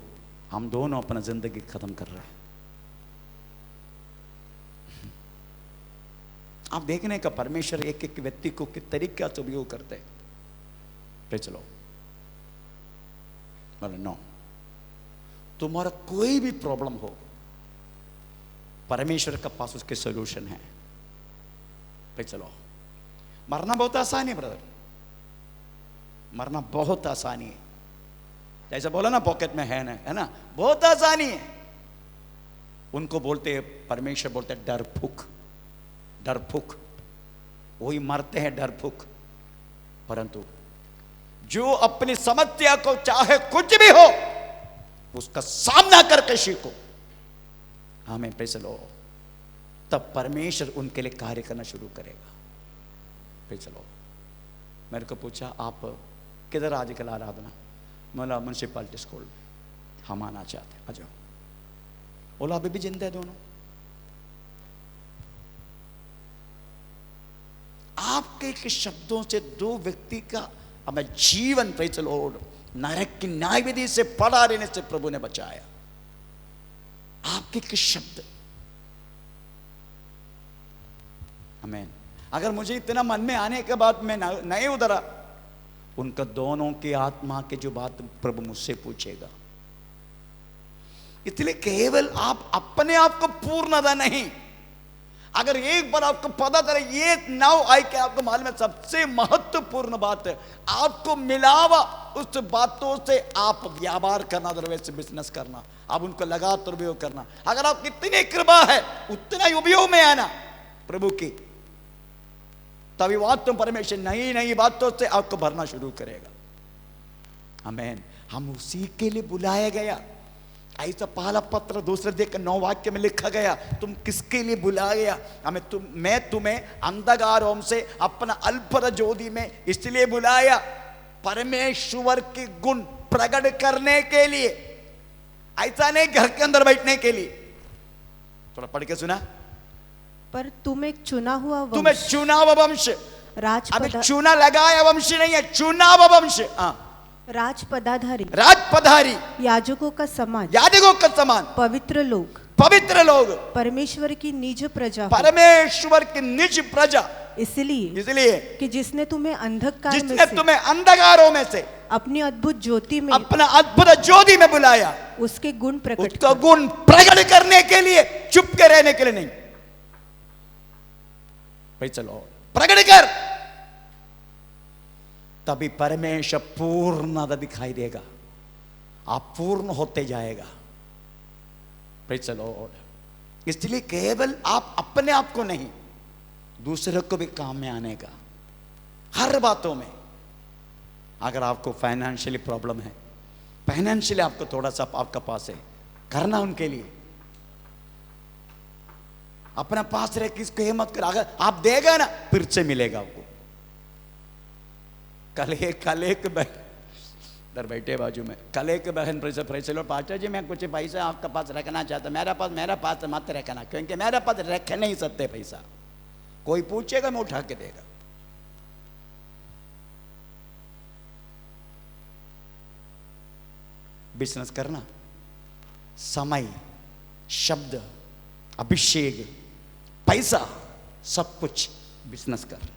[SPEAKER 3] हम दोनों अपना जिंदगी खत्म कर रहे हैं। आप देखने का परमेश्वर एक एक व्यक्ति को किस तरीके से उपयोग करते हैं। पे चलो बोले नो, तुम्हारा कोई भी प्रॉब्लम हो परमेश्वर का पास उसके सॉल्यूशन है। पे चलो, मरना बहुत आसान है ब्रदर, मरना बहुत आसानी है। जैसे बोला ना पॉकेट में है ना, बहुत आसानी है। उनको बोलते हैं, परमेश्वर बोलते हैं डरफुक, डरफुक वही मरते हैं डरफुक। परंतु जो अपनी समस्या को चाहे कुछ भी हो उसका सामना करके सीखो, हमें पैसे लो, तब परमेश्वर उनके लिए कार्य करना शुरू करेगा। पैसे लो। मेरे को पूछा आप किधर आजकल आराधना? बोला म्युनिसिपालिटी स्कूल में, हम आना चाहते हैं, आ जाओ। बोला अभी भी जिंदा है दोनों। आपके के शब्दों से दो व्यक्ति का हमें जीवन पे चलो नरक की न्याय विधि से पड़ा रहने से प्रभु ने बचाया। आपके के शब्द, आमीन। अगर मुझे इतना मन में आने के बाद मैं नहीं उधरा, उनका दोनों की आत्मा के जो बात प्रभु मुझसे पूछेगा। इसलिए केवल आप अपने आप को पूर्णता नहीं, अगर एक बार आपको पता चले ये नाव आई के आपको मालूम है सबसे महत्वपूर्ण बात है, आपको मिलावा उस बातों से आप व्यापार करना, दरवेज से बिजनेस करना, आप उनको लगातार उपयोग करना। अगर आप कितनी कृपा है उतना ही उपयोग में आना प्रभु की, तभी बातों परमेश्वर नई नई बातों से आपको भरना शुरू करेगा। आमीन। हम उसी के लिए बुलाया गया। ऐसा पहला पत्र दूसरे देख 9 वाक्य में लिखा गया, तुम किसके लिए बुलाया गया? मैं तुम्हें अंधकारों से अपना अल्पता ज्योति में इसलिए बुलाया, परमेश्वर के गुण प्रकट करने के लिए, ऐसा नहीं घर के अंदर बैठने के लिए। थोड़ा पढ़ के सुना।
[SPEAKER 2] पर तुम एक चुना हुआ वंश,
[SPEAKER 3] तुम्हें चुना हुआ वंश,
[SPEAKER 2] राजपद,
[SPEAKER 3] चुना लगाया वंश नहीं है, चुना हुआ वंश, राजपदाधारी,
[SPEAKER 2] याजकों का समाज,
[SPEAKER 3] याजकों कन्याओं के समान
[SPEAKER 2] पवित्र लोग,
[SPEAKER 3] पवित्र लोग,
[SPEAKER 2] परमेश्वर की निज प्रजा,
[SPEAKER 3] परमेश्वर की निज प्रजा,
[SPEAKER 2] इसलिए कि जिसने तुम्हें
[SPEAKER 3] अंधकारों में से
[SPEAKER 2] अपनी अद्भुत ज्योति में,
[SPEAKER 3] अपना अद्भुत ज्योति में बुलाया,
[SPEAKER 2] उसके गुण
[SPEAKER 3] प्रकट करने के लिए, चुप के रहने के लिए नहीं। भाई चलो प्रकट कर, तभी परमेश्वर पूर्णता दिखाई देगा, आप पूर्ण होते जाएगा। भाई चलो, इसलिए केवल आप अपने आप को नहीं, दूसरे को भी काम में आने का, हर बातों में। अगर आपको फाइनेंशियली प्रॉब्लम है, फाइनेंशियली आपको थोड़ा सा आपका पास है, करना उनके लिए, अपना पास रह किसको ये मत कर। अगर आप देगा ना, फिर से मिलेगा आपको। कल एक बहन इधर बैठे बाजू में, कल एक बहन चलो पास्टर जी मैं कुछ पैसा आपका पास रखना चाहता, मेरा पास मत रखना, क्योंकि मेरा पास रख नहीं सकते पैसा, कोई पूछेगा मैं उठा के देगा। बिजनेस करना, समय, शब्द, अभिषेक, पैसा, सब कुछ बिजनेस कर।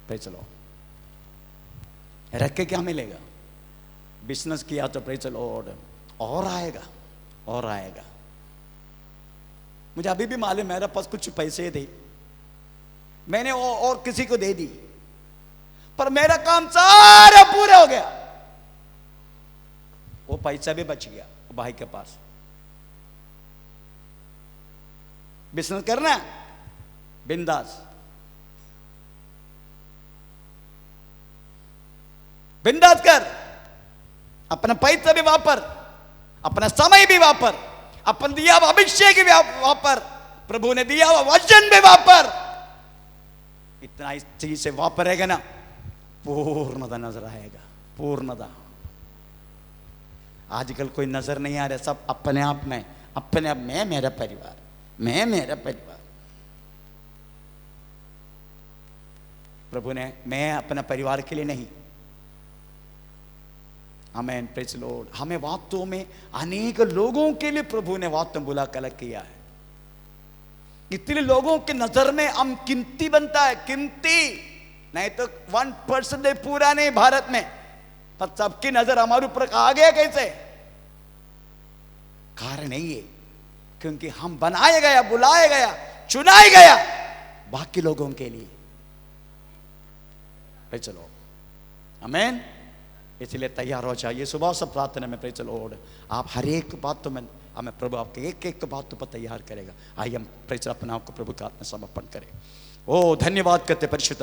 [SPEAKER 3] भाई चलो, रख के क्या मिलेगा? बिजनेस किया तो भाई चलो और आएगा, और आएगा। मुझे अभी भी मालूम, मेरे पास कुछ पैसे थे, मैंने और किसी को दे दी, पर मेरा काम सारा पूरा हो गया, वो पैसा भी बच गया भाई के पास। बिजनेस करना बिंदास, बिंदास कर, अपना पैसा भी वापर, अपना समय भी वापर, अपन दिया हुआ अभिषेक भी वापर, प्रभु ने दिया हुआ वचन भी वापर। इतना इस चीज से वापरेगा ना, पूर्णता नजर आएगा, पूर्णता। आजकल कोई नजर नहीं आ रहा, सब अपने आप में, अपने आप में, मेरा परिवार, मेरा परिवार। प्रभु ने, मैं अपना परिवार के लिए नहीं, आमेन, प्रेज लॉर्ड। हमें वास्तव में अनेक लोगों के लिए प्रभु ने वास्तव में बुला कलक किया है। इतने लोगों के नजर में हम कीमती बनता है, कीमती नहीं तो 1% पूरा नहीं भारत में, पर सबकी नजर हमारे ऊपर आ गया कैसे? कारण नहीं है, क्योंकि हम बनाए गया, बुलाए गया, चुनाए गया बाकी लोगों के लिए। प्रेज चलो, आमेन। इसलिए तैयार हो जाइए सुबह सब प्रार्थना में। प्रेज लॉर्ड, आप हर एक बात तो में हमें प्रभु आपके एक एक बात पर तैयार करेगा। आइए हम प्रेज अपने आप को प्रभु का आत्मा समर्पण करें। ओ धन्यवाद करते परिशुद्ध